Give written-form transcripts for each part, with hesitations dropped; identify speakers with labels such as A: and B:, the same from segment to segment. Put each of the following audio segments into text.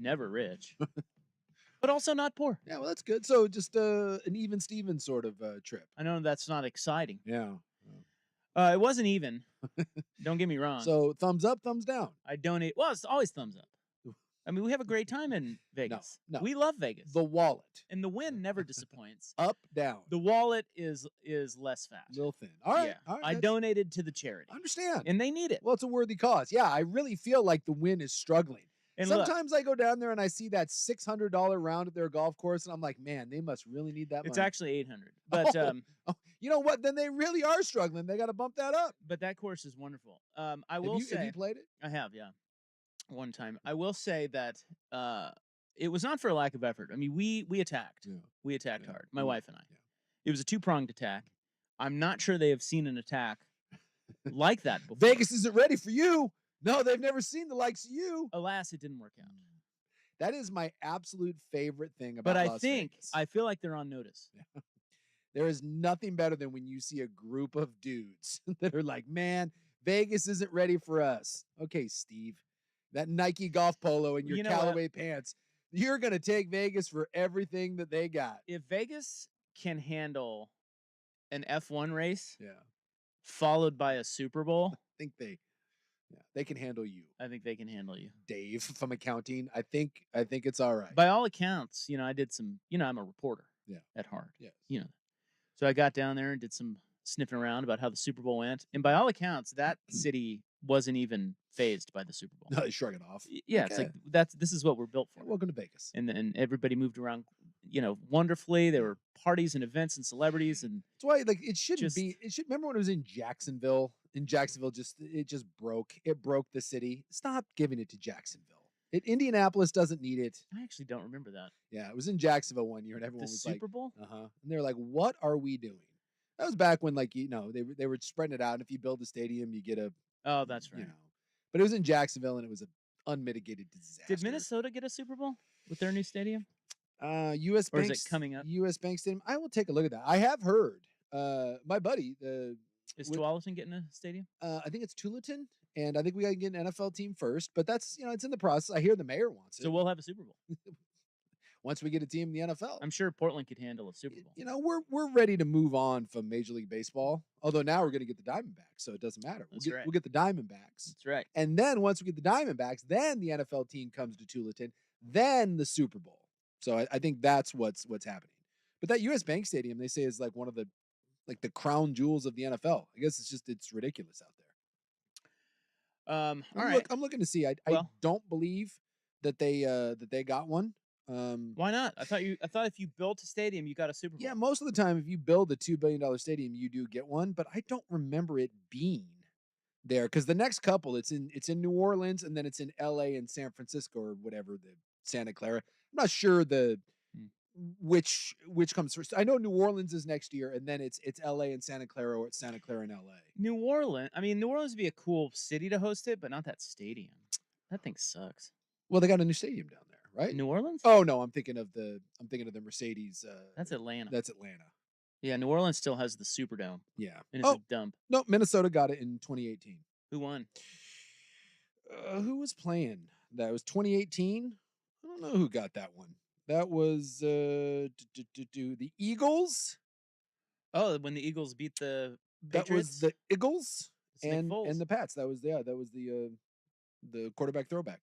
A: never rich, but also not poor.
B: Yeah, well, that's good. So just an even Steven sort of trip.
A: I know that's not exciting.
B: Yeah.
A: It wasn't even. Don't get me wrong.
B: So thumbs up, thumbs down.
A: I donate. Well, it's always thumbs up. I mean, we have a great time in Vegas.
B: No.
A: We love Vegas.
B: The wallet.
A: And the win never disappoints.
B: Up, down.
A: The wallet is less fat.
B: Little thin. All right.
A: Yeah.
B: All right.
A: I donated to the charity.
B: I understand.
A: And they need it.
B: Well, it's a worthy cause. Yeah, I really feel like the win is struggling. And sometimes I go down there and I see that $600 round at their golf course, and I'm like, man, they must really need that money.
A: It's actually $800. But
B: you know what? Then they really are struggling. They got to bump that up.
A: But that course is wonderful. I will say,
B: have you played it?
A: I have, yeah, one time. I will say that it was not for a lack of effort. I mean, we attacked. Yeah. We attacked hard. My wife and I. Yeah. It was a two-pronged attack. I'm not sure they have seen an attack like that before.
B: Vegas isn't ready for you. No, they've never seen the likes of you.
A: Alas, it didn't work out.
B: That is my absolute favorite thing about Las Vegas.
A: I feel like they're on notice.
B: Yeah. There is nothing better than when you see a group of dudes that are like, man, Vegas isn't ready for us. Okay, Steve, that Nike golf polo and your Callaway pants, you're going to take Vegas for everything that they got.
A: If Vegas can handle an F1 race,
B: yeah,
A: followed by a Super Bowl,
B: I think they can handle you.
A: I think they can handle you.
B: Dave from accounting, I think it's all right.
A: By all accounts, I did some, I'm a reporter at heart.
B: Yes.
A: So I got down there and did some sniffing around about how the Super Bowl went. And by all accounts, that city wasn't even phased by the Super Bowl.
B: No, they shrug it off.
A: Yeah, okay. It's like this is what we're built for.
B: Welcome to Vegas.
A: And then everybody moved around, wonderfully. There were parties and events and celebrities, and
B: that's why it shouldn't be. It should remember when it was in Jacksonville. In Jacksonville, it just broke. It broke the city. Stop giving it to Jacksonville. Indianapolis doesn't need it.
A: I actually don't remember that.
B: Yeah, it was in Jacksonville one year, and everyone was
A: like, Super Bowl?
B: And they were like, what are we doing? That was back when, they were spreading it out, and if you build a stadium, you get a...
A: Oh, that's right.
B: But it was in Jacksonville, and it was an unmitigated disaster.
A: Did Minnesota get a Super Bowl with their new stadium?
B: U.S. Bank...
A: Or is it coming up?
B: U.S. Bank Stadium. I will take a look at that. I have heard. My buddy...
A: Is Tualatin getting a stadium?
B: I think it's Tualatin. And I think we got to get an NFL team first, but that's, it's in the process. I hear the mayor wants it.
A: So we'll have a Super Bowl.
B: Once we get a team in the NFL.
A: I'm sure Portland could handle a Super Bowl.
B: We're ready to move on from Major League Baseball. Although now we're going to get the Diamondbacks, so it doesn't matter. We'll get the Diamondbacks.
A: That's right.
B: And then once we get the Diamondbacks, then the NFL team comes to Tualatin, then the Super Bowl. So I think that's what's happening. But that U.S. Bank Stadium, they say, is like one of the crown jewels of the NFL. I guess it's ridiculous out there.
A: All right.
B: I'm looking to see. I don't believe that they got one.
A: Why not? I thought if you built a stadium, you got a Super Bowl.
B: Yeah, most of the time, if you build a $2 billion stadium, you do get one. But I don't remember it being there because the next couple, it's in New Orleans and then it's in L.A. and San Francisco or whatever, the Santa Clara. I'm not sure which comes first. I know New Orleans is next year, and then it's L.A. and Santa Clara, or it's Santa Clara and L.A.
A: New Orleans would be a cool city to host it, but not that stadium. That thing sucks.
B: Well, they got a new stadium down there, right?
A: New Orleans?
B: Oh no, I'm thinking of the Mercedes.
A: That's Atlanta.
B: That's Atlanta.
A: Yeah, New Orleans still has the Superdome.
B: Yeah,
A: and it's a dump.
B: No, Minnesota got it in 2018.
A: Who won?
B: Who was playing? That was 2018. I don't know who got that one. That was the Eagles.
A: Oh, when the Eagles beat the Patriots?
B: That was the Eagles and the Pats. That was the quarterback throwback.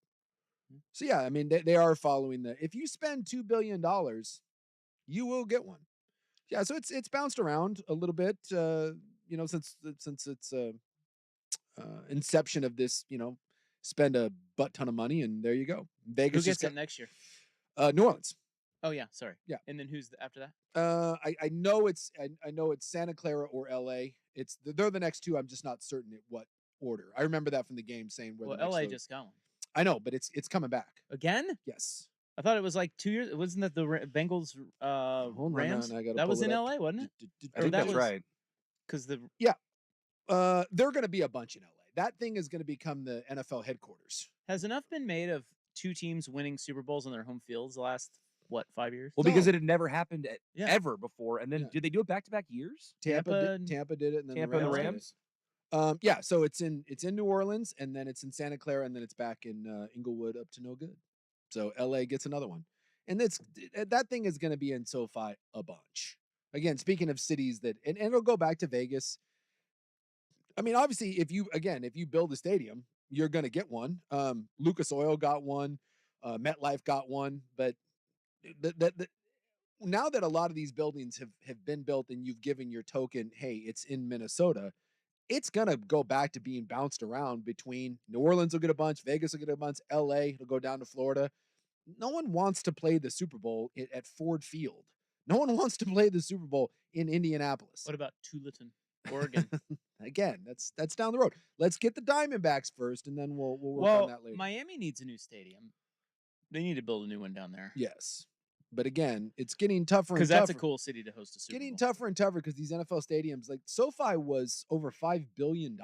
B: So yeah, I mean they are following the. If you spend $2 billion, you will get one. Yeah, so it's bounced around a little bit. Since its inception of this, spend a butt ton of money and there you go. Vegas
A: Who gets it next year?
B: New Orleans.
A: Oh yeah, sorry.
B: Yeah.
A: And then who's after that?
B: I know it's Santa Clara or LA. They're the next two. I'm just not certain at what order. I remember that from the game saying where.
A: Well, LA just got one.
B: I know, but it's coming back
A: again.
B: Yes.
A: I thought it was like 2 years. Wasn't that the Bengals Rams? That was in LA, wasn't it?
C: I think that's right.
A: Because
B: there are going to be a bunch in LA. That thing is going to become the NFL headquarters.
A: Has enough been made of two teams winning Super Bowls on their home fields the last 5 years?
C: Well, because it had never happened ever before, and then did they do it back-to-back years?
B: Tampa did it, and then
C: Tampa and the Rams.
B: Yeah, so it's in New Orleans, and then it's in Santa Clara, and then it's back in Inglewood up to no good. So LA gets another one. And that thing is going to be in SoFi a bunch. Again, speaking of cities and it'll go back to Vegas. I mean, obviously, if you build a stadium, you're going to get one. Lucas Oil got one. MetLife got one. But now that a lot of these buildings have been built and you've given your token, hey, it's in Minnesota, it's going to go back to being bounced around between New Orleans will get a bunch, Vegas will get a bunch, LA, it'll go down to Florida. No one wants to play the Super Bowl at Ford Field. No one wants to play the Super Bowl in Indianapolis.
A: What about Tualatin, Oregon?
B: Again, that's down the road. Let's get the Diamondbacks first, and then we'll work on that later.
A: Miami needs a new stadium. They need to build a new one down there.
B: Yes. But again, it's getting tougher and tougher.
A: Because that's a cool city to host a Super Bowl.
B: Getting tougher and tougher because these NFL stadiums, like SoFi was over $5 billion.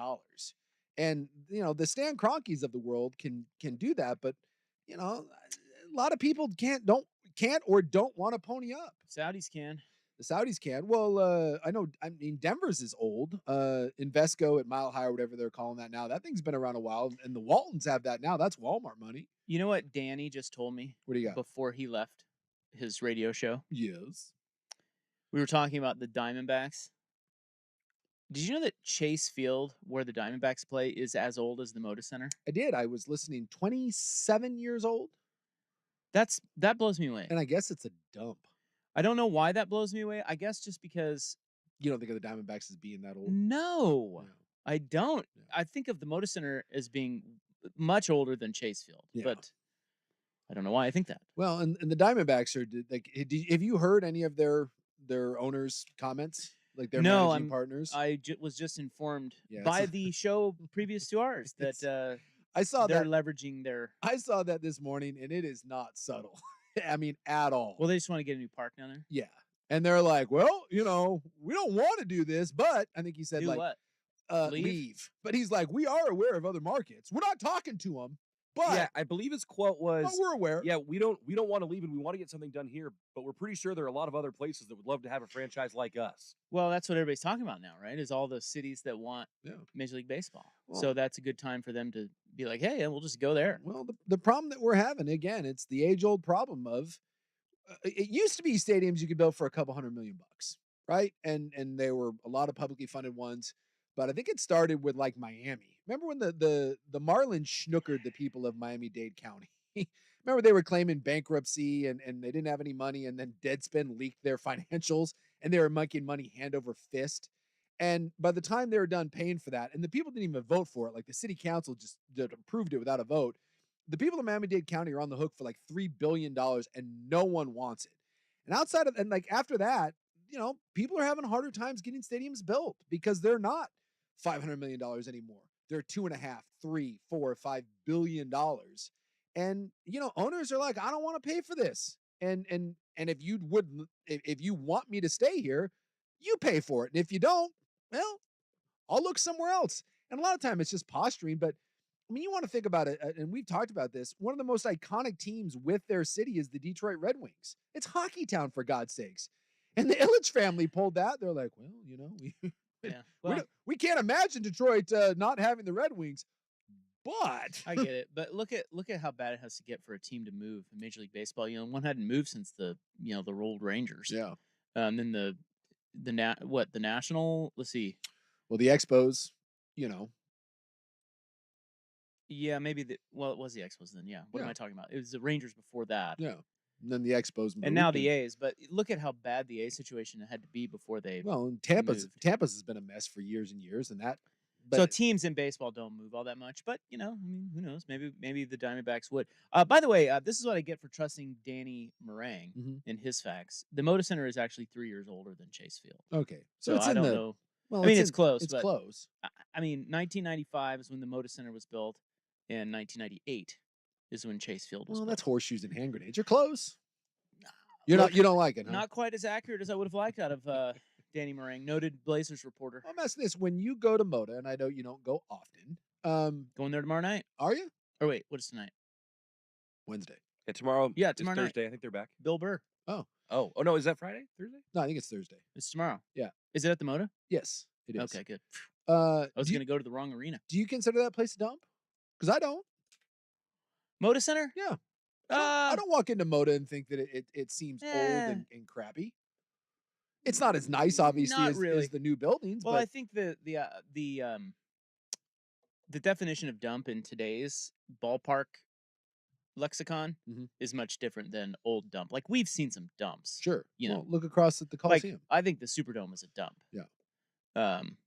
B: And, the Stan Kroenkes of the world can do that. But, a lot of people can't or don't want to pony up.
A: Saudis can.
B: The Saudis can. Well, I mean, Denver's is old. Invesco at Mile High or whatever they're calling that now. That thing's been around a while. And the Waltons have that now. That's Walmart money.
A: You know what Danny just told me?
B: What do you got?
A: Before he left his radio show?
B: Yes.
A: We were talking about the Diamondbacks. Did you know that Chase Field, where the Diamondbacks play, is as old as the Moda Center?
B: I did. I was listening. 27 years old.
A: That blows me away.
B: And I guess it's a dump.
A: I don't know why that blows me away. I guess just because
B: you don't think of the Diamondbacks as being that old.
A: No. I don't. Yeah. I think of the Moda Center as being much older than Chase Field, but I don't know why I think that.
B: Well, and the Diamondbacks are like. Have you heard any of their owners' comments? Like their managing partners?
A: I was just informed by the show previous to ours that
B: I saw
A: they're leveraging their.
B: I saw that this morning, and it is not subtle. I mean, at all.
A: Well, they just want to get a new park down there.
B: Yeah, and they're like, well, we don't want to do this, but I think he said
A: what?
B: Leave. But he's like, we are aware of other markets. We're not talking to them. But
C: yeah, I believe his quote was,
B: we're aware.
C: Yeah, we don't want to leave and we want to get something done here, but we're pretty sure there are a lot of other places that would love to have a franchise like us.
A: Well, that's what everybody's talking about now, right? Is all the cities that want Major League Baseball. Well, so that's a good time for them to be like, hey, we'll just go there.
B: Well, the problem that we're having, again, it's the age-old problem of it used to be stadiums you could build for $200 million, right? And there were a lot of publicly funded ones. But I think it started with like Miami. Remember when the Marlins schnookered the people of Miami-Dade County? Remember they were claiming bankruptcy and they didn't have any money, and then Deadspin leaked their financials and they were making money hand over fist. And by the time they were done paying for that, and the people didn't even vote for it, like the city council just approved it without a vote, the people of Miami-Dade County are on the hook for like $3 billion and no one wants it. And after that, people are having harder times getting stadiums built because they're not $500 million anymore. They're $2.5, $3, $4, $5 billion. And, owners are like, I don't want to pay for this. And if you want me to stay here, you pay for it. And if you don't, well, I'll look somewhere else. And a lot of time it's just posturing, but I mean, you want to think about it, and we've talked about this. One of the most iconic teams with their city is the Detroit Red Wings. It's hockey town, for God's sakes. And the Ilitch family pulled that. They're like, we can't imagine Detroit not having the Red Wings, but
A: I get it. But look at how bad it has to get for a team to move in Major League Baseball. One hadn't moved since the old Rangers.
B: Yeah.
A: And then the National. Let's see.
B: Well, the Expos.
A: Yeah, maybe it was the Expos then. Yeah. What am I talking about? It was the Rangers before that.
B: Yeah. And then the Expos moved.
A: And now the A's. But look at how bad the A's situation had to be before they
B: and Tampa's has been a mess for years and years, and that.
A: So teams in baseball don't move all that much, but I mean, who knows? Maybe the Diamondbacks would. By the way, this is what I get for trusting Danny Meringue in his facts. The Moda Center is actually 3 years older than Chase Field.
B: Okay,
A: so I don't know.
B: Well,
A: I mean, it's close.
B: It's close.
A: I mean, 1995 is when the Moda Center was built, and 1998 is when Chase Field was built.
B: That's horseshoes and hand grenades. You're close. You don't like it, huh?
A: Not quite as accurate as I would have liked out of Danny Meringue, noted Blazers reporter.
B: I'm asking this: when you go to Moda, and I know you don't go often,
A: going there tomorrow night.
B: Are you?
A: Or wait, what is tonight?
B: Wednesday.
C: Yeah, tomorrow.
A: Yeah, tomorrow
C: Thursday.
A: Night.
C: I think they're back.
A: Bill Burr.
C: Oh no! Is that Friday? Thursday?
B: No, I think it's Thursday.
A: It's tomorrow.
B: Yeah.
A: Is it at the Moda?
B: Yes, it is.
A: Okay, good.
B: I
A: was going to go to the wrong arena.
B: Do you consider that place a dump? Because I don't.
A: Moda Center?
B: Yeah. I don't walk into Moda and think that it seems old
A: Eh,
B: and crappy. It's not as nice, obviously,
A: not really.
B: as the new buildings,
A: Well, I
B: but
A: think the definition of dump in today's ballpark lexicon
B: Mhm.
A: is much different than old dump. Like we've seen some dumps,
B: sure.
A: you
B: Well,
A: know.
B: look across at the
A: Like
B: Coliseum.
A: I think the Superdome is a dump.
B: Yeah.
A: Um,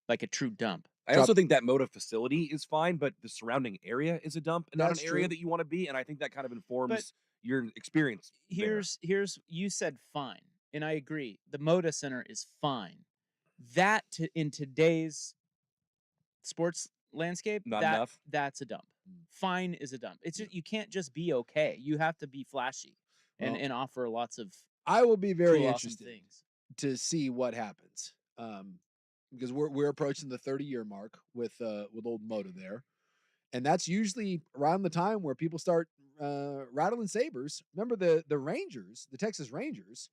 A: like a true dump.
C: I
B: Drop
C: also think that Moda facility is fine, but the surrounding area is a dump and not an
B: That's
C: area
B: true.
C: that you want to be. And I think that kind of
A: But
C: informs your experience there.
A: here's you said fine, and I agree. The Moda Center is fine. In today's sports landscape,
C: Not enough.
A: that's a dump.
B: Mm.
A: Fine is a dump. It's
B: Yeah.
A: just you can't just be okay. You have to be flashy
B: Well,
A: and offer lots of
B: I will be very
A: cool, awesome
B: interested
A: things.
B: to see what happens. Because we're approaching the 30-year mark with old Moda there. And that's usually around the time where people start rattling sabers. Remember the Rangers, the Texas Rangers,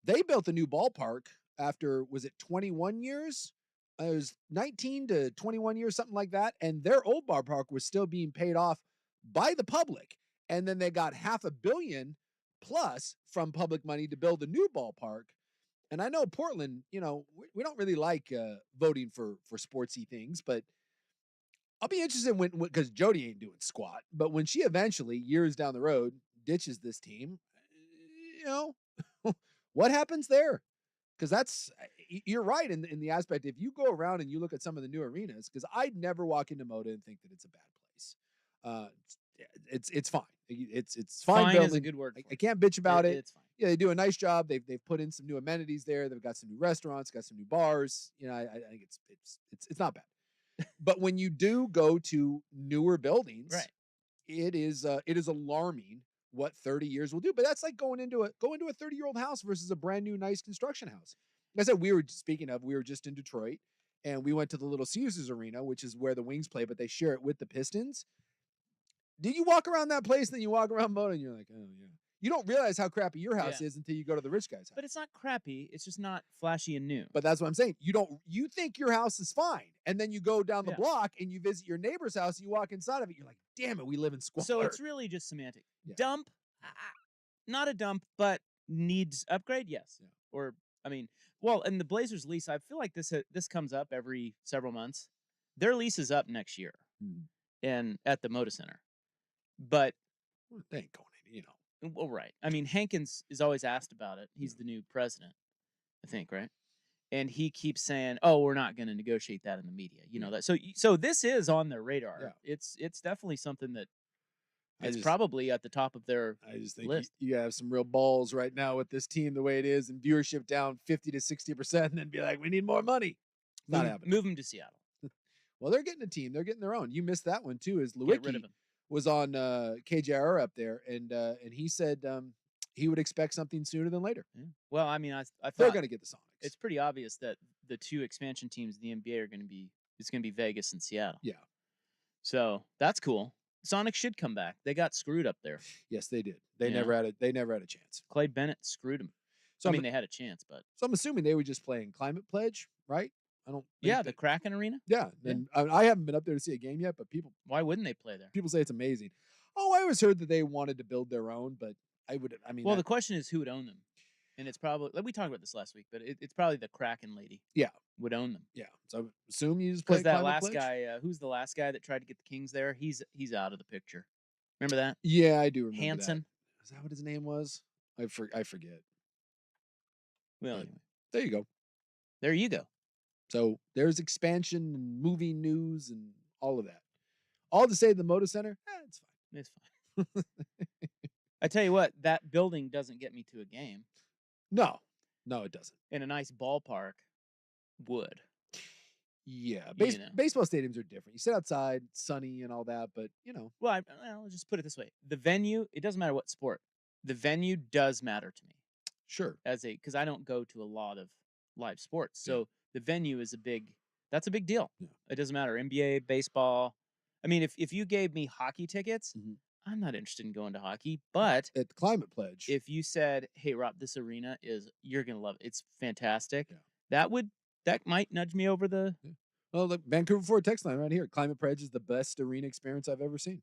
B: they built a new ballpark after, was it 21 years? It was 19 to 21 years, something like that. And their old ballpark was still being paid off by the public. And then they got $500 million plus from public money to build a new ballpark. And I know Portland, we don't really like voting for sportsy things, but I'll be interested when because Jody ain't doing squat, but when she eventually, years down the road, ditches this team, you know, what happens there? Because you're right in the aspect. If you go around and you look at some of the new arenas, because I'd never walk into Moda and think that it's a bad place. It's fine. It's fine
A: Fine
B: building.
A: is a good word.
B: I can't bitch about it.
A: It's fine.
B: Yeah, they do a nice job. They've put in some new amenities there. They've got some new restaurants, got some new bars. I think it's not bad. But when you do go to newer buildings,
A: Right.
B: it is alarming what 30 years will do. But that's like going into a 30-year-old house versus a brand new nice construction house. Like I said, we were just in Detroit and we went to the Little Caesars Arena, which is where the Wings play, but they share it with the Pistons. Did you walk around that place and then you walk around Moda and you're like, oh yeah. You don't realize how crappy your house is until you go to the rich guy's house.
A: But it's not crappy. It's just not flashy and new.
B: But that's what I'm saying. You think your house is fine. And then you go down the block and you visit your neighbor's house and you walk inside of it. You're like, damn it, we live in squalor.
A: So it's really just semantic.
B: Yeah.
A: Dump, not a dump, but needs upgrade, yes.
B: Yeah.
A: Or, and the Blazers lease, I feel like this comes up every several months. Their lease is up next year and at the Moda Center. But
B: they ain't going in,
A: Well, right. I mean, Hankins is always asked about it. He's the new president, I think, right? And he keeps saying, "Oh, we're not going to negotiate that in the media." You know that. So this is on their radar.
B: Yeah.
A: It's definitely something that it's probably at the top of their
B: I just think
A: list.
B: you have some real balls right now with this team the way it is, and viewership down 50 to 60%, and then be like, "We need more money." Not happening.
A: Move them to Seattle.
B: Well, they're getting a team. They're getting their own. You missed that one too. Is
A: Get rid of
B: Lewicki
A: him.
B: was on KJR up there, and he said he would expect something sooner than later.
A: Yeah. Well, I mean, I thought
B: they're going to get the Sonics.
A: It's pretty obvious that the two expansion teams in the NBA are going to be Vegas and Seattle.
B: Yeah.
A: So that's cool. Sonics should come back. They got screwed up there.
B: Yes, they did. They never had a chance.
A: Clay Bennett screwed them. So they had a chance, but
B: so I'm assuming they were just playing Climate Pledge, right? I don't.
A: The Kraken Arena.
B: Yeah, and I haven't been up there to see a game yet, but people.
A: Why wouldn't they play there?
B: People say it's amazing. Oh, I always heard that they wanted to build their own, but I would. I mean,
A: well, the question is who would own them, and it's probably we talked about this last week, but it's probably the Kraken lady.
B: Yeah,
A: would own them.
B: Yeah, so I assume you just play
A: that last
B: Pledge?
A: guy. Who's the last guy that tried to get the Kings there? He's out of the picture. Remember that?
B: Yeah, I do remember
A: Hansen.
B: That. Is that what his name was? I forget.
A: Well, anyway,
B: there you go.
A: There you go.
B: So there's expansion and movie news and all of that. All to say the Moda Center, it's fine.
A: It's fine. I tell you what, that building doesn't get me to a game.
B: No, it doesn't.
A: And a nice ballpark would.
B: Yeah, baseball stadiums are different. You sit outside, sunny and all that, but
A: Well, I'll just put it this way: the venue. It doesn't matter what sport. The venue does matter to me.
B: Sure.
A: Because I don't go to a lot of live sports, so the venue is that's a big deal.
B: Yeah.
A: It doesn't matter NBA, baseball. I mean, if you gave me hockey tickets, I'm not interested in going to hockey. But
B: at the Climate Pledge,
A: if you said, "Hey, Rob, this arena you're gonna love it. It's fantastic,"
B: Yeah.
A: that might nudge me over the.
B: Yeah. Well, look, Vancouver Ford text line right here. Climate Pledge is the best arena experience I've ever seen.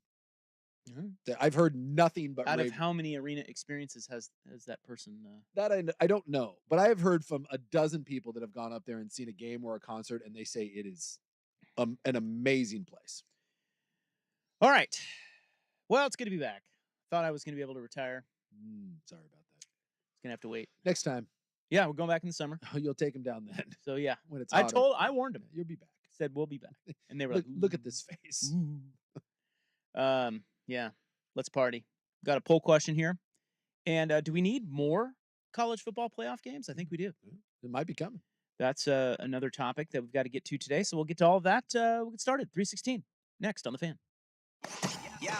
B: I've heard nothing but
A: Out of
B: rave.
A: how many arena experiences has that person?
B: That I don't know, but I have heard from a dozen people that have gone up there and seen a game or a concert, and they say it is an amazing place.
A: All right. Well, it's good to be back. Thought I was going to be able to retire.
B: Sorry about that.
A: It's going to have to wait.
B: Next time.
A: Yeah, we're going back in the summer.
B: You'll take him down then.
A: So yeah,
B: when it's
A: I
B: hotter.
A: I warned him.
B: You'll be back.
A: Said we'll be back, and they were
B: look at this face.
A: Yeah, let's party. Got a poll question here, and do we need more college football playoff games? I think we do.
B: It might be coming.
A: That's another topic that we've got to get to today. So we'll get to all of that. We'll get started. 316 next on the Fan.
D: Yeah.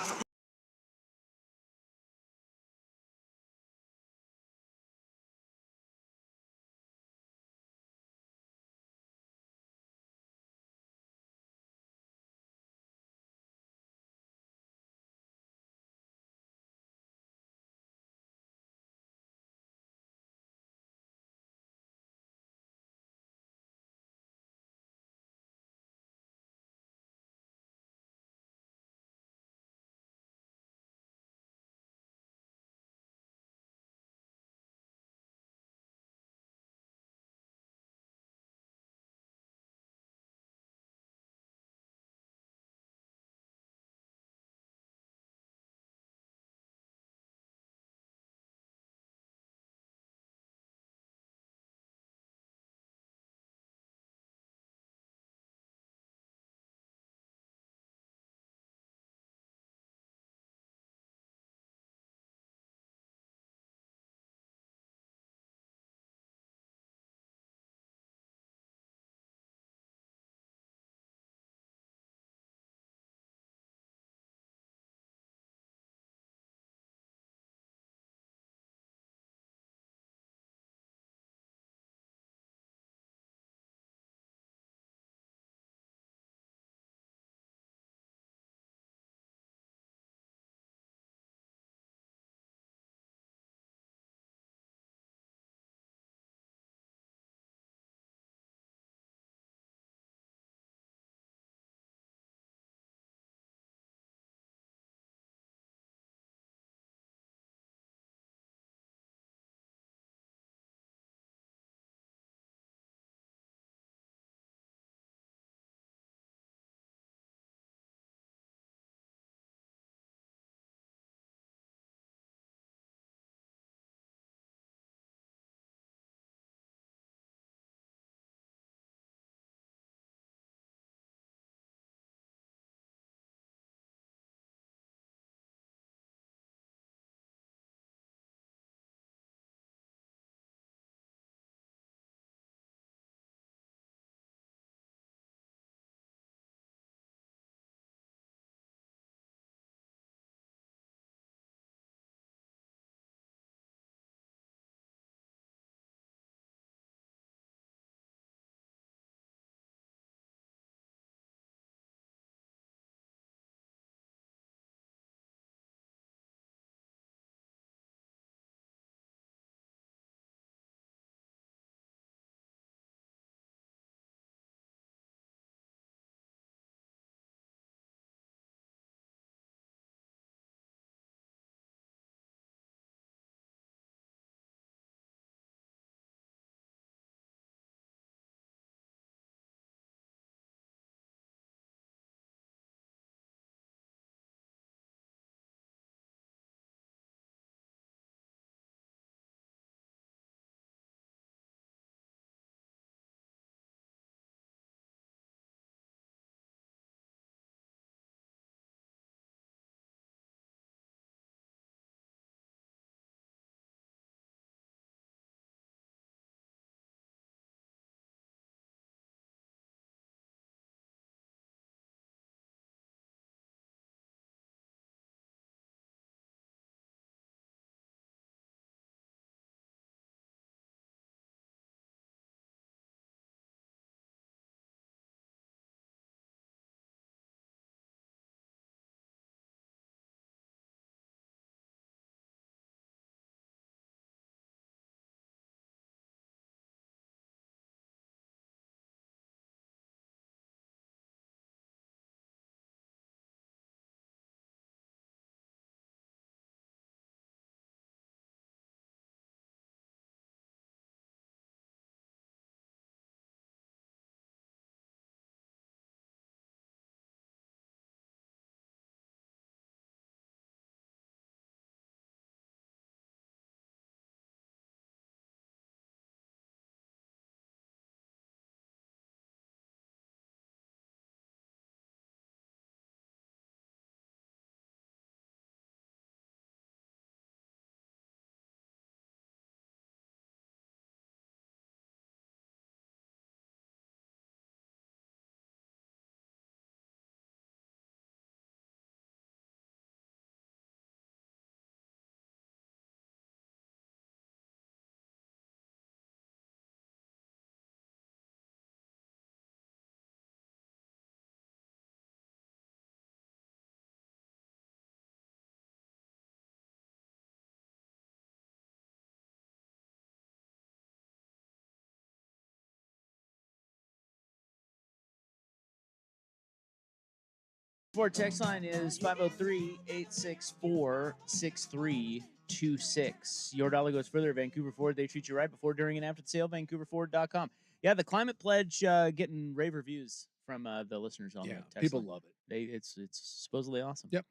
A: Sport text line is 503-864-6326. Your dollar goes further. Vancouver Ford, they treat you right before, during, and after the sale. VancouverFord.com. Yeah, the Climate Pledge getting rave reviews from the listeners on the text
B: people
A: line.
B: love it.
A: It's supposedly awesome.
B: Yep.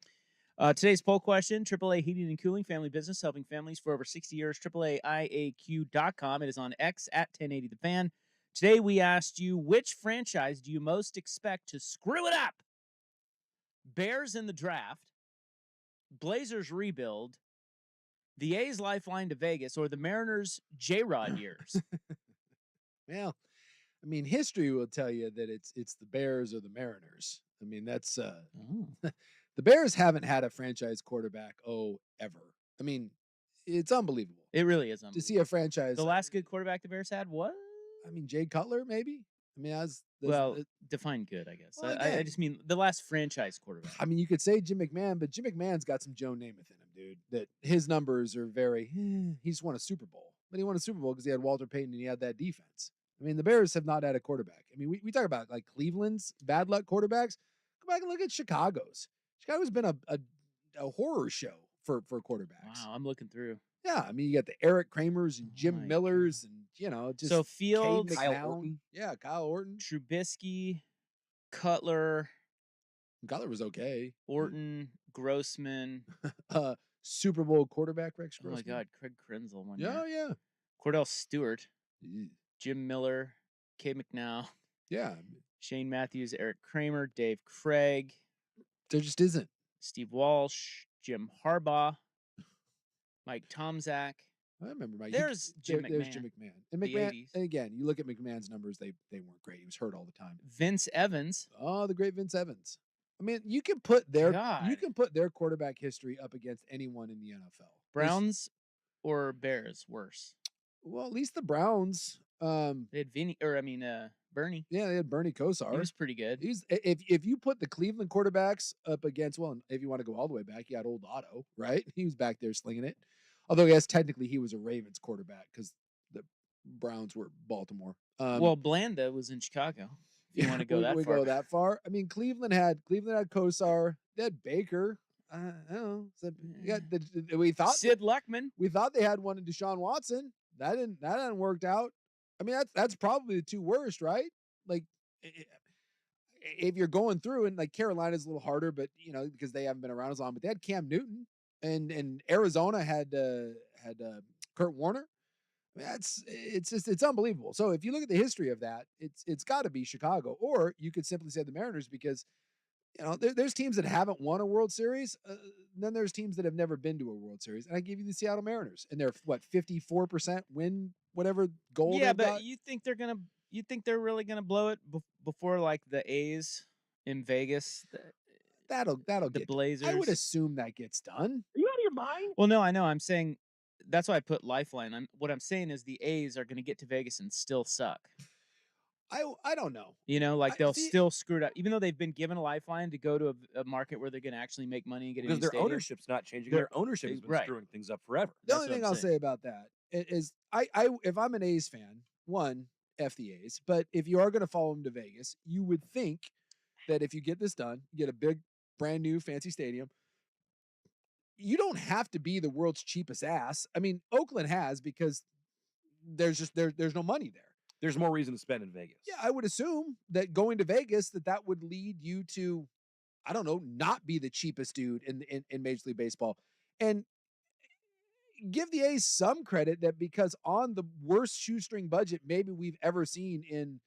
A: Today's poll question, AAA Heating and Cooling, family business, helping families for over 60 years, AAAIAQ.com. It is on X at 1080 The Fan. Today we asked you, which franchise do you most expect to screw it up? Bears in the draft, Blazers rebuild, the A's lifeline to Vegas, or the Mariners J-Rod years?
B: Well, I mean, history will tell you that it's the Bears or the Mariners. I mean, that's the Bears haven't had a franchise quarterback ever. I mean, it's unbelievable
A: It really is unbelievable.
B: to see a franchise.
A: The last good quarterback the Bears had was?
B: I mean, Jay Cutler, maybe. I mean,
A: define good, I guess.
B: Well,
A: I
B: again,
A: just mean the last franchise quarterback.
B: I mean, you could say Jim McMahon, but Jim McMahon's got some Joe Namath in him, dude. That his numbers are very. He's won a Super Bowl, but he won a Super Bowl because he had Walter Payton and he had that defense. I mean, the Bears have not had a quarterback. I mean, we talk about like Cleveland's bad luck quarterbacks. Go back and look at Chicago's. Chicago's been a horror show for quarterbacks.
A: Wow, I'm looking through.
B: Yeah, I mean, you got the Eric Kramers and Jim Millers and, just
A: so Fields,
C: Kyle Orton.
B: Yeah, Kyle Orton.
A: Trubisky, Cutler.
B: Cutler was okay.
A: Orton, Grossman.
B: Super Bowl quarterback Rex
A: Grossman. Oh my God, Craig Krenzel one
B: year. Yeah.
A: Cordell Stewart, Jim Miller, K. McNow.
B: Yeah.
A: Shane Matthews, Eric Kramer, Dave Craig.
B: There just isn't.
A: Steve Walsh, Jim Harbaugh, Mike Tomczak.
B: I remember Mike.
A: There's Jim McMahon.
B: There's Jim McMahon. And McMahon, and again, you look at McMahon's numbers, they weren't great. He was hurt all the time.
A: Vince Evans.
B: Oh, the great Vince Evans. I mean, you can put their quarterback history up against anyone in the NFL.
A: Browns or Bears worse?
B: Well, at least the Browns.
A: They had Bernie.
B: Yeah, they had Bernie Kosar.
A: He was pretty good.
B: If you put the Cleveland quarterbacks up against, well, if you want to go all the way back, you had old Otto, right? He was back there slinging it. Although, yes, technically he was a Ravens quarterback because the Browns were Baltimore.
A: Well, Blanda was in Chicago. If you want to go that far.
B: Go that far. I mean, Cleveland had Kosar. They had Baker. I don't know. We thought
A: Sid Luckman.
B: We thought they had one in Deshaun Watson. That hadn't worked out. I mean, that's probably the two worst, right? Like, if you're going through, and like Carolina's a little harder, but because they haven't been around as long. But they had Cam Newton, and Arizona had Kurt Warner. I mean, it's unbelievable. So if you look at the history of that, it's got to be Chicago, or you could simply say the Mariners because there's teams that haven't won a World Series. Then there's teams that have never been to a World Series, and I give you the Seattle Mariners, and they're 54% win whatever goal.
A: Yeah, but you think they're really gonna blow it before like the A's in Vegas?
B: That'll
A: the
B: get
A: Blazers.
B: I would assume that gets done.
C: Are you out of your mind?
A: Well, no, I know. I'm saying that's why I put Lifeline. What I'm saying is the A's are gonna get to Vegas and still suck.
B: I don't know.
A: They'll still screw it up, even though they've been given a lifeline to go to a market where they're going to actually make money and get a new
C: because their
A: stadium.
C: ownership's not changing. Their ownership has been screwing things up forever.
B: The only thing I'll say about that is if I'm an A's fan, one, F the A's, but if you are going to follow them to Vegas, you would think that if you get this done, you get a big, brand new, fancy stadium, you don't have to be the world's cheapest ass. I mean, Oakland has because there's no money there.
C: There's more reason to spend in Vegas.
B: Yeah, I would assume that going to Vegas, that would lead you to, I don't know, not be the cheapest dude in Major League Baseball. And give the A's some credit that because on the worst shoestring budget maybe we've ever seen in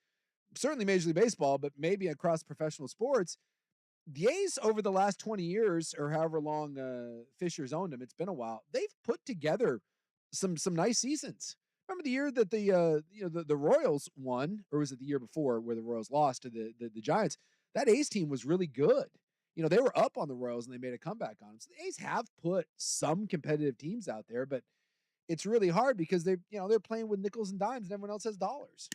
B: certainly Major League Baseball, but maybe across professional sports, the A's over the last 20 years or however long Fisher's owned them, it's been a while, they've put together some nice seasons. Remember the year that the Royals won, or was it the year before where the Royals lost to the Giants? That A's team was really good. They were up on the Royals and they made a comeback on them. So the A's have put some competitive teams out there, but it's really hard because they're playing with nickels and dimes and everyone else has dollars.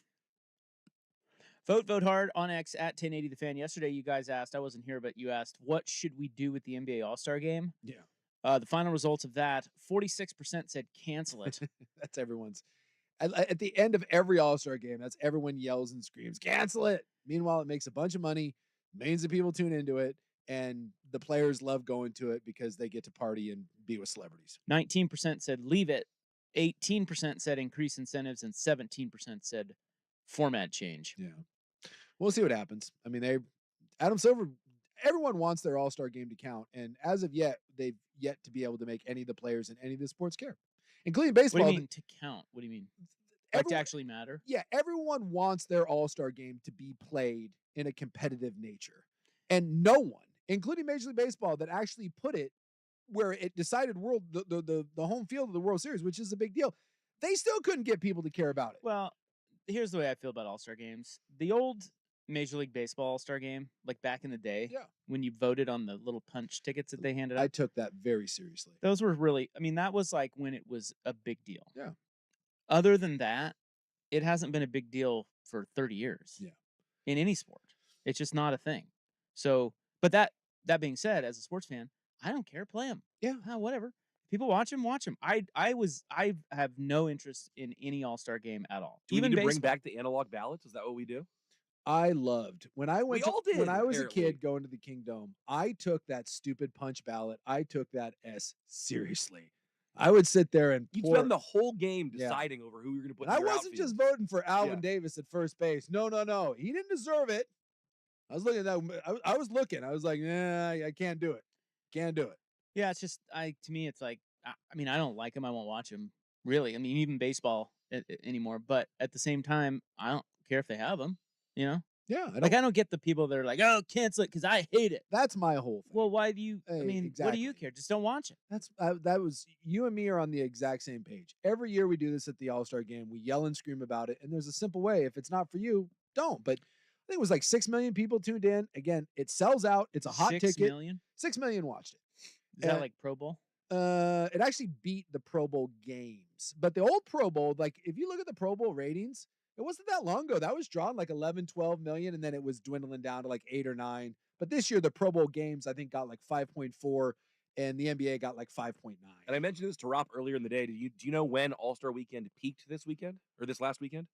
A: Vote hard on X at 1080 The Fan. Yesterday you guys asked, I wasn't here, but you asked, what should we do with the NBA All-Star Game?
B: Yeah.
A: The final results of that, 46% said cancel it.
B: That's everyone's. At the end of every All-Star game, that's everyone yells and screams, cancel it. Meanwhile, it makes a bunch of money. Millions of people tune into it. and the players love going to it because they get to party and be with celebrities.
A: 19% said leave it. 18% said increase incentives, and 17% said format change.
B: Yeah. We'll see what happens. I mean, Adam Silver, everyone wants their All-Star game to count, and as of yet, they've yet to be able to make any of the players in any of the sports care, including baseball.
A: What do you mean to count? What do you mean? Like to actually matter?
B: Yeah, everyone wants their All-Star game to be played in a competitive nature, and no one, including Major League Baseball, that actually put it where it decided the home field of the World Series, which is a big deal. They still couldn't get people to care about it.
A: Well, here's the way I feel about All-Star games. The old Major League Baseball All-Star game, like back in the day, when you voted on the little punch tickets that they handed out.
B: I took that very seriously.
A: Those were really, I mean, that was like when it was a big deal.
B: Yeah.
A: Other than that, it hasn't been a big deal for 30 years.
B: Yeah.
A: In any sport. It's just not a thing. So, but that being said, as a sports fan, I don't care. Play them.
B: Yeah.
A: Whatever. People watch them. Watch them. I have no interest in any All-Star game at all.
C: Do we
A: Even
C: need to
A: baseball.
C: bring back the analog ballots? Is that what we do?
B: I loved when I went.
C: We all did,
B: when I was
C: apparently.
B: a kid going to the Kingdom. I took that stupid punch ballot. I took that seriously. I would sit there and
C: You
B: pour.
C: spend the whole game deciding over who you're going to put.
B: And
C: in
B: I
C: your
B: wasn't
C: outfield.
B: just voting for Alvin Davis at first base. No. He didn't deserve it. I was looking at that. I was looking. I was like, nah, I can't do it. Can't do it.
A: Yeah, it's just to me, it's like I mean, I don't like him. I won't watch him. Really, I mean, even baseball anymore. But at the same time, I don't care if they have him. You know.
B: Yeah,
A: I don't get the people that are like, oh, cancel it because I hate it.
B: That's my whole thing.
A: Well, why do you?
B: Hey,
A: I mean, what do you care? Just don't watch it.
B: That was you and me are on the exact same page. Every year we do this at the All-Star game. We yell and scream about it, and there's a simple way. If it's not for you, don't. But I think it was like 6 million people tuned in. Again, it sells out. It's a hot
A: 6
B: ticket.
A: million?
B: 6 million watched it.
A: Is that like Pro Bowl?
B: It actually beat the Pro Bowl games. But the old Pro Bowl, like if you look at the Pro Bowl ratings, it wasn't that long ago. That was drawn like 11, 12 million, and then it was dwindling down to like 8 or 9. But this year, the Pro Bowl games, I think, got like 5.4, and the NBA got like 5.9.
C: And I mentioned this to Rob earlier in the day. Do you know when All-Star Weekend peaked this weekend or this last weekend?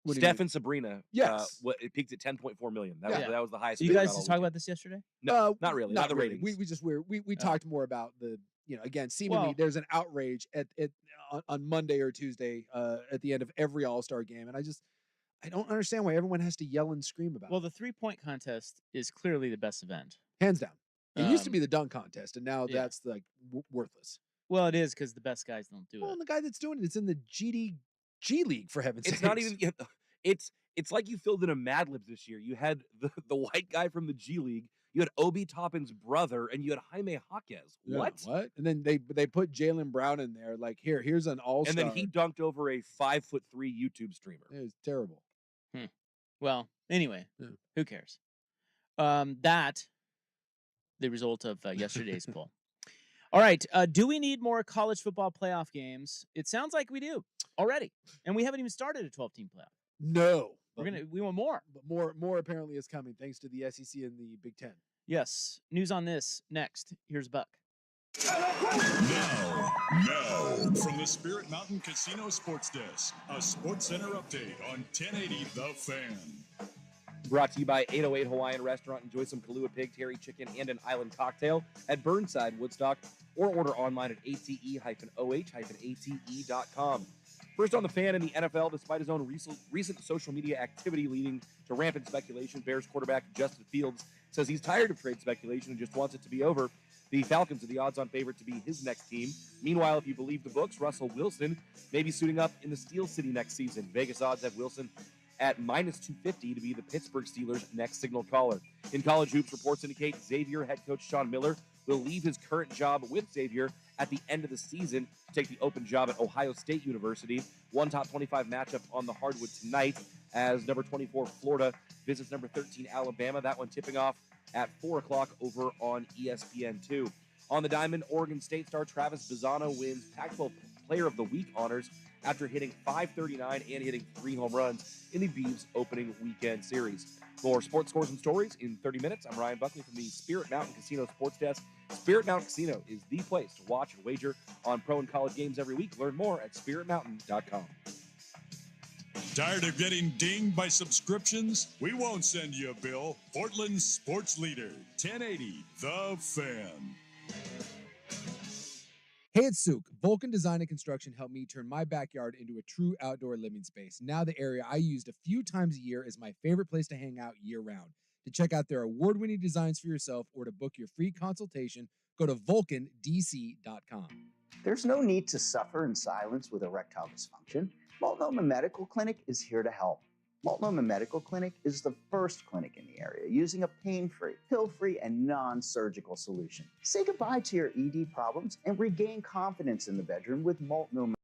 C: Steph and Sabrina.
B: Yes.
C: It peaked at 10.4 million. That was the highest.
A: So you guys just talk about this yesterday?
C: No, not really. Not the
B: really.
C: ratings.
B: We talked more about the, again, seemingly there's an outrage on Monday or Tuesday at the end of every All-Star game. And I don't understand why everyone has to yell and scream about it.
A: Well, the 3-point contest is clearly the best event.
B: Hands down. It used to be the dunk contest, and now that's like worthless.
A: Well, it is because the best guys don't do
B: Well,
A: it.
B: and the guy that's doing it's in the G League, for heaven's sake.
C: It's not even. It's like you filled in a Mad Libs this year. You had the white guy from the G League. You had Obi Toppin's brother, and you had Jaime Jaquez. What?
B: What? And then they put Jaylen Brown in there. Like here's an all-star.
C: And then he dunked over a 5'3" YouTube streamer.
B: It was terrible.
A: Well, anyway, who cares? That the result of yesterday's poll. All right. Do we need more college football playoff games? It sounds like we do already, and we haven't even started a 12-team playoff.
B: No,
A: We want more.
B: But more apparently is coming thanks to the SEC and the Big Ten.
A: Yes. News on this next. Here's Buck.
E: Now, from the Spirit Mountain Casino Sports Desk, a Sports Center update on 1080 The Fan.
C: Brought to you by 808 Hawaiian Restaurant. Enjoy some Kahlua pig, terry chicken, and an island cocktail at Burnside, Woodstock, or order online at ate-oh-ate.com. First on the Fan in the NFL, despite his own recent social media activity leading to rampant speculation, Bears quarterback Justin Fields says he's tired of trade speculation and just wants it to be over. The Falcons are the odds-on favorite to be his next team. Meanwhile, if you believe the books, Russell Wilson may be suiting up in the Steel City next season. Vegas odds have Wilson at -250 to be the Pittsburgh Steelers' next signal caller. In college hoops, reports indicate Xavier head coach Sean Miller will leave his current job with Xavier at the end of the season to take the open job at Ohio State University. One top 25 matchup on the hardwood tonight as number 24 Florida visits number 13 Alabama. That one tipping off at 4 o'clock over on ESPN2. On the diamond, Oregon State star Travis Bizzano wins Pac-12 Player of the Week honors after hitting .539 and hitting 3 home runs in the Beavs opening weekend series. For sports scores and stories in 30 minutes, I'm Ryan Buckley from the Spirit Mountain Casino Sports Desk. Spirit Mountain Casino is the place to watch and wager on pro and college games every week. Learn more at spiritmountain.com.
E: Tired of getting dinged by subscriptions? We won't send you a bill. Portland's sports leader, 1080 The Fan.
B: Hey, it's Souk. Vulcan Design and Construction helped me turn my backyard into a true outdoor living space. Now the area I used a few times a year is my favorite place to hang out year-round. To check out their award-winning designs for yourself or to book your free consultation, go to vulcandc.com.
F: There's no need to suffer in silence with erectile dysfunction. Multnomah Medical Clinic is here to help. Multnomah Medical Clinic is the first clinic in the area using a pain-free, pill-free, and non-surgical solution. Say goodbye to your ED problems and regain confidence in the bedroom with Multnomah.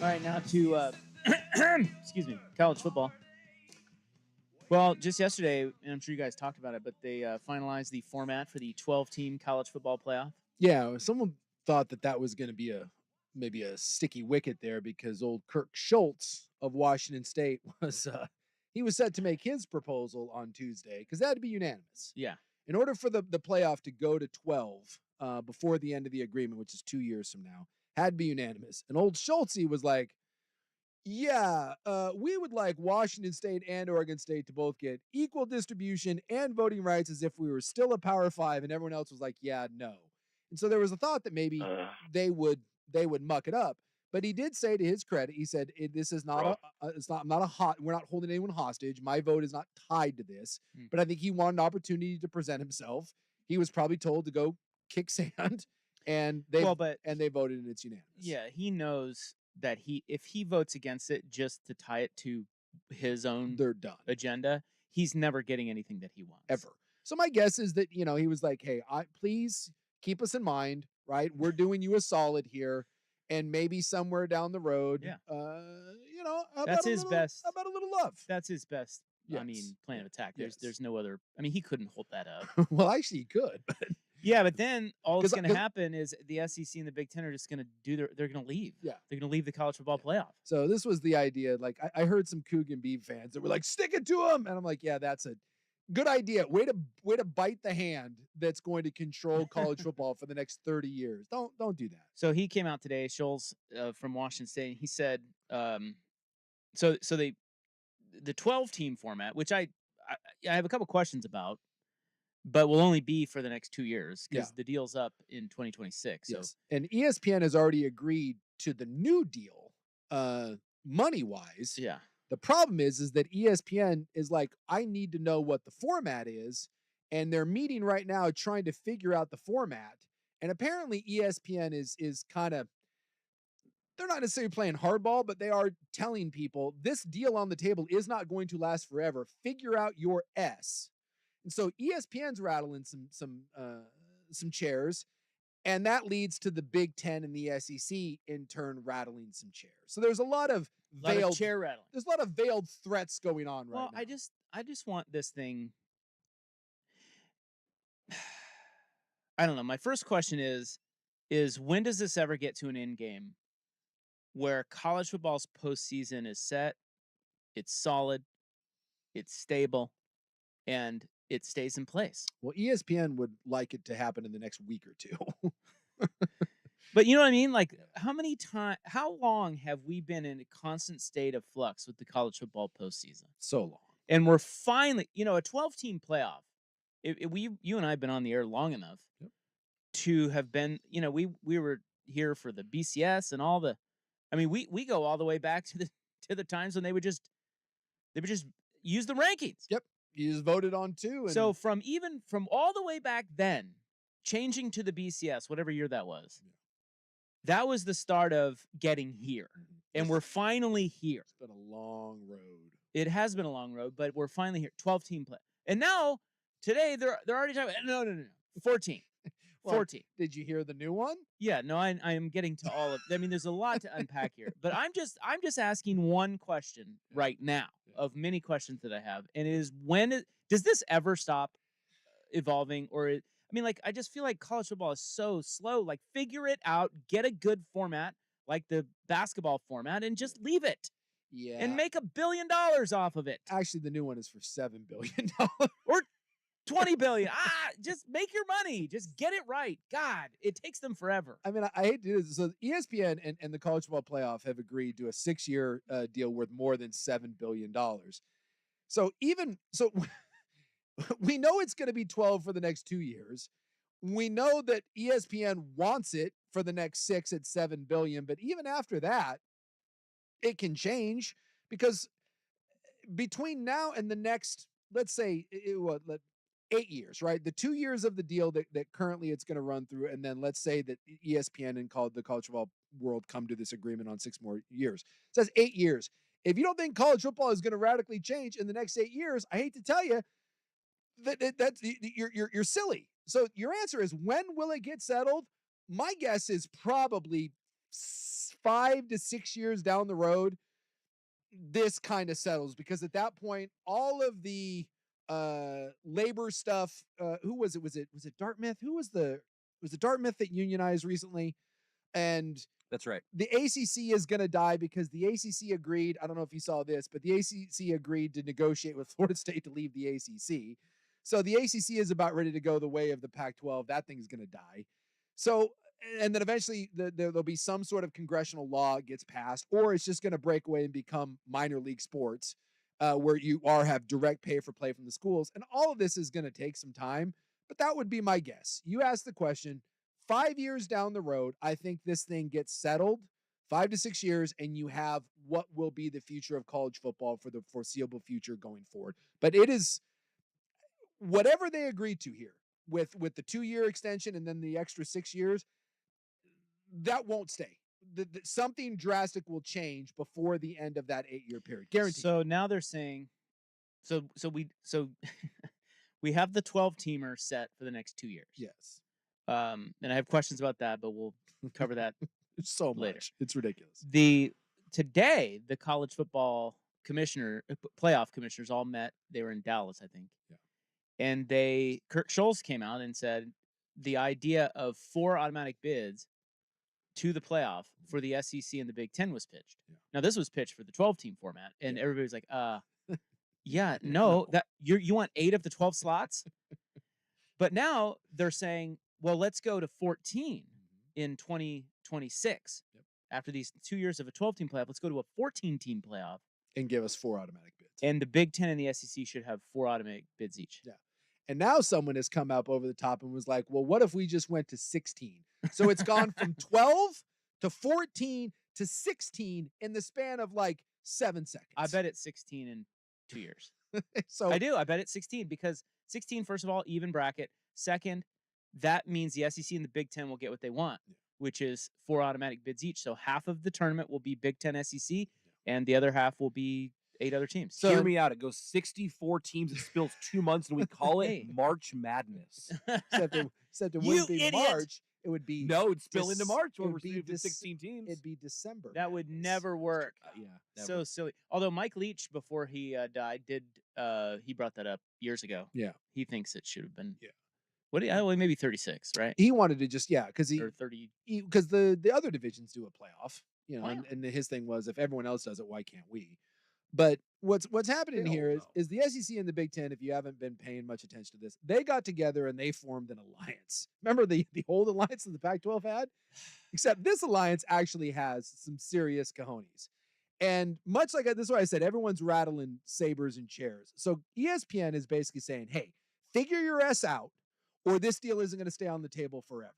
A: All right, now to excuse me, college football. Well, just yesterday, and I'm sure you guys talked about it, but they finalized the format for the 12-team college football playoff.
B: Yeah, someone thought that was going to be maybe a sticky wicket there because old Kirk Schultz of Washington State was he was set to make his proposal on Tuesday because that had to be unanimous.
A: Yeah.
B: In order for the playoff to go to 12 before the end of the agreement, which is 2 years from now, had to be unanimous. And old Schultz was like, Yeah, we would like Washington State and Oregon State to both get equal distribution and voting rights as if we were still a Power 5, and everyone else was like, yeah, no. And so there was a thought that maybe they would muck it up. But he did say, to his credit, he said, "This is not I'm not a hot. We're not holding anyone hostage. My vote is not tied to this." But I think he wanted an opportunity to present himself. He was probably told to go kick sand, and they voted, and it's unanimous.
A: Yeah, he knows that if he votes against it just to tie it to his own
B: they're done
A: agenda, he's never getting anything that he wants
B: ever. So my guess is that, you know, he was like, "Hey, please keep us in mind, right? We're doing you a solid here, and maybe somewhere down the road,
A: Yeah.
B: You know,
A: That's his best.
B: How about a little love?
A: That's his best.
B: Yes.
A: I mean, plan of attack.
B: Yes.
A: There's no other. I mean, he couldn't hold that up.
B: Well, actually, he could. But
A: yeah, but then all that's going to happen is the SEC and the Big Ten are just going to they're going to leave.
B: Yeah,
A: they're going to leave the college football playoff.
B: So this was the idea. Like I heard some Cougar Beef fans that were like, "Stick it to him," and I'm like, "Yeah, that's a good idea. Way to bite the hand that's going to control college football for the next 30 years. Don't do that."
A: So he came out today, Scholes from Washington State, and he said, so the 12-team format, which I have a couple questions about, but will only be for the next 2 years because the deal's up in 2026.
B: Yes.
A: So.
B: And ESPN has already agreed to the new deal, money-wise.
A: Yeah.
B: The problem is that ESPN is like, I need to know what the format is, and they're meeting right now trying to figure out the format. And apparently ESPN is kind of, they're not necessarily playing hardball, but they are telling people this deal on the table is not going to last forever. Figure out your S. And so ESPN's rattling some chairs, and that leads to the Big Ten and the SEC in turn rattling some chairs. So there's a lot of veiled
A: chair rattling.
B: There's a lot of veiled threats going on right now.
A: Well, I just want this thing. I don't know. My first question is when does this ever get to an end game where college football's postseason is set, it's solid, it's stable, and it stays in place?
B: Well, ESPN would like it to happen in the next week or two.
A: But you know what I mean? Like, how long have we been in a constant state of flux with the college football postseason?
B: So long.
A: And we're finally, a 12-team playoff. You and I have been on the air long enough to have been, we were here for the BCS and all the. I mean, we go all the way back to the times when they would just use the rankings.
B: Yep. You just voted on two. And
A: so from all the way back then, changing to the BCS, whatever year that was, that was the start of getting here. And we're finally here.
B: It's been a long road.
A: It has been a long road, but we're finally here. 12-team play. And now, today, they're already talking, no. 14.
B: Well,
A: 14.
B: Did you hear the new one?
A: Yeah, no, I am getting to all of. I mean, there's a lot to unpack here, but I'm just asking one question right now of many questions that I have, and it is does this ever stop evolving? Or I mean, like, I just feel like college football is so slow. Like, figure it out, get a good format like the basketball format, and just leave it.
B: Yeah.
A: And make $1 billion off of it.
B: Actually, the new one is for $7 billion.
A: Or $20 billion. Just make your money. Just get it right. God, it takes them forever.
B: I mean, I hate to do this. So ESPN and the college football playoff have agreed to a 6-year deal worth more than $7 billion. So we know it's going to be 12 for the next 2 years. We know that ESPN wants it for the next 6 at $7 billion. But even after that, it can change, because between now and the next, let's say, 8 years, right? The 2 years of the deal that currently it's going to run through, and then let's say that ESPN and the college football world come to this agreement on 6 more years. It says 8 years. If you don't think college football is going to radically change in the next 8 years, I hate to tell you that's you're silly. So your answer is, when will it get settled? My guess is probably 5 to 6 years down the road, this kind of settles, because at that point, all of the labor stuff, who was it? Was it Dartmouth? Was it Dartmouth that unionized recently? And
C: that's right.
B: The ACC is going to die because the ACC agreed. I don't know if you saw this, but the ACC agreed to negotiate with Florida State to leave the ACC. So the ACC is about ready to go the way of the Pac-12. That thing's going to die. So and then eventually there'll be some sort of congressional law gets passed, or it's just going to break away and become minor league sports, where you have direct pay for play from the schools. And all of this is going to take some time, but that would be my guess. You asked the question, 5 years down the road, I think this thing gets settled, 5 to 6 years, and you have what will be the future of college football for the foreseeable future going forward. But it is whatever they agreed to here with the 2-year extension and then the extra 6 years, that won't stay. Something drastic will change before the end of that 8-year period. Guaranteed.
A: So now they're saying, so we have the 12-teamer set for the next 2 years.
B: Yes.
A: And I have questions about that, but we'll cover that
B: It's so
A: later.
B: much. It's ridiculous.
A: Today, the college football playoff commissioners all met. They were in Dallas, I think.
B: Yeah.
A: And Kurt Scholes came out and said the idea of 4 automatic bids to the playoff for the SEC and the Big Ten was pitched.
B: Yeah.
A: Now this was pitched for the 12-team format, and
B: Yeah.
A: everybody's like, yeah, no, that you want 8 of the 12 slots. But now they're saying, well, let's go to 14 in 2026.
B: Yep.
A: After these 2 years of a 12-team playoff, let's go to a 14-team playoff.
B: And give us 4 automatic bids.
A: And the Big Ten and the SEC should have 4 automatic bids each.
B: Yeah. And now someone has come up over the top and was like, well, what if we just went to 16? So it's gone from 12 to 14 to 16 in the span of like 7 seconds.
A: I bet it's 16 in 2 years.
B: So
A: I do. I bet it's 16 because 16, first of all, even bracket. Second, that means the SEC and the Big Ten will get what they want, which is 4 automatic bids each. So half of the tournament will be Big Ten SEC, and the other half will be 8 other teams.
C: So hear me out. It goes 64 teams. It spills 2 months, and we call it
A: Hey.
C: March Madness.
B: except it
A: You
B: wouldn't be
A: idiot!
B: March. It would be
C: No, it'd spill into March
B: it
C: when
B: would
C: we're
B: be
C: 16 teams.
B: It'd be December.
A: That would
B: Madness.
A: never work.
C: Yeah, never.
A: So silly. Although Mike Leach, before he died, he brought that up years ago.
B: Yeah.
A: He thinks it should have been.
B: Yeah.
A: What? Well, maybe 36, right?
B: He wanted to just because
A: Or 30.
B: because the other divisions do a playoff,
A: Wow.
B: and his thing was if everyone else does it, why can't we? But what's happening here is the SEC and the Big Ten, if you haven't been paying much attention to this, they got together and they formed an alliance. Remember the old alliance that the Pac-12 had? Except this alliance actually has some serious cojones. And much like this is what I said, everyone's rattling sabers and chairs. So ESPN is basically saying, hey, figure your S out, or this deal isn't going to stay on the table forever.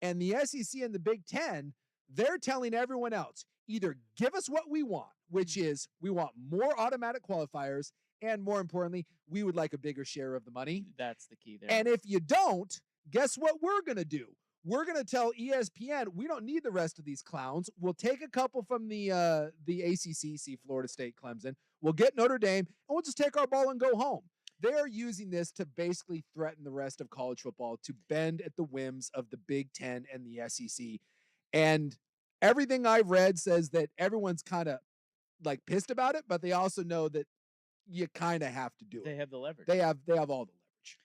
B: And the SEC and the Big Ten, they're telling everyone else, either give us what we want, which is we want more automatic qualifiers, and more importantly, we would like a bigger share of the money.
A: That's the key there.
B: And if you don't, guess what we're going to do? We're going to tell ESPN we don't need the rest of these clowns. We'll take a couple from the ACC, see Florida State, Clemson. We'll get Notre Dame, and we'll just take our ball and go home. They're using this to basically threaten the rest of college football, to bend at the whims of the Big Ten and the SEC. And everything I've read says that everyone's kind of like pissed about it, but they also know that you kind of have to do
A: They
B: it.
A: have the leverage.
B: They have all the leverage.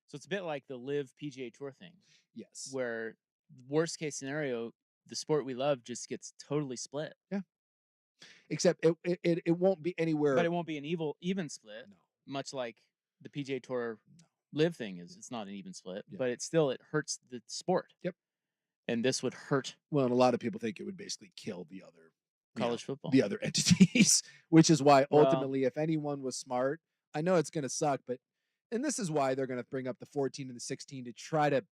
A: So it's a bit like the Live PGA Tour thing,
B: Yes.
A: where worst case scenario, the sport we love just gets totally split.
B: Except it won't be anywhere.
A: But it won't be an even split.
B: No.
A: Much like the PGA Tour
B: No.
A: Live thing is. It's not an even split,
B: Yeah.
A: but it hurts the sport.
B: Yep.
A: And this would hurt
B: Well, and a lot of people think it would basically kill the other
A: college football.
B: the other entities, which is why
A: Well-
B: ultimately, if anyone was smart, I know it's going to suck, and this is why they're going to bring up the 14 and the 16 to try to,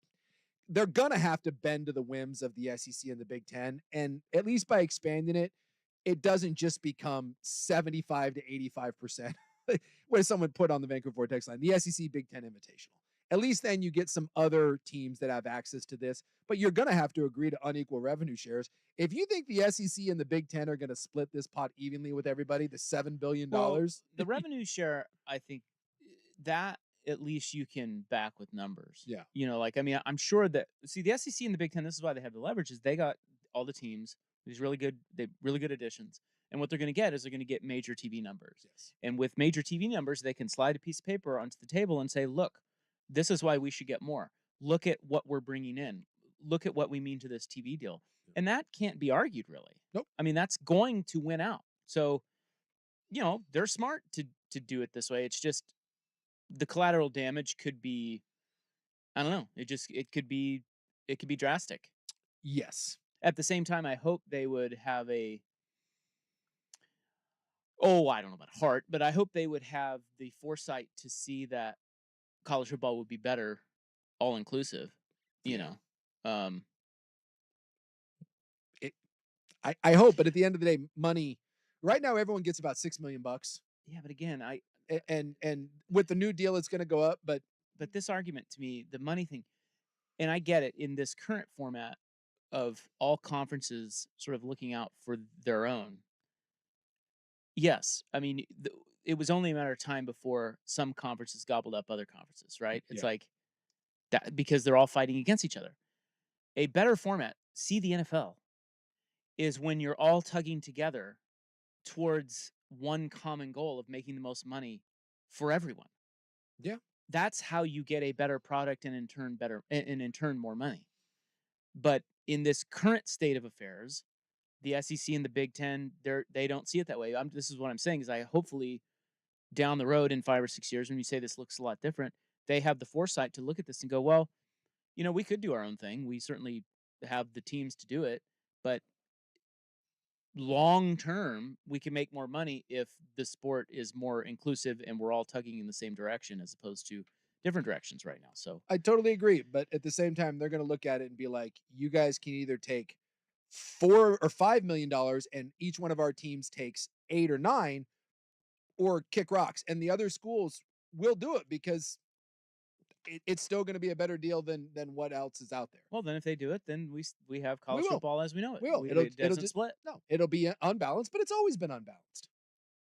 B: they're going to have to bend to the whims of the SEC and the Big Ten. And at least by expanding it, it doesn't just become 75 to 85%, what someone put on the Vancouver Vortex line, the SEC Big Ten Invitational. At least then you get some other teams that have access to this, but you're going to have to agree to unequal revenue shares. If you think the SEC and the Big Ten are going to split this pot evenly with everybody, the $7 billion,
A: Well, the revenue share, I think that at least you can back with numbers.
B: Yeah.
A: I'm sure that the SEC and the Big Ten, this is why they have the leverage, is they got all the teams, these really good additions. And what they're going to get is they're going to get major TV numbers.
B: Yes.
A: And with major TV numbers, they can slide a piece of paper onto the table and say, look, this is why we should get more. Look at what we're bringing in. Look at what we mean to this TV deal.
B: Yeah.
A: And that can't be argued, really.
B: Nope.
A: I mean, that's going to win out. So, they're smart to do it this way. It's just the collateral damage could be, I don't know. It could be drastic.
B: Yes.
A: At the same time, I hope they would have I don't know about heart, but I hope they would have the foresight to see that college football would be better, all inclusive. You
B: Yeah.
A: know,
B: I hope, but at the end of the day, money. Right now, everyone gets about $6 million,
A: yeah. But again,
B: and with the new deal, it's going to go up. But
A: but this argument to me, the money thing, and I get it in this current format of all conferences sort of looking out for their own. Yes, I mean it was only a matter of time before some conferences gobbled up other conferences, right? It's
B: Yeah.
A: like that because they're all fighting against each other. A better format, see the NFL, is when you're all tugging together towards one common goal of making the most money for everyone.
B: Yeah.
A: That's how you get a better product and in turn more money. But in this current state of affairs, the SEC and the Big Ten, they don't see it that way. This is what I'm saying is I hopefully down the road in 5 or 6 years when you say this looks a lot different, they have the foresight to look at this and go, well, we could do our own thing. We certainly have the teams to do it, but long term, we can make more money if the sport is more inclusive and we're all tugging in the same direction as opposed to different directions right now. So
B: I totally agree. But at the same time, they're going to look at it and be like, you guys can either take $4 or $5 million and each one of our teams takes 8 or 9, or kick rocks. And the other schools will do it because it's still going to be a better deal than what else is out there.
A: well, then if they do it, then we have
B: We
A: college
B: will.
A: football as we know it.
B: We will.
A: It
B: It'll
A: doesn't
B: just
A: split.
B: no. It'll be unbalanced, but it's always been unbalanced.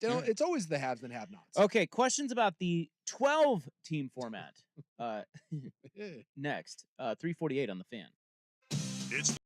A: Alright.
B: It's always the haves and have-nots.
A: Okay, questions about the 12 team format. Next, 348 on the fan.
E: It's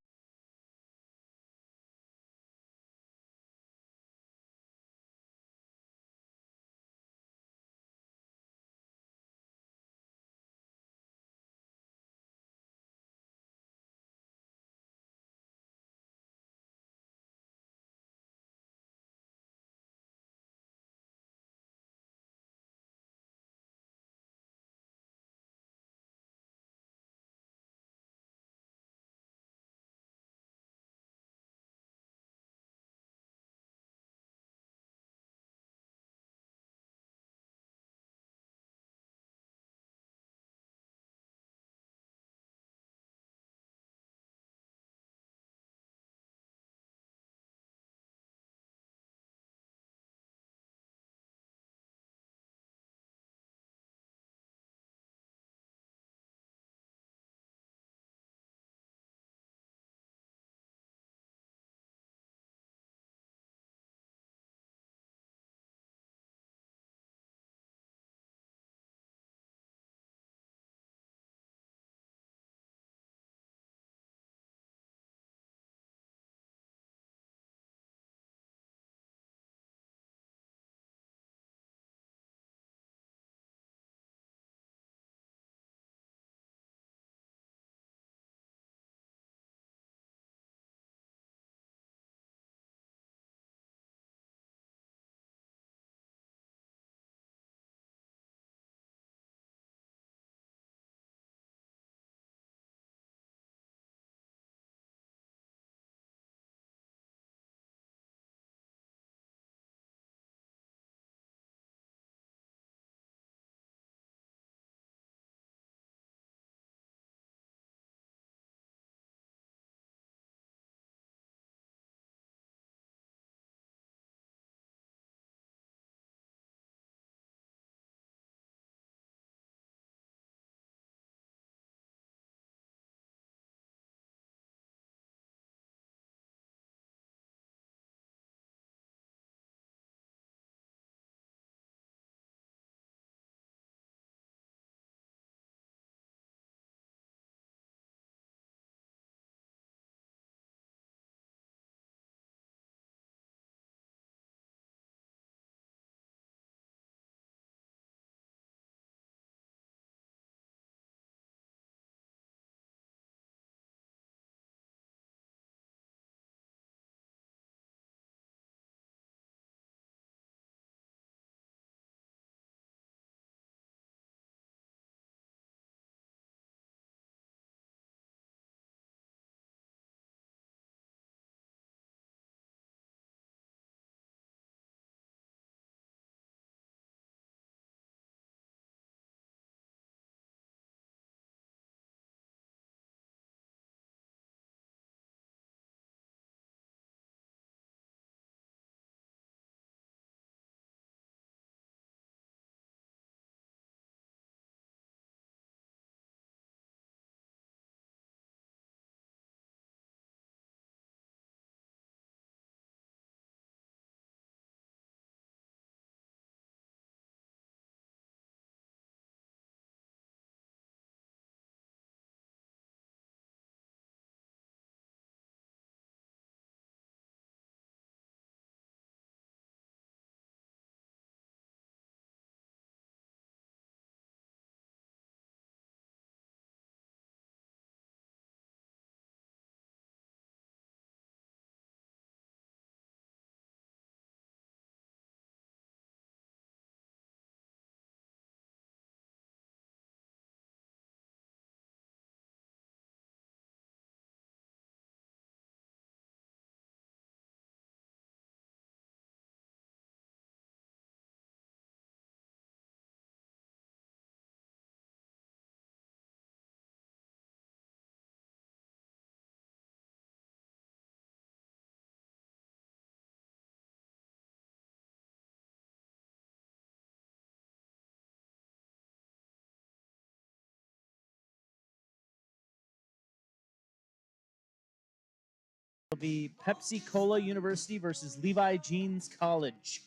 A: be Pepsi Cola University versus Levi Jeans College.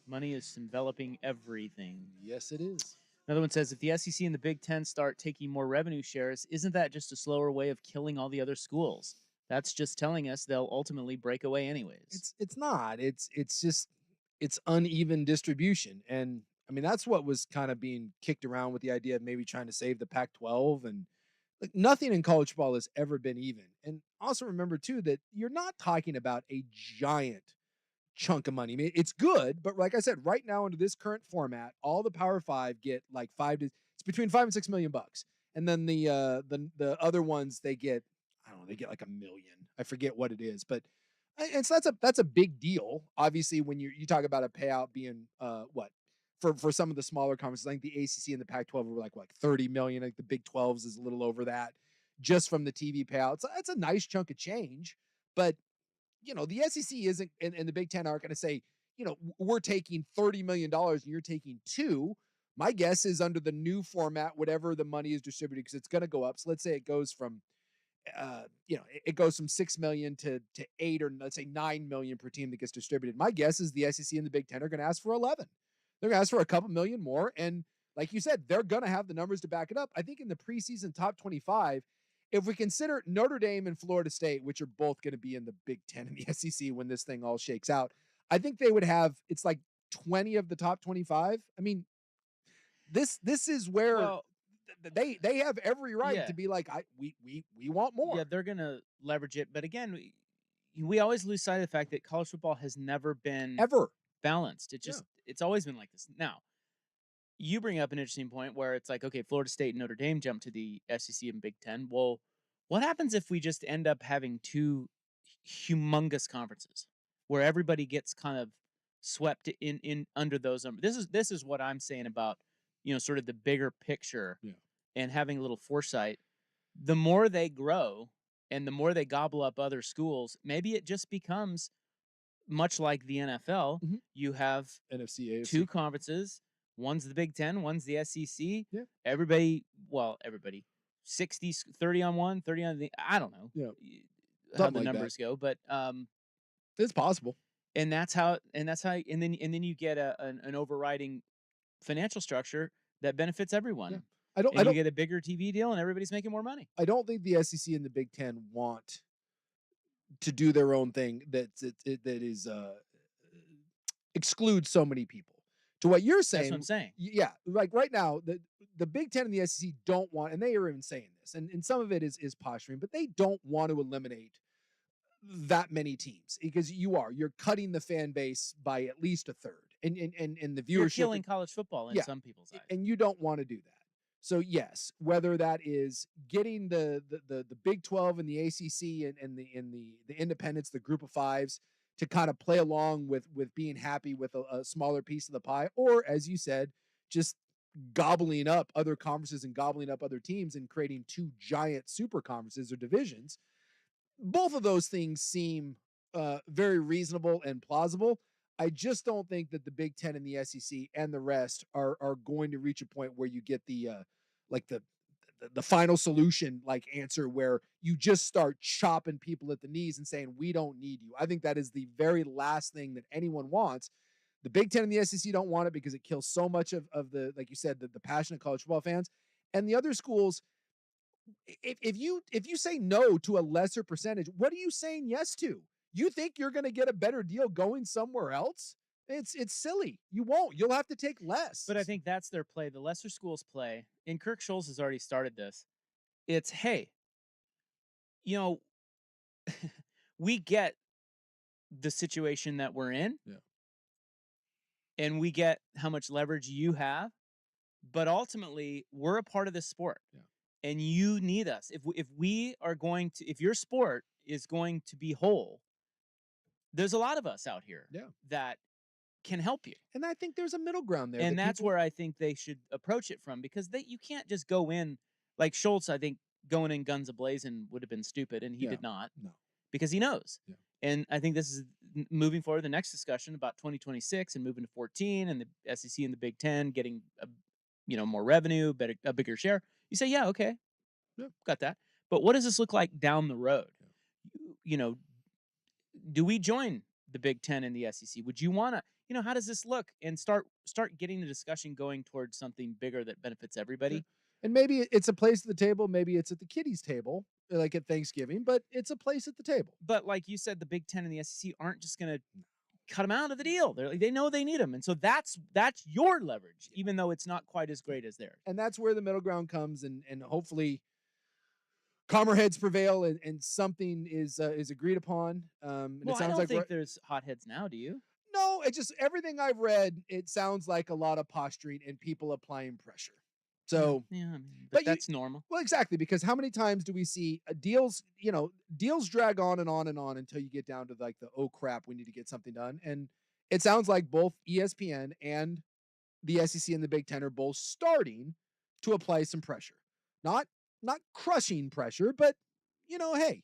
A: Money is enveloping everything.
B: Yes, it is.
A: Another one says, if the SEC and the Big Ten start taking more revenue shares, isn't that just a slower way of killing all the other schools? That's just telling us they'll ultimately break away anyways.
B: It's not. It's just it's uneven distribution. And I mean, that's what was kind of being kicked around with the idea of maybe trying to save the Pac-12. And like, nothing in college football has ever been even. And also remember too that you're not talking about a giant chunk of money. I mean, it's good, but like I said, right now under this current format, all the Power Five get like it's between $5 and $6 million, and then the other ones they get, I don't know, they get like $1 million. I forget what it is, but and so that's a big deal. Obviously, when you talk about a payout being what for some of the smaller conferences, like the ACC and the Pac-12 were like 30 million. Like the Big 12s is a little over that just from the TV payout. So that's a nice chunk of change, but the SEC isn't, and the Big Ten aren't going to say, we're taking $30 million and you're taking $2 million. My guess is under the new format, whatever the money is distributed, because it's going to go up. So let's say it goes from, it goes from 6 million to 8, or let's say 9 million per team that gets distributed. My guess is the SEC and the Big Ten are going to ask for 11. They're going to ask for a couple million more. And like you said, they're going to have the numbers to back it up. I think in the preseason top 25, if we consider Notre Dame and Florida State, which are both going to be in the Big Ten and the SEC when this thing all shakes out, I think they would have, it's like 20 of the top 25. I mean, this is where they have every right to be like, we want more.
A: Yeah, they're gonna leverage it, but again, we always lose sight of the fact that college football has never been balanced. It's always been like this. Now, you bring up an interesting point where it's like, okay, Florida State and Notre Dame jump to the SEC and Big Ten. Well, what happens if we just end up having two humongous conferences where everybody gets kind of swept in under those numbers? This is what I'm saying about, sort of the bigger picture and having a little foresight. The more they grow and the more they gobble up other schools, maybe it just becomes much like the NFL. You have
B: NFC, AFC.
A: Two conferences. One's the Big Ten, one's the SEC.
B: Yeah.
A: Everybody, 60, 30 on one, 30 on the, I don't know.
B: Yeah.
A: How the numbers go, but
B: it's possible.
A: And that's how and then you get an overriding financial structure that benefits everyone.
B: Yeah. I don't
A: get a bigger TV deal and everybody's making more money.
B: I don't think the SEC and the Big Ten want to do their own thing that is excludes so many people. To what you're saying,
A: that's what I'm saying.
B: Yeah, like right now, the Big Ten and the SEC don't want, and they are even saying this, and some of it is posturing, but they don't want to eliminate that many teams because you're cutting the fan base by at least a third, and the viewership.
A: You're killing college football in some people's eyes,
B: and you don't want to do that. So yes, whether that is getting the Big 12 and the ACC and the independents, the group of fives, to kind of play along with being happy with a smaller piece of the pie, or as you said, just gobbling up other conferences and gobbling up other teams and creating two giant super conferences or divisions. Both of those things seem very reasonable and plausible. I just don't think that the Big Ten and the SEC and the rest are going to reach a point where you get the final solution answer where you just start chopping people at the knees and saying, we don't need you. I think that is the very last thing that anyone wants. The Big Ten and the SEC don't want it because it kills so much of the, like you said, the passionate college football fans. And the other schools, if you say no to a lesser percentage, what are you saying yes to? You think you're going to get a better deal going somewhere else? It's silly. You won't. You'll have to take less.
A: But I think that's their play. The lesser schools play, and Kirk Schulz has already started this. It's, hey, we get the situation that we're in.
B: Yeah.
A: And we get how much leverage you have. But ultimately, we're a part of this sport.
B: Yeah.
A: And you need us. If your sport is going to be whole, there's a lot of us out here that can help you.
B: And I think there's a middle ground there.
A: And that's where I think they should approach it from, because you can't just go in like Schulz. I think going in guns a-blazing would have been stupid, and he did not.
B: No.
A: Because he knows.
B: Yeah.
A: And I think this is moving forward, the next discussion about 2026 and moving to 14 and the SEC and the Big Ten getting more revenue, a bigger share. You say, yeah, okay, got that. But what does this look like down the road? do we join the Big Ten and the SEC? Would you want to, how does this look? And start getting the discussion going towards something bigger that benefits everybody.
B: And maybe it's a place at the table. Maybe it's at the kiddies' table, like at Thanksgiving, but it's a place at the table.
A: But like you said, the Big Ten and the SEC aren't just going to cut them out of the deal. They know they need them. And so that's your leverage, even though it's not quite as great as theirs.
B: And that's where the middle ground comes. And hopefully calmer heads prevail and something is agreed upon. And
A: Well,
B: it sounds
A: I don't
B: like
A: think there's hot heads now, do you?
B: No, it just everything I've read, it sounds like a lot of posturing and people applying pressure. So,
A: yeah, I mean, but that's normal.
B: Well, exactly, because how many times do we see deals drag on and on and on until you get down to like the, oh crap, we need to get something done. And it sounds like both ESPN and the SEC and the Big Ten are both starting to apply some pressure. Not crushing pressure, but hey.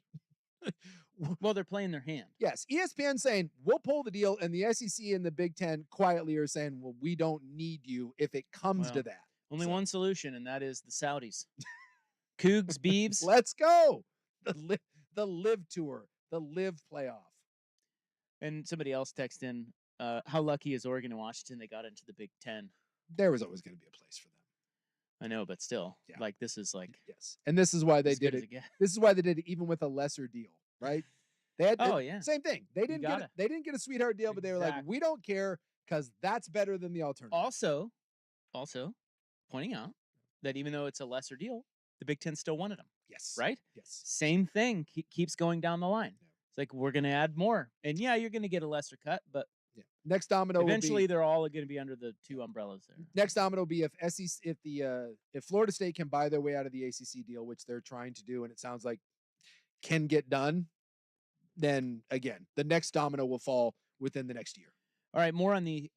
A: Well, they're playing their hand.
B: Yes, ESPN saying we'll pull the deal, and the SEC and the Big Ten quietly are saying, well, we don't need you if it comes to that.
A: Only one solution, and that is the Saudis. Cougs, Beavs.
B: Let's go. The live tour, the live playoff.
A: And somebody else texted in, how lucky is Oregon and Washington they got into the Big Ten?
B: There was always going to be a place for them.
A: I know, but still, like this is like
B: yes, and this is why they did it. This is why they did it even with a lesser deal, right? They had same thing. They didn't get a sweetheart deal, but they were like, we don't care because that's better than the alternative.
A: Also, pointing out that even though it's a lesser deal, the Big Ten still wanted them.
B: Yes,
A: right.
B: Yes,
A: same thing keeps going down the line. Yeah. It's like we're going to add more, and you're going to get a lesser cut, but.
B: Next domino.
A: Eventually, they're all going to be under the two umbrellas there.
B: Next domino will be if Florida State can buy their way out of the ACC deal, which they're trying to do, and it sounds like can get done. Then again, the next domino will fall within the next year.
A: All right, more on the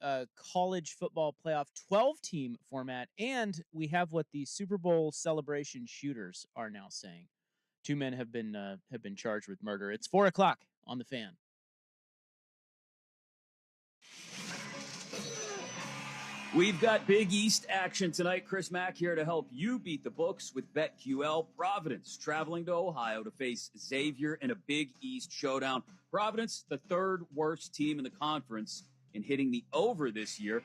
A: college football playoff 12-team format, and we have what the Super Bowl celebration shooters are now saying. 2 men have been charged with murder. It's 4:00 on the Fan.
G: We've got Big East action tonight. Chris Mack here to help you beat the books with BetQL. Providence traveling to Ohio to face Xavier in a Big East showdown. Providence, the third worst team in the conference in hitting the over this year.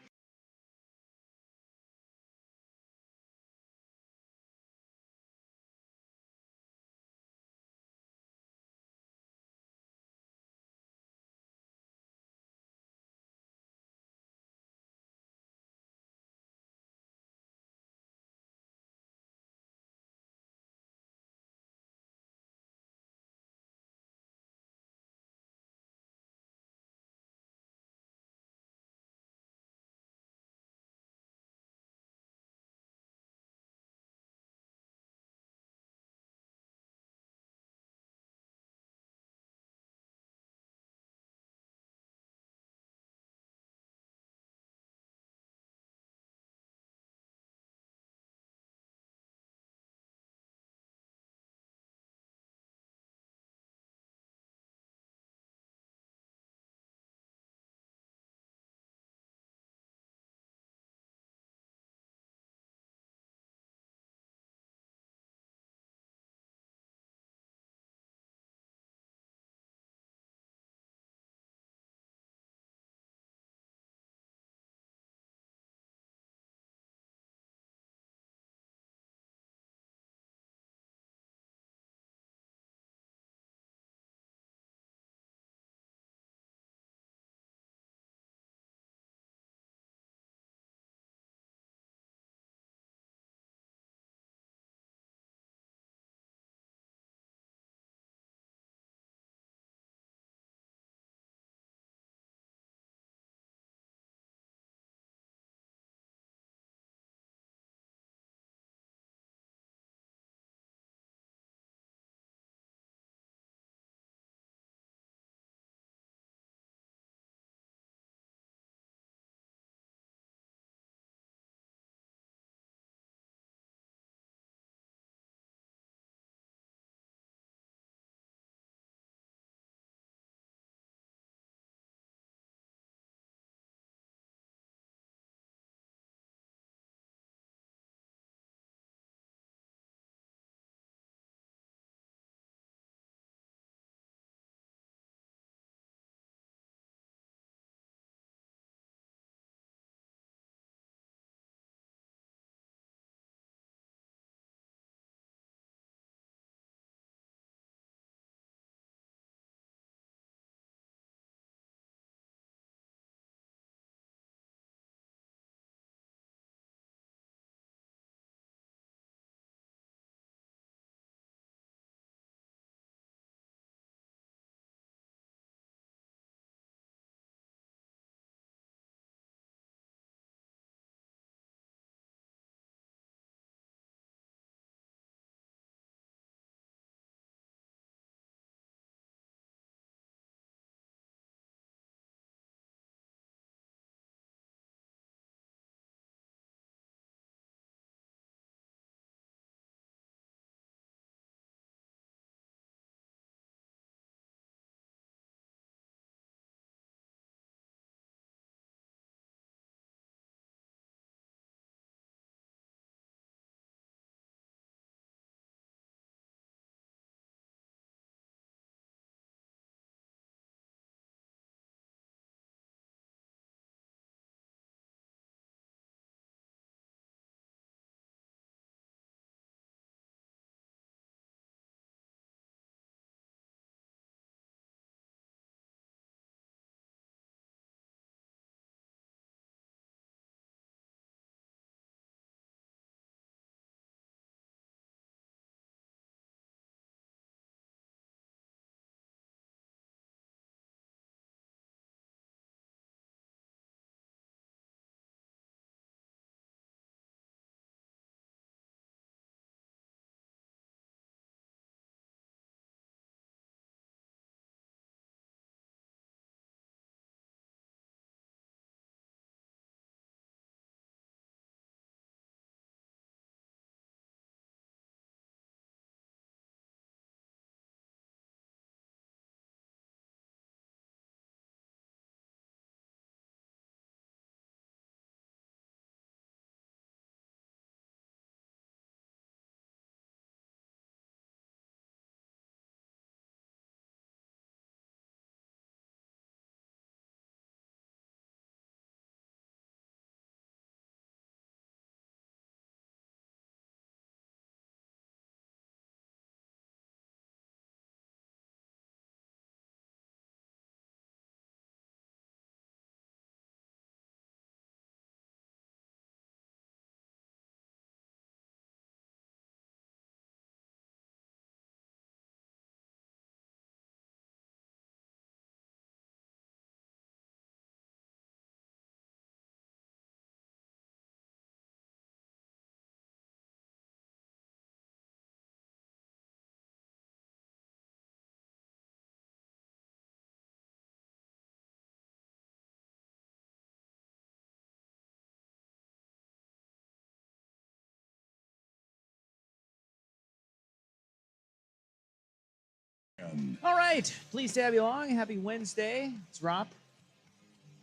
A: All right. Pleased to have you along. Happy Wednesday. It's Rob.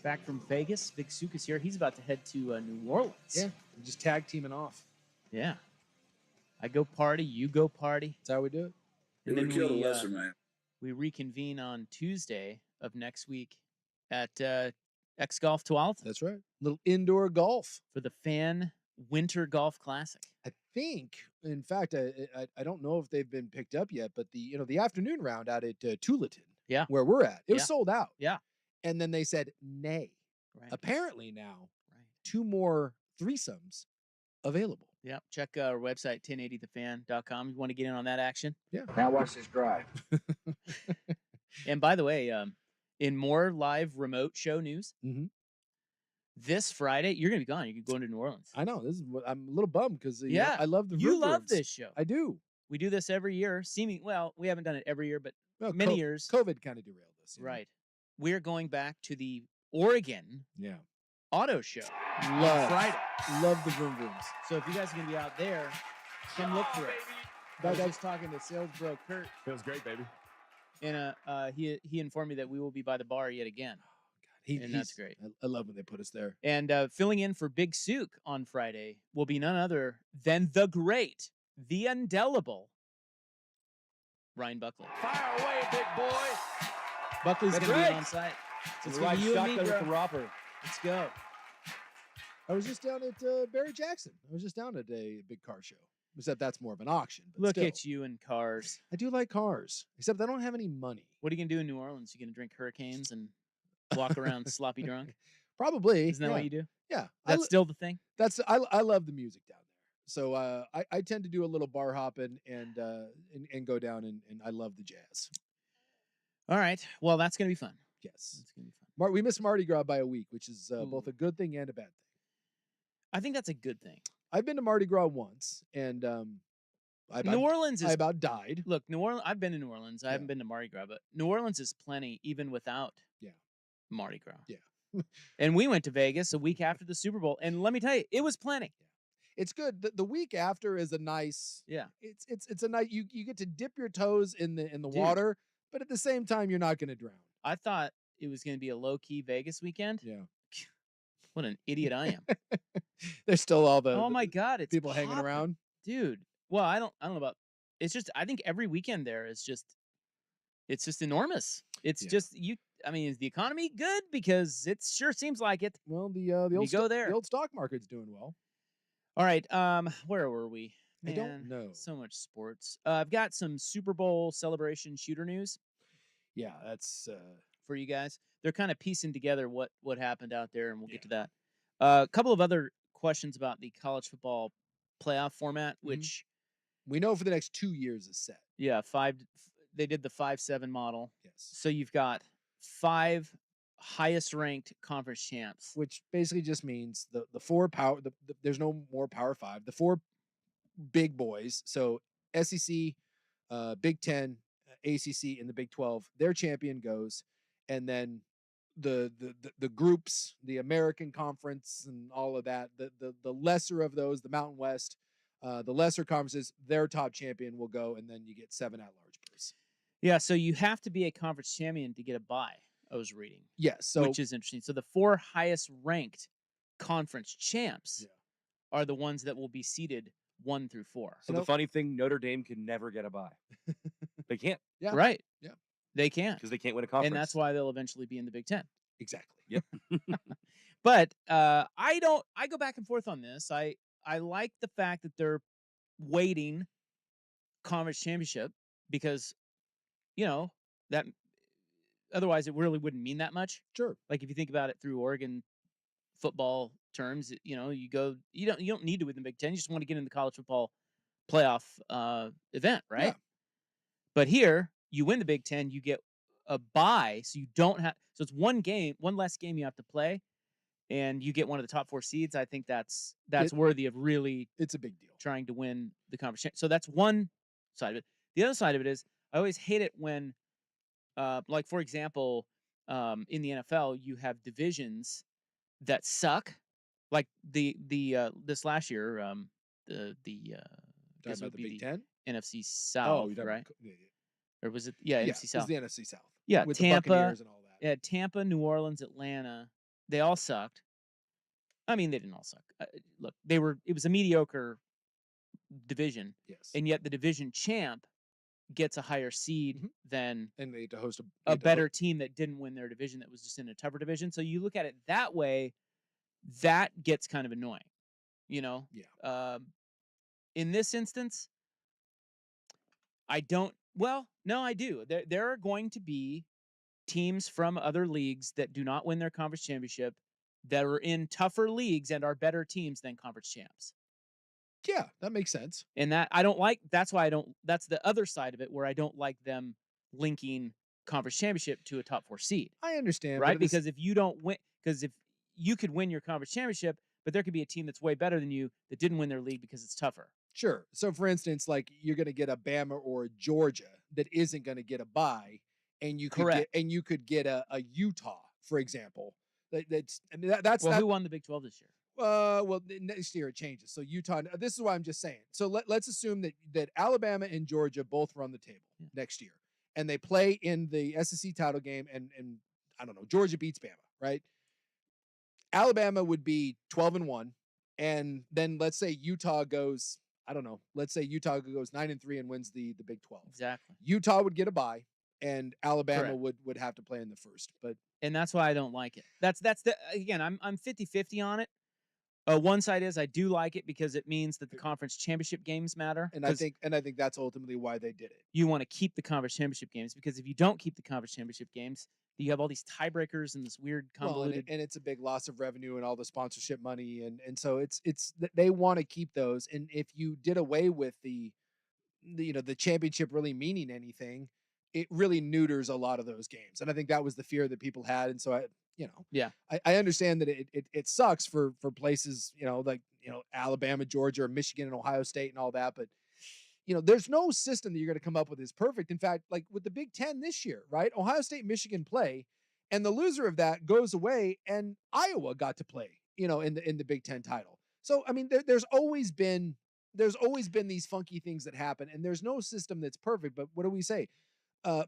A: Back from Vegas. Big Sook is here. He's about to head to New Orleans.
B: Yeah, we're just tag teaming off.
A: Yeah. I go party. You go party.
B: That's how we do it.
A: And then we reconvene on Tuesday of next week at X Golf Tualatin.
B: That's right. Little indoor golf
A: for the Fan Winter Golf Classic.
B: I think, in fact, I don't know if they've been picked up yet, but the afternoon round out at Tualatin,
A: yeah,
B: where we're at, it was sold out.
A: Yeah,
B: and then they said nay.
A: Right.
B: Apparently now, 2 more threesomes available.
A: Yeah, check our website 1080thefan.com. You want to get in on that action?
B: Yeah.
H: Now watch this drive.
A: And by the way, in more live remote show news, this Friday you're gonna be gone. You're going to New Orleans.
B: I know. This is what I'm a little bummed because I love the
A: you love this show.
B: I do.
A: We do this every year. We haven't done it every year, but many years.
B: COVID kind of derailed this.
A: Right. We're going back to the Oregon auto show
B: on
A: Friday.
B: Love the vroom vrooms.
A: So if you guys are gonna be out there, come look for it. I was just talking to sales bro Kurt.
C: Feels great, baby.
A: And he informed me that we will be by the bar yet again. And that's great.
B: I love when they put us there.
A: And filling in for Big Sook on Friday will be none other than the great, the indelible Ryan Buckley.
C: Fire away, big boy.
A: Buckley's going to be on site.
C: It's going to be you and me, with the Robber.
A: Let's go.
B: I was just down at Barry Jackson. I was just down at a big car show. Except that's more of an auction. But
A: Look
B: still.
A: at you in cars.
B: I do like cars. Except I don't have any money.
A: What are you going to do in New Orleans? You going to drink Hurricanes and walk around sloppy drunk?
B: Probably.
A: Isn't that what you do?
B: Yeah.
A: That's still the thing?
B: I love the music down there. So I tend to do a little bar hopping and go down and I love the jazz.
A: All right. Well, that's going to be fun.
B: Yes.
A: It's going to be fun.
B: We missed Mardi Gras by a week, which is both a good thing and a bad thing.
A: I think that's a good thing.
B: I've been to Mardi Gras once, and
A: New Orleans
B: I about died.
A: Look, New Orleans. I've been to New Orleans. I haven't been to Mardi Gras, but New Orleans is plenty, even without Mardi Gras.
B: Yeah.
A: And we went to Vegas a week after the Super Bowl, and let me tell you, it was plenty.
B: Yeah. It's good. The week after is a nice.
A: Yeah.
B: It's a nice. You get to dip your toes in the water, but at the same time, you're not going to drown.
A: I thought it was going to be a low key Vegas weekend.
B: Yeah.
A: What an idiot I am.
B: There's still all the
A: my God, it's
B: people hanging around,
A: dude. Well, I don't know about. It's just I think every weekend there is just. It's just enormous. It's just you. I mean, is the economy good? Because it sure seems like it.
B: Well, the old stock market's doing well.
A: All right. Where were we? Man,
B: I don't know.
A: So much sports. I've got some Super Bowl celebration shooter news.
B: Yeah, that's
A: for you guys. They're kind of piecing together what happened out there, and we'll get to that. A couple of other questions about the college football playoff format, which
B: we know for the next 2 years is set.
A: Yeah, they did the 5-7 model.
B: Yes.
A: So you've got 5 highest ranked conference champs,
B: which basically just means the 4 power. There's no more Power 5. The 4 big boys. So SEC, Big 10, ACC, and the Big 12. Their champion goes, and then the groups, the American Conference, and all of that. The lesser of those, the Mountain West, the lesser conferences, their top champion will go, and then you get 7 at-large berths.
A: Yeah, so you have to be a conference champion to get a bye. I was reading.
B: Yes, so
A: which is interesting. So the 4 highest ranked conference champs are the ones that will be seeded 1 through 4.
C: So the funny thing, Notre Dame can never get a bye. They can't.
B: Yeah.
A: Right.
B: Yeah.
A: They can't.
C: Because they can't win a conference.
A: And that's why they'll eventually be in the Big 10.
B: Exactly.
C: Yep.
A: But I go back and forth on this. I like the fact that they're waiting conference championship because, that otherwise it really wouldn't mean that much.
B: Sure.
A: Like if you think about it through Oregon football terms, you don't need to win the Big 10. You just want to get in the college football playoff event, right?
B: Yeah.
A: But here, you win the Big 10, you get a bye, so you don't have. So it's one less game you have to play, and you get one of the top 4 seeds. I think that's worthy of really.
B: It's a big deal.
A: Trying to win the conference. So that's one side of it. The other side of it is I always hate it when, like for example, in the NFL you have divisions that suck, like the this last year, the
B: Big 10?
A: NFC South, right? or was it? Yeah,
B: Yeah,
A: NFC
B: it was
A: South.
B: the NFC South.
A: Yeah,
B: with
A: Tampa,
B: the Buccaneers and all that.
A: Yeah, Tampa, New Orleans, Atlanta. They all sucked. I mean, they didn't all suck. Look, it was a mediocre division,
B: Yes.
A: and yet the division champ gets a higher seed than
B: And they had to host
A: a better team that didn't win their division, that was just in a tougher division. So you look at it that way, that gets kind of annoying, you know?
B: Yeah.
A: In this instance, I don't. Well, no, I do. There are going to be teams from other leagues that do not win their conference championship that are in tougher leagues and are better teams than conference champs.
B: Yeah, that makes sense.
A: And that I don't like. That's why I don't. That's the other side of it, where I don't like them linking conference championship to a top 4 seed.
B: I understand,
A: right? Because if you don't win, because if you could win your conference championship, but there could be a team that's way better than you that didn't win their league because it's tougher.
B: Sure. So, for instance, like you're going to get a Bama or a Georgia that isn't going to get a bye, and you could get a Utah, for example. That's
A: who won the Big 12 this year?
B: Next year it changes. So Utah. This is what I'm just saying. So let's assume that Alabama and Georgia both run the table next year, and they play in the SEC title game, and I don't know, Georgia beats Bama, right? Alabama would be 12-1, and then let's say Utah goes, I don't know, let's say Utah goes 9-3 and wins the Big 12.
A: Exactly.
B: Utah would get a bye, and Alabama would have to play in the first.
A: And that's why I don't like it. That's the again, I'm 50-50 on it. One side is I do like it because it means that the conference championship games matter.
B: And I think that's ultimately why they did it.
A: You want to keep the conference championship games, because if you don't keep the conference championship games, you have all these tiebreakers and this weird convoluted.
B: And it's a big loss of revenue and all the sponsorship money, and so it's they want to keep those. And if you did away with the championship really meaning anything, it really neuters a lot of those games. And I think that was the fear that people had. And so I understand that it sucks for places, like, Alabama, Georgia, or Michigan and Ohio State and all that. But, there's no system that you're going to come up with is perfect. In fact, like with the Big Ten this year, right? Ohio State, Michigan play, and the loser of that goes away, and Iowa got to play, in the Big Ten title. So, I mean, there's always been these funky things that happen, and there's no system that's perfect. But what do we say?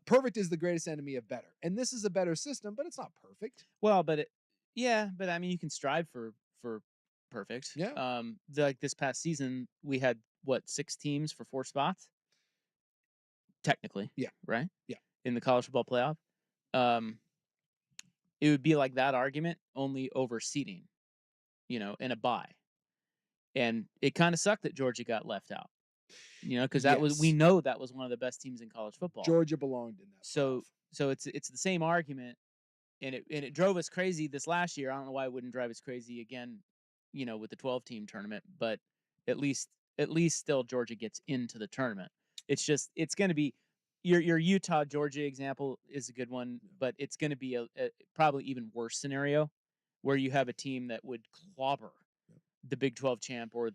B: Perfect is the greatest enemy of better. And this is a better system, but it's not perfect.
A: Well, but I mean, you can strive for perfect.
B: Yeah.
A: Like this past season, we had 6 teams for 4 spots? Technically.
B: Yeah.
A: Right?
B: Yeah.
A: In the college football playoff. It would be like that argument, only over seeding, in a bye. And it kind of sucked that Georgia got left out. Because we know that was one of the best teams in college football.
B: Georgia belonged in that.
A: So it's the same argument, and it drove us crazy this last year. I don't know why it wouldn't drive us crazy again, with the 12-team tournament. But at least still Georgia gets into the tournament. It's going to be your Utah Georgia example is a good one, but it's going to be a probably even worse scenario where you have a team that would clobber the Big 12 champ or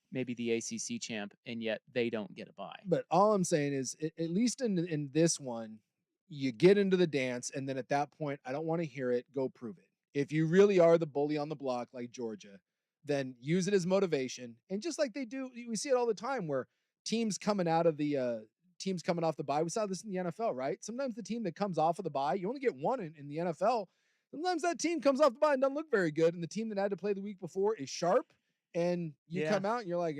A: maybe the ACC champ, and yet they don't get a bye.
B: But all I'm saying is, at least in this one, you get into the dance, and then at that point, I don't want to hear it. Go prove it. If you really are the bully on the block like Georgia, then use it as motivation. And just like they do, we see it all the time where teams coming off the bye. We saw this in the NFL, right? Sometimes the team that comes off of the bye, you only get one in the NFL. Sometimes that team comes off the bye and doesn't look very good, and the team that had to play the week before is sharp. And you come out and you're like,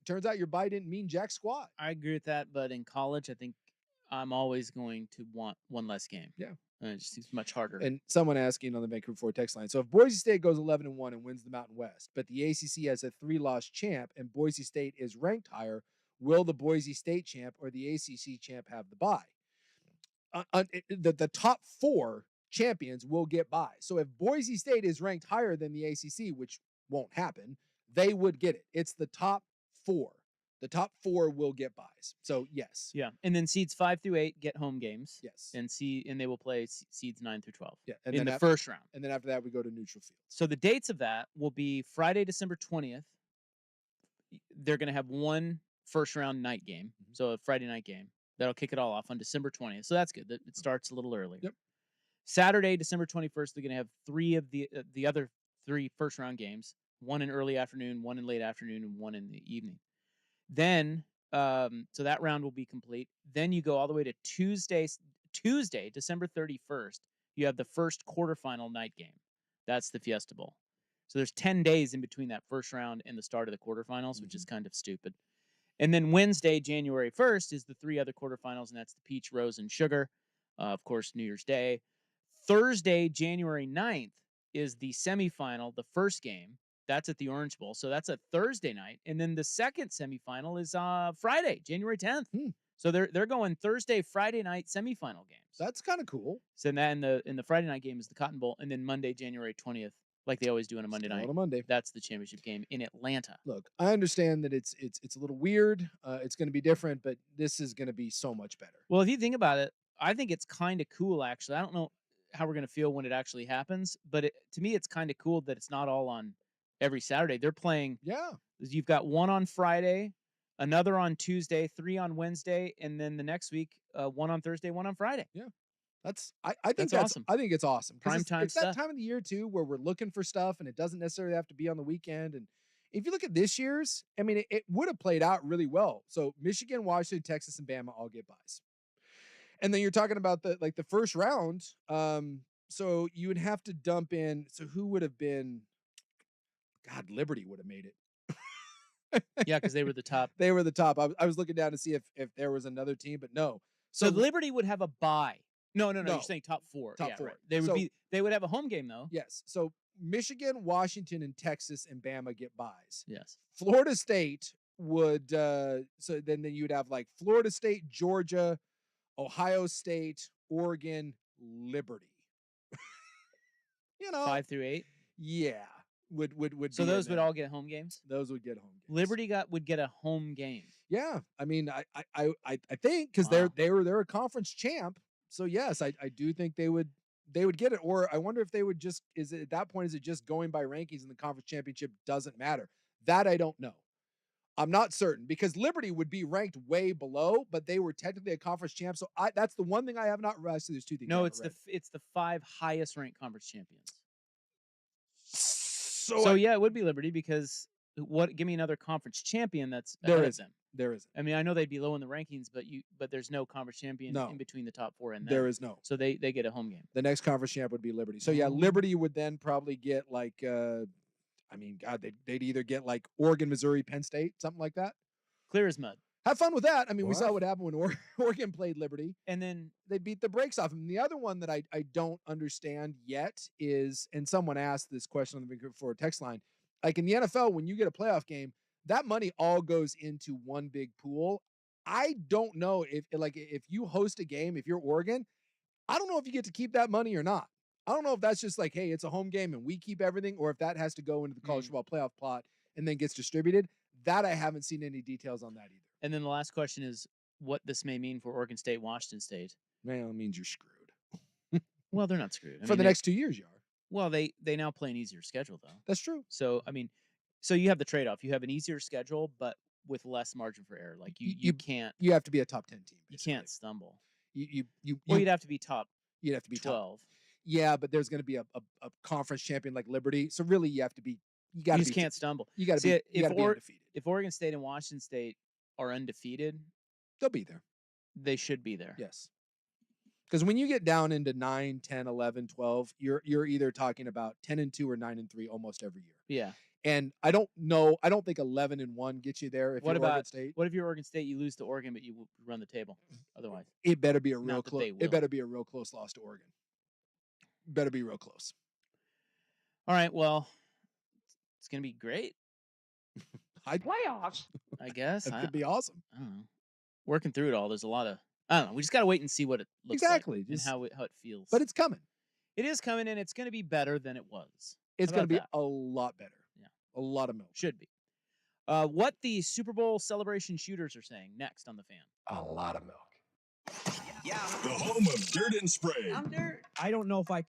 B: turns out your bye didn't mean jack squat.
A: I agree with that, but in college, I think I'm always going to want one less game.
B: Yeah.
A: It just seems much harder.
B: And someone asking on the Vancouver 4 text line. So if Boise State goes 11-1 and wins the Mountain West, but the ACC has a 3-loss champ and Boise State is ranked higher, will the Boise State champ or the ACC champ have the bye? The top 4 champions will get bye. So if Boise State is ranked higher than the ACC, which won't happen, they would get it. It's the top 4. The top 4 will get buys. So yes.
A: Yeah. And then seeds 5 through 8 get home games.
B: Yes.
A: And they will play seeds 9 through 12.
B: Yeah.
A: And in the first round.
B: And then after that, we go to neutral field.
A: So the dates of that will be Friday, December 20th. They're going to have one first round night game. Mm-hmm. So a Friday night game. That'll kick it all off on December 20th. So that's good. It starts a little earlier.
B: Yep.
A: Saturday, December 21st, they're going to have 3 of the other 3 first round games. One in early afternoon, one in late afternoon, and one in the evening. Then So that round will be complete. Then you go all the way to Tuesday, December 31st. You have the first quarterfinal night game. That's the Fiesta Bowl. So there's 10 days in between that first round and the start of the quarterfinals, which is kind of stupid. And then Wednesday, January 1st, is the 3 other quarterfinals, and that's the Peach, Rose, and Sugar. Of course, New Year's Day. Thursday, January 9th, is the semifinal, the first game. That's at the Orange Bowl. So that's a Thursday night. And then the second semifinal is Friday, January 10th. So they're going Thursday, Friday night semifinal games.
B: That's kind of cool.
A: So then in the Friday night game is the Cotton Bowl, and then Monday, January 20th, like they always do on a Monday night.
B: On a Monday.
A: That's the championship game in Atlanta.
B: Look, I understand that it's a little weird. It's going to be different, but this is going to be so much better.
A: Well, if you think about it, I think it's kind of cool, actually. I don't know how we're going to feel when it actually happens, but to me, it's kind of cool that it's not all on every Saturday. They're playing.
B: Yeah.
A: You've got one on Friday, another on Tuesday, 3 on Wednesday, and then the next week, one on Thursday, one on Friday.
B: Yeah. I think that's awesome. I think it's awesome.
A: Primetime
B: it's that time of the year too where we're looking for stuff and it doesn't necessarily have to be on the weekend. And if you look at this year's, I mean, it would have played out really well. So Michigan, Washington, Texas, and Bama all get buys. And then you're talking about the first round. So you would have to dump in. So who would have been? God, Liberty would have made it.
A: Yeah, because they were the top.
B: They were the top. I was looking down to see if there was another team, but no.
A: So Liberty would have a bye. No. You're saying top 4.
B: Top 4.
A: Right. They would have a home game though.
B: Yes. So Michigan, Washington, and Texas and Bama get buys.
A: Yes.
B: Florida State would. So then you would have like Florida State, Georgia, Ohio State, Oregon, Liberty.
A: 5 through 8.
B: Yeah. Would
A: so those would all get home games?
B: Those would get home games.
A: Liberty would get a home game.
B: Yeah. I mean, I think because they're a conference champ. So yes, I do think they would get it. Or I wonder if they would just at that point is it just going by rankings and the conference championship doesn't matter? That I don't know. I'm not certain because Liberty would be ranked way below, but they were technically a conference champ. So that's the one thing I have not read. So there's 2 things.
A: No, it's the 5 highest ranked conference champions.
B: So
A: yeah, it would be Liberty because give me another conference champion that's ahead of them.
B: There isn't.
A: I mean, I know they'd be low in the rankings, but there's no conference champion in between the top 4 and them.
B: There is no.
A: So they get a home game.
B: The next conference champ would be Liberty. So yeah, Liberty would then probably get like I mean, God, they'd either get like Oregon, Missouri, Penn State, something like that.
A: Clear as mud.
B: Have fun with that. I mean, we saw what happened when Oregon played Liberty.
A: And then
B: they beat the brakes off them. The other one that I don't understand yet is, and someone asked this question on the before text line, like in the NFL, when you get a playoff game, that money all goes into one big pool. I don't know if you host a game, if you're Oregon, I don't know if you get to keep that money or not. I don't know if that's just like, hey, it's a home game and we keep everything, or if that has to go into the college football playoff pot and then gets distributed. That I haven't seen any details on that either.
A: And then the last question is what this may mean for Oregon State, Washington State.
B: Well, it means you're screwed.
A: Well, they're not screwed.
B: For the next 2 years, you are.
A: Well, they now play an easier schedule, though.
B: That's true.
A: So, I mean, so you have the trade-off. You have an easier schedule, but with less margin for error. Like, you can't...
B: You have to be a top 10 team, basically.
A: You can't stumble.
B: Well,
A: you'd have to be top
B: You'd have to be
A: 12.
B: Top. Yeah, but there's going to be a conference champion like Liberty. So really, you have to be... You just
A: can't stumble.
B: You got to be undefeated.
A: If Oregon State and Washington State are undefeated...
B: They'll be there.
A: They should be there.
B: Yes. Because when you get down into 9, 10, 11, 12, you're either talking about 10-2 or 9-3 almost every year.
A: Yeah.
B: And I don't know. I don't think 11-1 gets you there. If you're Oregon State.
A: What if you're Oregon State? You lose to Oregon, but you run the table. Otherwise,
B: it better be a real close. It better be a real close loss to Oregon. Better be real close.
A: All right. Well, it's gonna be great.
B: Playoffs.
A: I guess
B: it could be awesome.
A: I don't know. Working through it all, there's a lot of. I don't know. We just gotta wait and see what it looks like and how it feels.
B: But it's coming.
A: It is coming, and it's gonna be better than it was.
B: It's going to be a lot better.
A: Yeah.
B: A lot of milk.
A: Should be. What the Super Bowl celebration shooters are saying next on The Fan.
B: A lot of milk.
E: Yeah. The home of dirt and spray.
H: I'm dirt. I don't know if I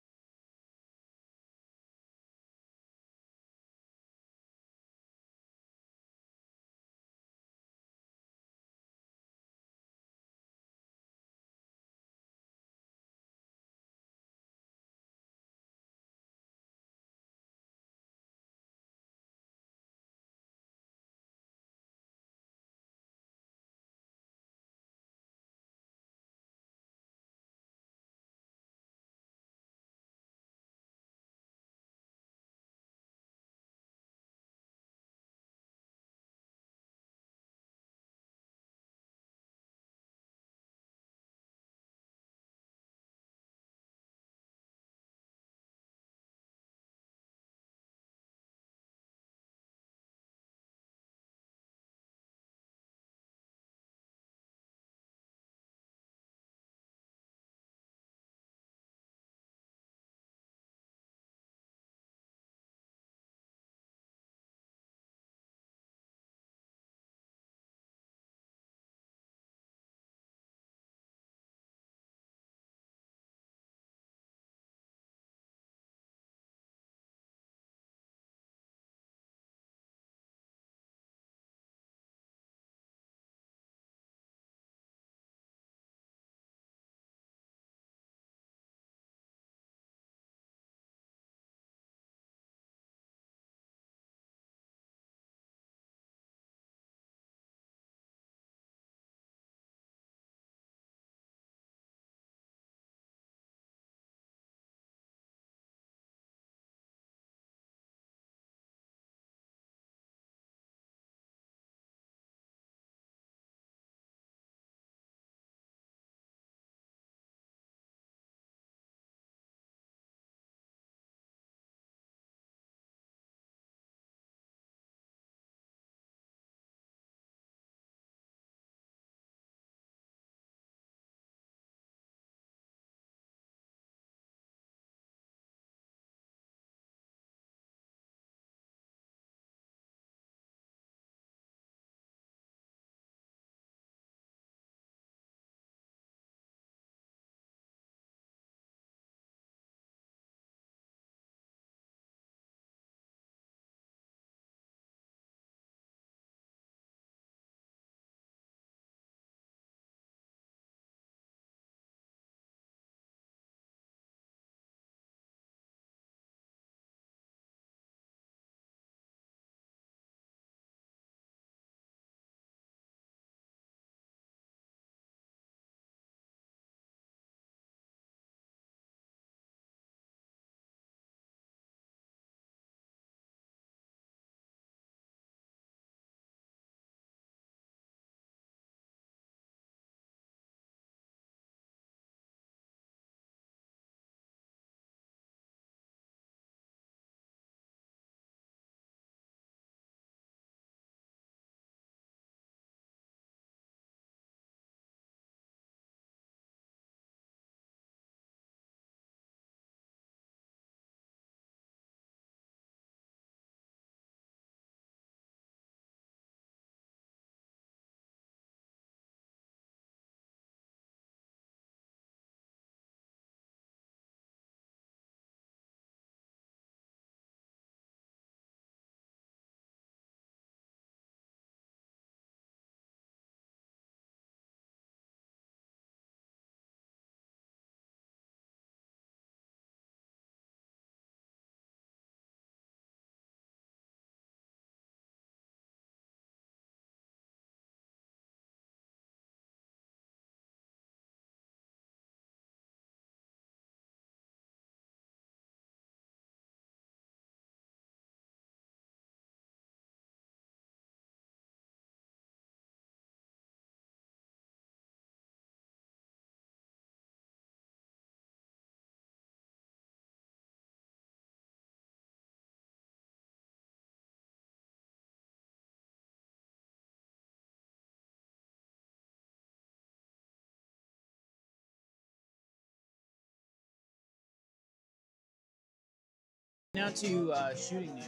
A: Now to shooting news.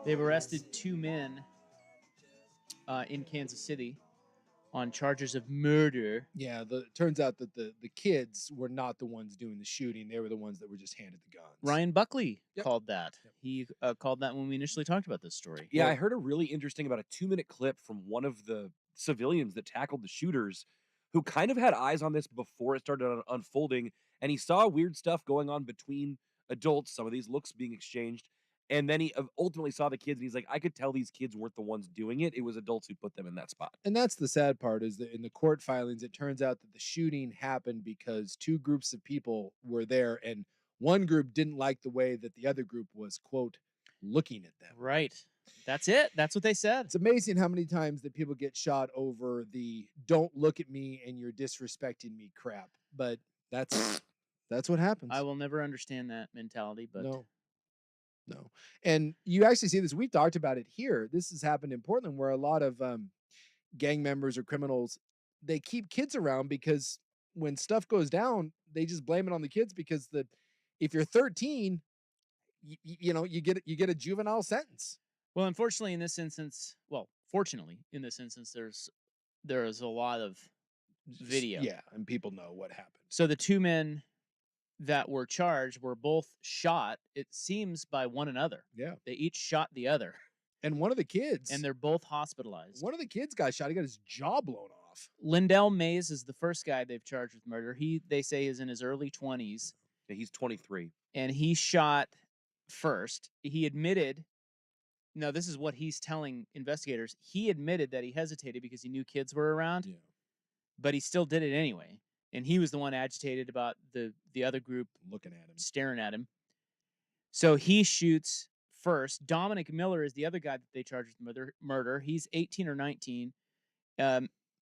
A: They've arrested 2 men in Kansas City on charges of murder.
B: Yeah, it turns out that the kids were not the ones doing the shooting. They were the ones that were just handed the guns.
A: Ryan Buckley
B: Yep.
A: called that.
B: Yep.
A: He called that when we initially talked about this story.
C: Yeah, I heard a really interesting about a 2-minute clip from one of the civilians that tackled the shooters who kind of had eyes on this before it started unfolding. And he saw weird stuff going on between adults, some of these looks being exchanged. And then he ultimately saw the kids and he's like, I could tell these kids weren't the ones doing it. It was adults who put them in that spot.
B: And that's the sad part, is that in the court filings, it turns out that the shooting happened because 2 groups of people were there, and one group didn't like the way that the other group was, quote, looking at them.
A: Right. That's it. That's what they said.
B: It's amazing how many times that people get shot over the "don't look at me and you're disrespecting me" crap. But that's what happens.
A: I will never understand that mentality, but
B: No. And you actually see this. We've talked about it here. This has happened in Portland, where a lot of gang members or criminals, they keep kids around because when stuff goes down, they just blame it on the kids, because if you're 13, you get a juvenile sentence.
A: well, unfortunately in this instance, fortunately in this instance, there is a lot of video.
B: Yeah, and people know what happened.
A: So the 2 men that were charged were both shot, it seems, by one another.
B: Yeah.
A: They each shot the other.
B: And one of the kids,
A: And they're both hospitalized.
B: one of the kids got shot. He got his jaw blown off.
A: Lindell Mays is the first guy they've charged with murder. They say is in his early 20s,
C: Yeah, he's 23.
A: and he shot first. He admitted, no, this is what he's telling investigators. He admitted that he hesitated because he knew kids were around,
B: Yeah.
A: but he still did it anyway. And he was the one agitated about the other group
B: Looking at him.
A: staring at him. So he shoots first. Dominic Miller is the other guy that they charged with murder. He's 18 or 19.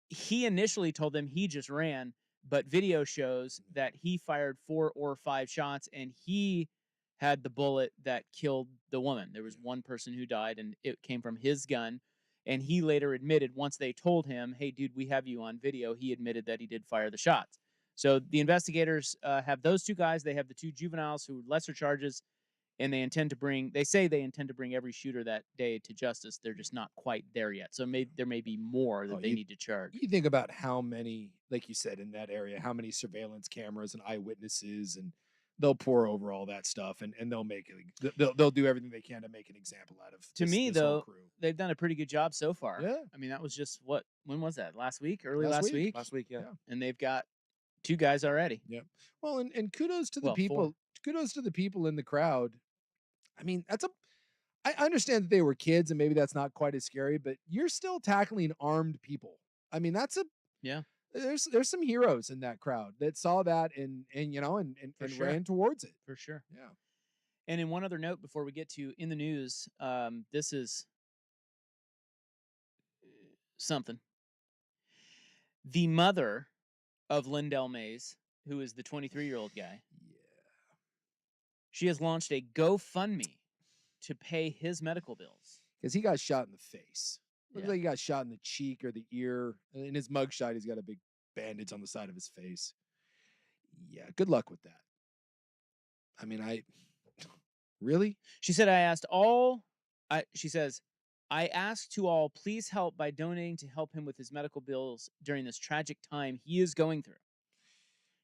A: He initially told them he just ran, but video shows that he fired 4 or 5 shots, and he had the bullet that killed the woman. There was one person who died, and it came from his gun. And he later admitted, once they told him, hey, dude, we have you on video, he admitted that he did fire the shots. So the investigators have those 2 guys. They have the 2 juveniles who lesser charges, and they say they intend to bring every shooter that day to justice. They're just not quite there yet. So there may be more that they need to charge.
B: You think about how many, like you said, in that area, how many surveillance cameras and eyewitnesses, and they'll pour over all that stuff, and they'll make it. They'll do everything they can to make an example out of.
A: To me,
B: this whole
A: though,
B: crew.
A: they've done a pretty good job so far.
B: Yeah.
A: I mean, that was just when was that? Last week? Early last week?
C: Last week, yeah.
A: And they've got 2 guys already.
B: Yeah. Well, and kudos to the
A: Well,
B: people.
A: 4.
B: Kudos to the people in the crowd. I mean, I understand that they were kids, and maybe that's not quite as scary, but you're still tackling armed people. I mean,
A: Yeah.
B: There's some heroes in that crowd that saw that and
A: sure.
B: ran towards it.
A: For sure.
B: Yeah.
A: And in one other note before we get to in the news, this is something. The mother of Lindell Mays, who is the 23-year-old guy, she has launched a GoFundMe to pay his medical bills.
B: Because he got shot in the face. Looks
A: Yeah.
B: like he got shot in the cheek or the ear. In his mugshot, he's got a big bandage on the side of his face. Yeah, good luck with that. I mean, really?
A: She said, she says, I ask to all, please help by donating to help him with his medical bills during this tragic time he is going through.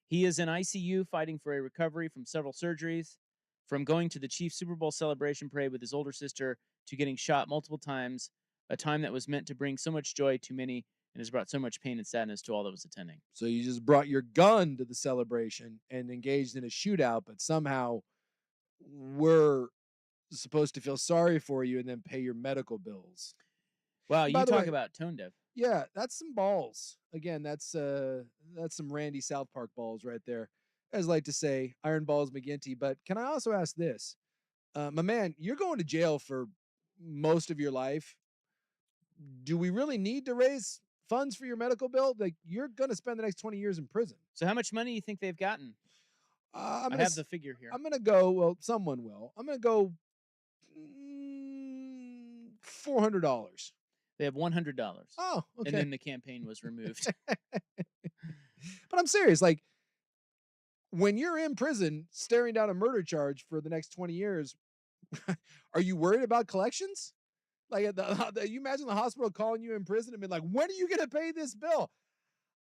A: He is in ICU fighting for a recovery from several surgeries, from going to the Chiefs Super Bowl celebration parade with his older sister to getting shot multiple times, a time that was meant to bring so much joy to many and has brought so much pain and sadness to all that was attending.
B: So you just brought your gun to the celebration and engaged in a shootout, but somehow we're supposed to feel sorry for you and then pay your medical bills.
A: Wow,
B: By
A: you
B: the
A: talk
B: way,
A: about tone deaf.
B: Yeah, that's some balls. Again, that's some Randy South Park balls right there. As I like to say, Iron Balls McGinty. But can I also ask this? My man, you're going to jail for most of your life. Do we really need to raise funds for your medical bill? Like, you're going to spend the next 20 years in prison.
A: So how much money do you think they've gotten? I have the figure here.
B: I'm going to go, well, someone will. I'm going to go $400.
A: They have $100.
B: Oh, okay.
A: And then the campaign was removed.
B: But I'm serious. Like, when you're in prison staring down a murder charge for the next 20 years, are you worried about collections? Like, you imagine the hospital calling you in prison and being like, when are you going to pay this bill?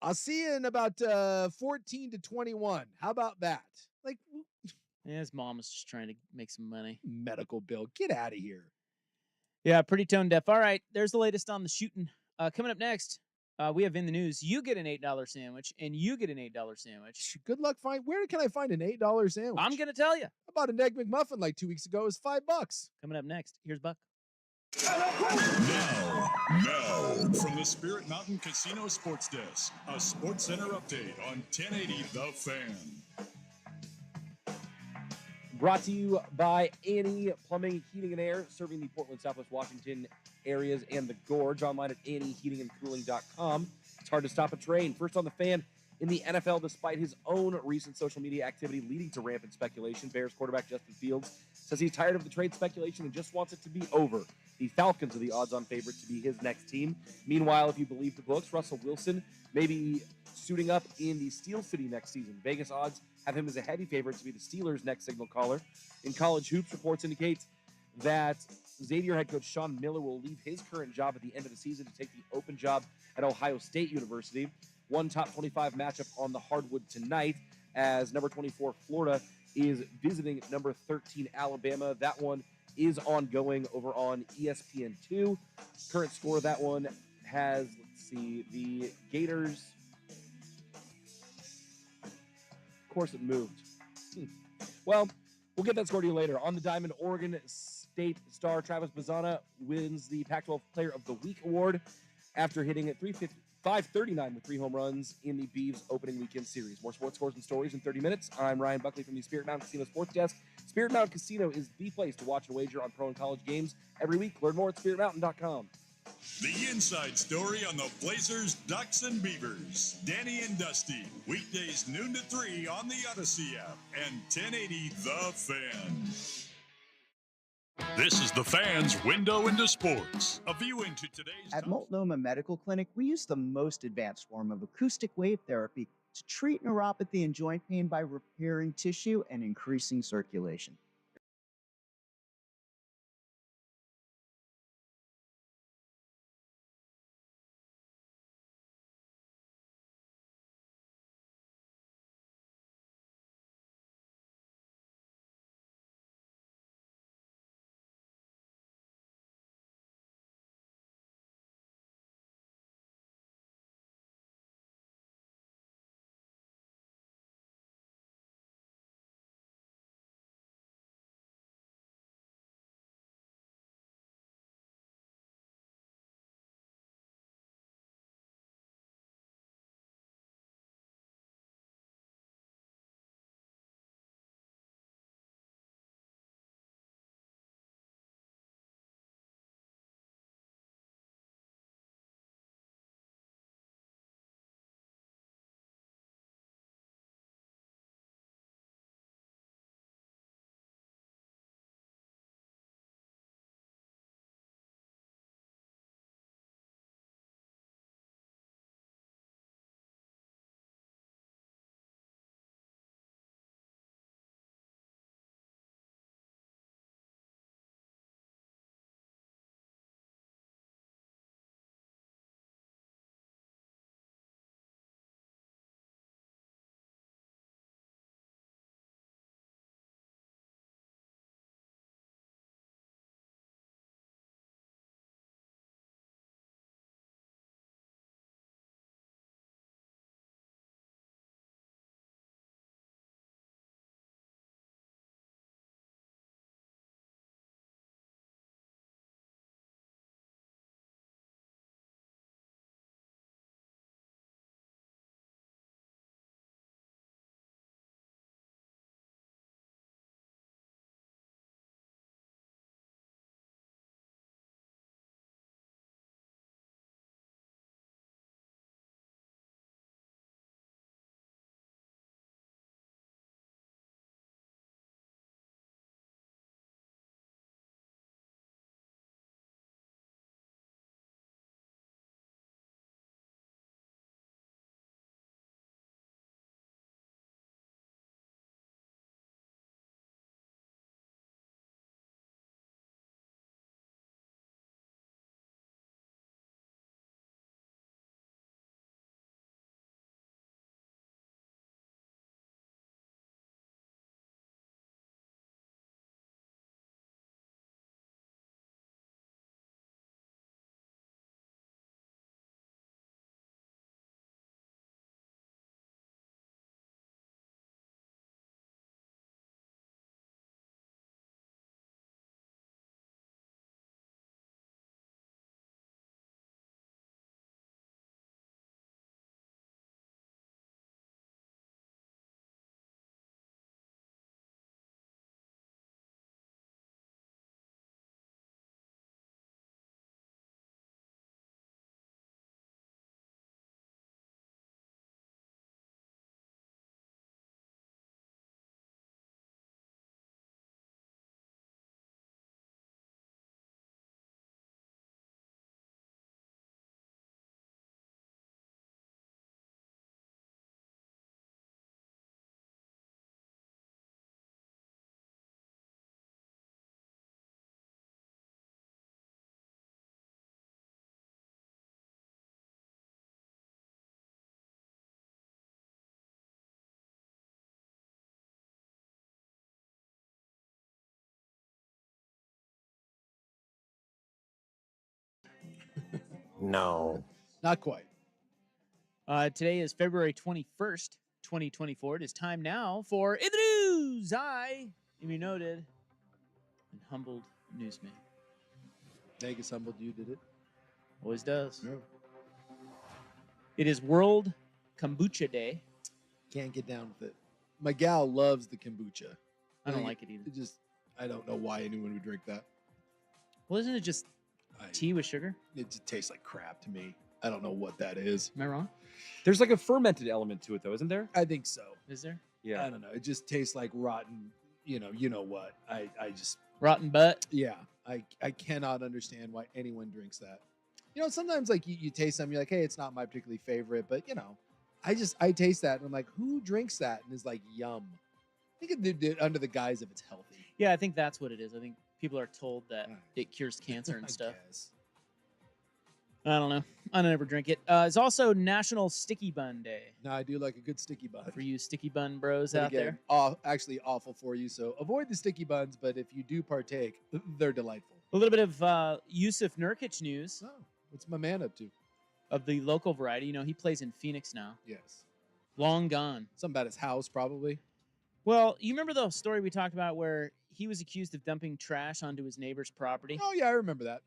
B: I'll see you in about 14 to 21. How about that? Like,
A: Yeah, his mom was just trying to make some money.
B: medical bill. Get out of here.
A: Yeah, pretty tone deaf. All right, there's the latest on the shooting. Coming up next, we have in the news. You get an $8 sandwich, and you get an $8 sandwich.
B: Good luck where can I find an $8 sandwich?
A: I'm gonna tell you.
B: I bought an Egg McMuffin like 2 weeks ago. It was $5.
A: Coming up next, here's Buck.
E: Now, from the Spirit Mountain Casino Sports Desk, a Sports Center update on 1080 The Fan.
C: Brought to you by A&E Plumbing, Heating, and Air, serving the Portland, Southwest Washington areas and the Gorge. Online at aneheatingandcooling.com. It's hard to stop a train. First on the fan in the NFL, despite his own recent social media activity leading to rampant speculation, Bears quarterback Justin Fields says he's tired of the trade speculation and just wants it to be over. The Falcons are the odds-on favorite to be his next team. Meanwhile, if you believe the books, Russell Wilson may be suiting up in the Steel City next season. Vegas odds have him as a heavy favorite to be the Steelers' next signal caller. In college hoops, reports indicate that Xavier head coach Sean Miller will leave his current job at the end of the season to take the open job at Ohio State University. One top 25 matchup on the hardwood tonight as number 24 Florida is visiting number 13 Alabama. That one is ongoing over on ESPN2. Current score of that one has, the Gators. Of course it moved. Well, we'll get that score to you later. On the diamond, Oregon State star Travis Bazzana wins the Pac-12 Player of the Week award after hitting at 539 with 3 home runs in the Beavs opening weekend series. More sports scores and stories in 30 minutes. I'm Ryan Buckley from the Spirit Mountain Casino Sports Desk. Spirit Mountain Casino is the place to watch and wager on pro and college games every week. Learn more at spiritmountain.com.
E: The inside story on the Blazers, Ducks, and Beavers. Danny and Dusty, weekdays noon to 3 on the Odyssey app and 1080 The Fan. This is The Fan's window into sports. A view into today's...
F: At Multnomah Medical Clinic, we use the most advanced form of acoustic wave therapy to treat neuropathy and joint pain by repairing tissue and increasing circulation.
H: No.
B: Not quite.
A: Today is February 21st, 2024. It is time now for In the News. I am your noted and humbled newsman.
B: Vegas humbled you, did it?
A: Always does.
B: Yeah.
A: It is World Kombucha Day.
B: Can't get down with it. My gal loves the kombucha.
A: I don't like it either.
B: I don't know why anyone would drink that.
A: Well, isn't it just tea with sugar?
B: It just tastes like crap to me. I don't know what that is.
A: Am I wrong?
C: There's like a fermented element to it, though, isn't there?
B: I think so.
A: Is there?
C: Yeah.
B: I don't know. It just tastes like rotten. You know what? I just
A: rotten butt.
B: Yeah. I cannot understand why anyone drinks that. You know, sometimes like you taste something, you're like, hey, it's not my particularly favorite, but you know, I taste that and I'm like, who drinks that and is like, yum. I think it under the guise of it's healthy.
A: Yeah, I think that's what it is. I think people are told that it cures cancer and stuff.
B: Guess.
A: I don't know. I never drink it. It's also National Sticky Bun Day.
B: No, I do like a good sticky bun.
A: For you sticky bun bros
B: But
A: out
B: again,
A: there.
B: Actually awful for you. So avoid the sticky buns, but if you do partake, they're delightful.
A: A little bit of Yusuf Nurkic news.
B: Oh, what's my man up to?
A: Of the local variety. You know, he plays in Phoenix now.
B: Yes.
A: Long gone.
B: Something about his house, probably.
A: Well, you remember the story we talked about where he was accused of dumping trash onto his neighbor's property?
B: Oh, yeah, I remember that.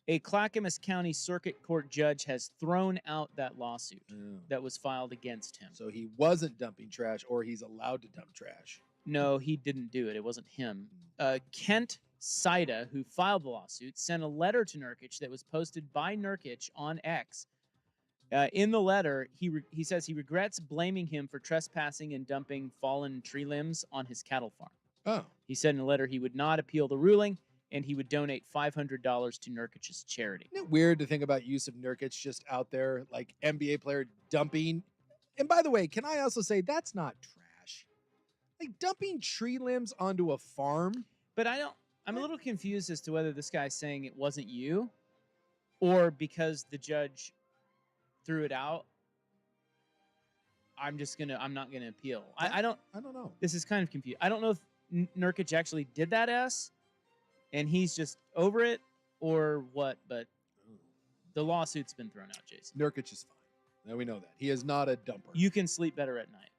A: A Clackamas County Circuit Court judge has thrown out that lawsuit that was filed against him.
B: So he wasn't dumping trash, or he's allowed to dump trash.
A: No, he didn't do it. It wasn't him. Kent Saida, who filed the lawsuit, sent a letter to Nurkic that was posted by Nurkic on X. In the letter, he says he regrets blaming him for trespassing and dumping fallen tree limbs on his cattle farm.
B: Oh.
A: He said in the letter he would not appeal the ruling, and he would donate $500 to Nurkic's charity.
B: Isn't it weird to think about Yusuf Nurkic just out there, like NBA player dumping? And by the way, can I also say that's not trash? Like dumping tree limbs onto a farm?
A: But I'm a little confused as to whether this guy's saying it wasn't you or because the judge threw it out. I'm not gonna appeal. I don't
B: know.
A: This is kind of confused. I don't know if Nurkic actually did that and he's just over it or what, but the lawsuit's been thrown out, Jason.
B: Nurkic is fine. Now we know that. He is not a dumper.
A: You can sleep better at night.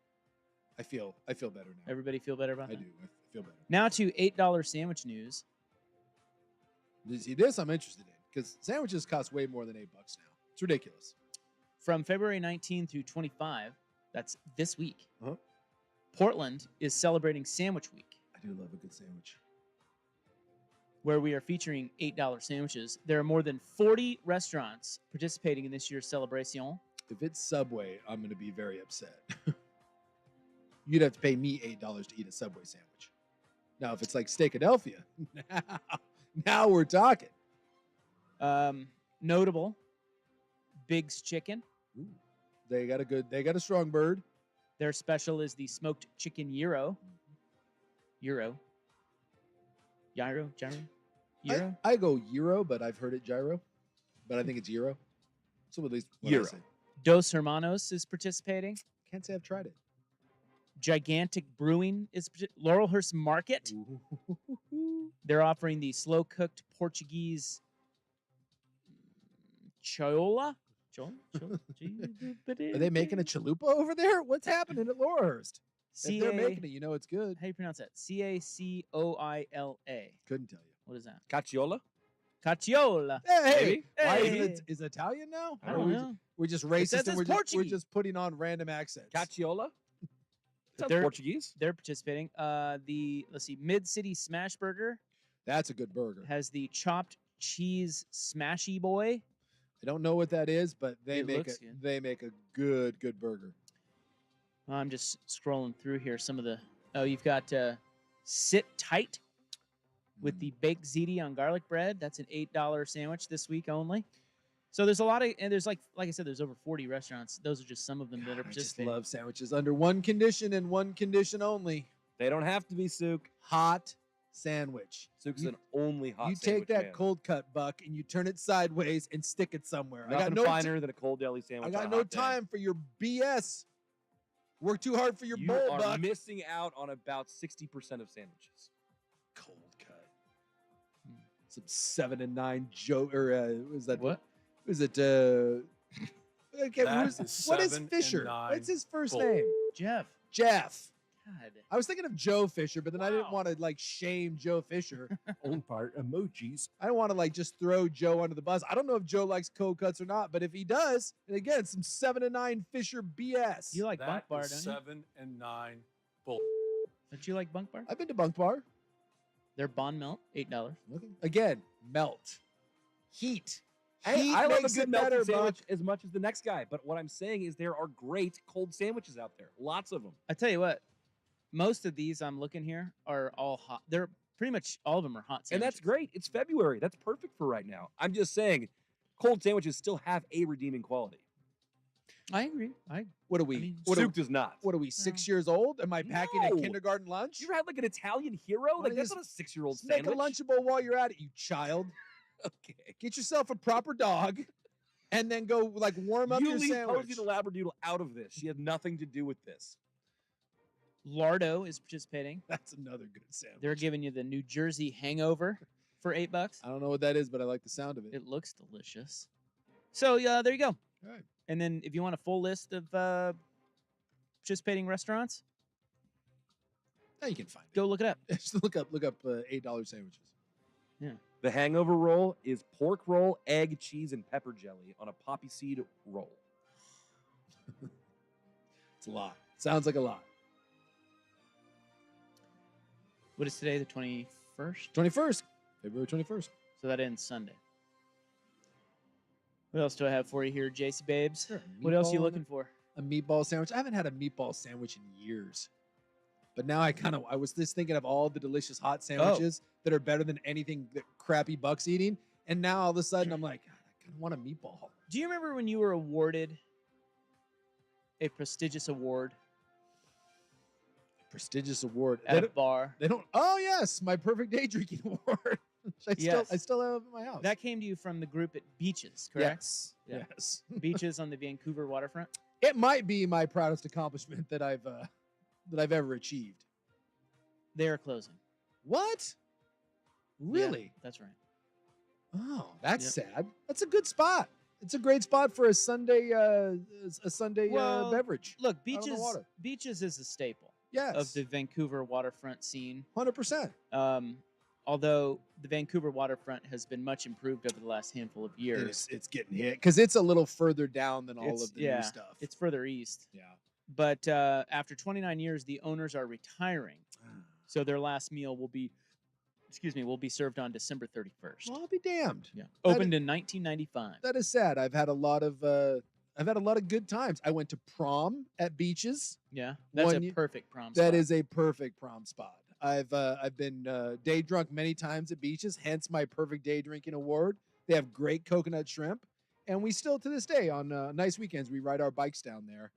B: I feel better now.
A: Everybody feel better about that?
B: I do. I feel better.
A: Now to $8 sandwich news.
B: See, this I'm interested in because sandwiches cost way more than $8 now. It's ridiculous.
A: From February 19 through 25, that's this week, Portland is celebrating Sandwich Week.
B: I do love a good sandwich.
A: Where we are featuring $8 sandwiches. There are more than 40 restaurants participating in this year's celebration.
B: If it's Subway, I'm going to be very upset. You'd have to pay me $8 to eat a Subway sandwich. Now, if it's like Steakadelphia, now we're talking.
A: Notable, Big's Chicken.
B: Ooh, they got a strong bird.
A: Their special is the smoked chicken gyro. Gyro.
B: I go gyro, but I've heard it gyro. But I think it's gyro. So at least
C: gyro.
A: Dos Hermanos is participating.
B: Can't say I've tried it.
A: Gigantic Brewing is Laurelhurst Market. They're offering the slow cooked Portuguese chola.
B: Are they making a chalupa over there? What's happening at Laurelhurst? If they're making it, you know it's good.
A: How do you pronounce that? Cacoila.
B: Couldn't tell you.
A: What is that?
C: Cacciola?
A: Cacciola.
B: Hey, why
A: Hey.
B: is it Italian now?
A: I don't know.
B: We're just
A: says
B: racist
A: it's
B: and we're
A: Portuguese.
B: just putting on random accents.
C: Cacciola? Sounds
A: They're-
C: Portuguese.
A: They're participating. Let's see, Mid City Smash Burger
B: That's a good burger.
A: has the chopped cheese smashy boy.
B: I don't know what that is, but they
A: It
B: make
A: looks good.
B: a good burger.
A: I'm just scrolling through here. Some of the you've got Sit Tight with the baked ziti on garlic bread. That's an $8 sandwich this week only. So there's a lot of, and there's like I said, there's over 40 restaurants. Those are just some of them that are
B: I just
A: participating.
B: love sandwiches under one condition and one condition only:
C: They don't have to be Souk.
B: hot sandwich.
C: Souk's
B: You-
C: an only hot
B: You
C: sandwich
B: take that
C: man.
B: cold cut buck and you turn it sideways and stick it somewhere.
C: Nothing
B: I got no
C: finer than a cold deli sandwich.
B: I got
C: on a
B: no
C: hot day.
B: time for your BS. Work too hard for your
C: You
B: bowl,
C: are
B: buck.
C: missing out on about 60% of sandwiches.
B: Cold cut. Some 7 and 9 Joe or was that
A: What?
B: Is it? Okay,
H: That
B: what is
H: is 7 and
B: Fisher?
H: 9
B: What's his first
H: bull.
B: name?
A: Jeff.
B: Jeff.
A: God.
B: I was thinking of Joe Fisher, but then I didn't
A: Wow.
B: want to like shame Joe Fisher.
C: Own part emojis.
B: I don't want to like just throw Joe under the bus. I don't know if Joe likes cold cuts or not, but if he does, and again, some 7 and 9 Fisher BS.
A: You like Bunk
H: That
A: Bar,
H: is
A: don't you?
H: 7 and 9 bull.
A: Don't you like Bunk Bar?
B: I've been to Bunk Bar.
A: Their Bon Melt, $8.
B: Again, melt. Heat.
C: Hey,
B: Heat
C: I love a
B: makes
C: good
B: it
C: melted
B: better,
C: sandwich
B: Buck.
C: as much as the next guy. But what I'm saying is there are great cold sandwiches out there. Lots of them.
A: I tell you what, most of these I'm looking here are all hot. They're pretty much all of them are hot
C: And
A: sandwiches.
C: that's great. It's February. That's perfect for right now. I'm just saying cold sandwiches still have a redeeming quality.
A: I agree.
B: What are we?
A: I mean,
C: Soup does not.
B: What are we? 6 years old? Am I packing a
C: No.
B: kindergarten lunch?
C: You ever had like an Italian hero?
B: Why
C: Like
B: don't you
C: that's not a 6-year-old
B: Just make
C: sandwich.
B: a Lunchable while you're at it, you child.
C: Okay.
B: Get yourself a proper dog, and then go like warm up
C: You
B: your
C: leave
B: sandwich.
C: Posey the Labradoodle out of this. She had nothing to do with this.
A: Lardo is participating.
B: That's another good sandwich.
A: They're giving you the New Jersey Hangover for $8.
B: I don't know what that is, but I like the sound of it.
A: It looks delicious. So yeah, there you go.
B: All right.
A: And then if you want a full list of participating restaurants,
B: Now you can find it.
A: go look it up.
B: Just look up $8 sandwiches.
C: The hangover roll is pork roll, egg, cheese, and pepper jelly on a poppy seed roll.
B: It's a lot. Sounds like a lot.
A: What is today? The 21st?
B: 21st, February 21st.
A: So that ends Sunday. What else do I have for you here, JC Babes?
B: Sure,
A: What else are you
B: meatball
A: looking for?
B: A meatball sandwich. I haven't had a meatball sandwich in years. But now I was just thinking of all the delicious hot sandwiches that are better than anything that crappy Buck's eating. And now all of a sudden I'm like, God, I kind of want a meatball.
A: Do you remember when you were awarded a prestigious award
B: Prestigious award.
A: at a bar?
B: They don't. Oh yes, my perfect day drinking award.
A: Yes.
B: I still have it in my house.
A: That came to you from the group at Beaches, correct?
B: Yes.
A: Yeah.
B: Yes.
A: Beaches on the Vancouver waterfront.
B: It might be my proudest accomplishment that I've ever achieved.
A: They are closing.
B: What? Really?
A: Yeah, that's right.
B: Oh, that's sad. That's a good spot. It's a great spot for a Sunday
A: Well,
B: beverage.
A: Look,
B: Out on the water.
A: Beaches is a staple
B: Yes.
A: of the Vancouver waterfront scene.
B: 100%.
A: Although the Vancouver waterfront has been much improved over the last handful of years.
B: It's getting hit because it's a little further down than all of the new stuff.
A: It's further east.
B: Yeah.
A: But after 29 years, the owners are retiring. So their last meal will be served on December 31st.
B: Well, I'll be damned.
A: Yeah. Opened in 1995.
B: That is sad. I've had a lot of good times. I went to prom at Beaches.
A: Yeah. That's
B: One
A: a
B: ye-
A: perfect prom
B: That
A: spot.
B: is a perfect prom spot. I've been day drunk many times at Beaches, hence my perfect day drinking award. They have great coconut shrimp, and we still to this day on nice weekends we ride our bikes down there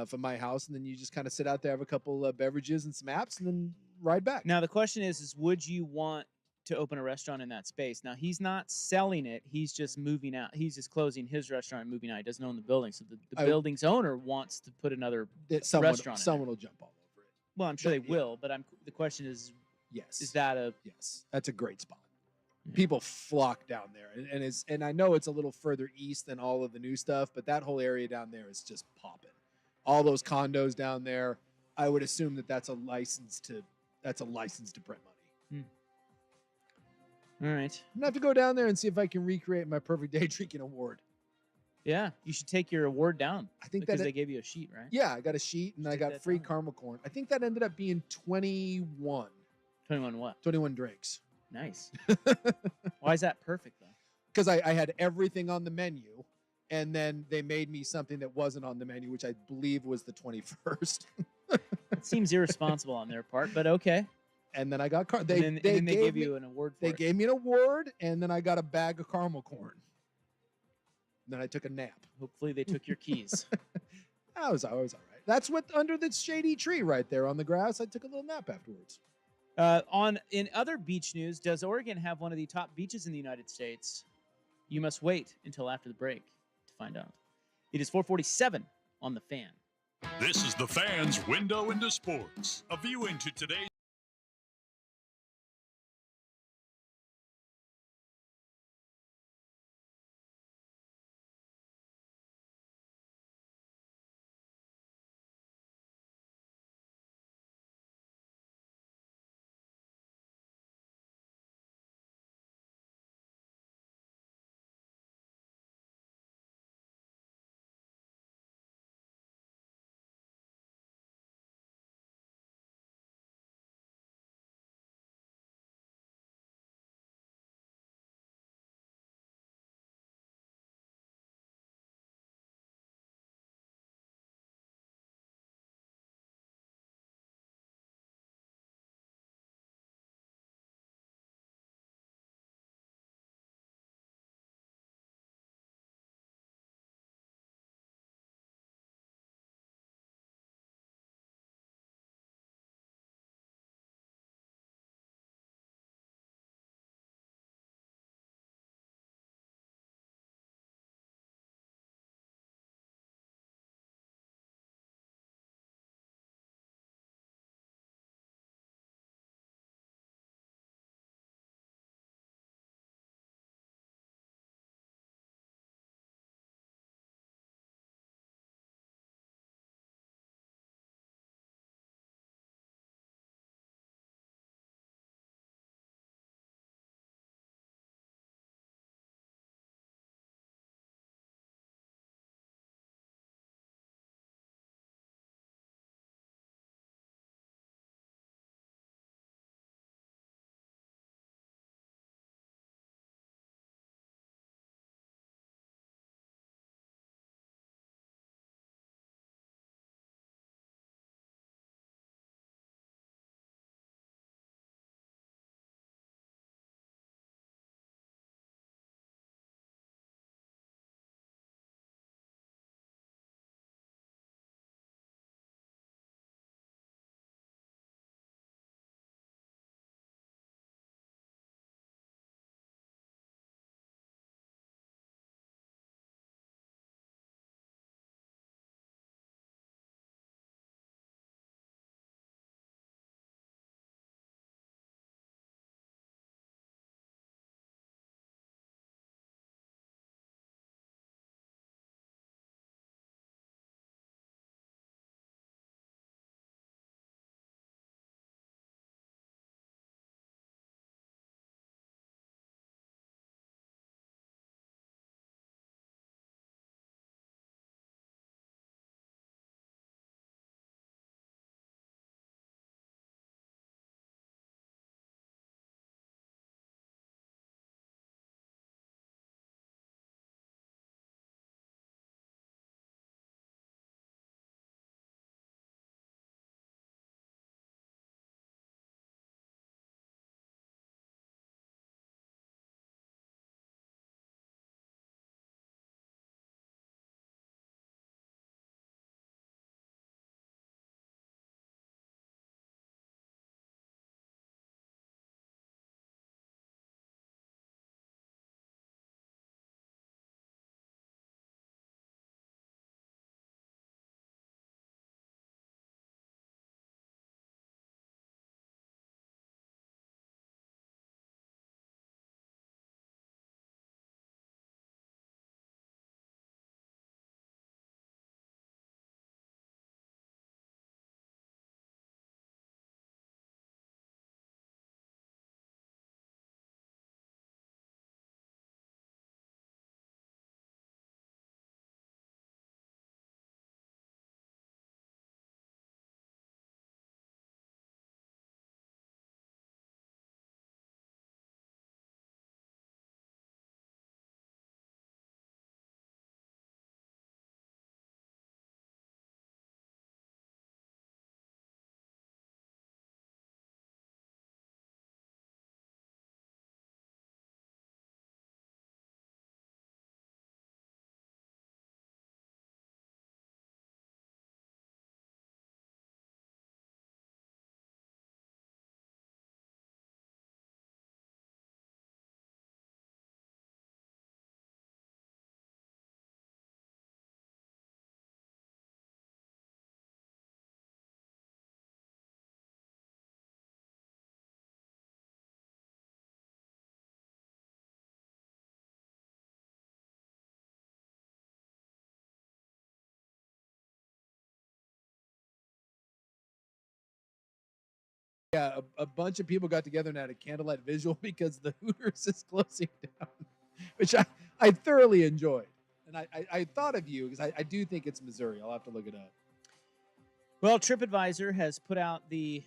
B: from my house, and then you just kind of sit out there, have a couple beverages and some apps, and then ride back.
A: Now the question is would you want to open a restaurant in that space? Now he's not selling it; he's just moving out. He's just closing his restaurant and moving out. He doesn't own the building, so the building's owner wants to put another restaurant.
B: Someone will jump all over it.
A: Well, I'm sure they
B: Yeah.
A: will, but the question is
B: Yes.
A: is that a
B: Yes, that's a great spot.
A: Yeah.
B: People flock down there, and I know it's a little further east than all of the new stuff, but that whole area down there is just popping. All those condos down there, I would assume that's a license to print money.
A: all right?
B: I'm gonna have to go down there and see if I can recreate my perfect day drinking award.
A: Yeah, you should take your award down
B: I think
A: because
B: that
A: they gave you a sheet, right?
B: yeah, I got a sheet and I
A: Take
B: got
A: that
B: free
A: down.
B: caramel corn. I think that ended up being 21
A: 21 what?
B: drinks.
A: Nice. Why is that perfect though?
B: Because I had everything on the menu, and then they made me something that wasn't on the menu, which I believe was the 21st.
A: It seems irresponsible on their part, but okay.
B: And then I got
A: They, and then they gave
B: me,
A: you an award for
B: they
A: it.
B: gave me an award, and then I got a bag of caramel corn. Then I took a nap.
A: Hopefully they took your keys.
B: I was all right. That's what under the shady tree right there on the grass. I took a little nap afterwards.
A: In other beach news, does Oregon have one of the top beaches in the United States? You must wait until after the break to find out. It is 4:47 on the Fan.
E: This is the Fan's window into sports. A view into today's
B: Yeah, a bunch of people got together and had a candlelight visual because the Hooters is closing down, which I thoroughly enjoyed. And I thought of you because I do think it's Missouri. I'll have to look it up.
A: Well, TripAdvisor has put out the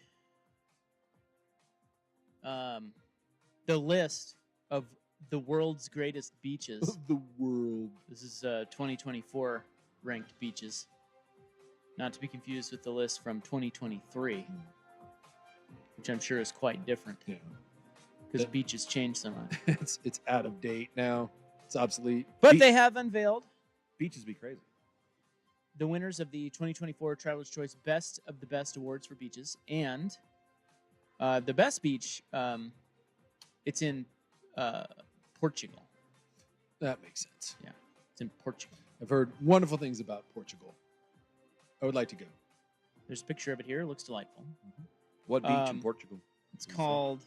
A: list of the world's greatest beaches.
B: The world.
A: This is 2024 ranked beaches. Not to be confused with the list from 2023, which I'm sure is quite different.
B: Yeah.
A: Because beaches change so much.
B: It's out of date now. It's obsolete.
A: But they have unveiled
C: Beaches be crazy.
A: the winners of the 2024 Traveler's Choice Best of the Best Awards for beaches. And the best beach, it's in Portugal.
B: That makes sense.
A: Yeah, it's in Portugal.
B: I've heard wonderful things about Portugal. I would like to go.
A: There's a picture of it here. It looks delightful.
C: What beach in Portugal?
A: It's called,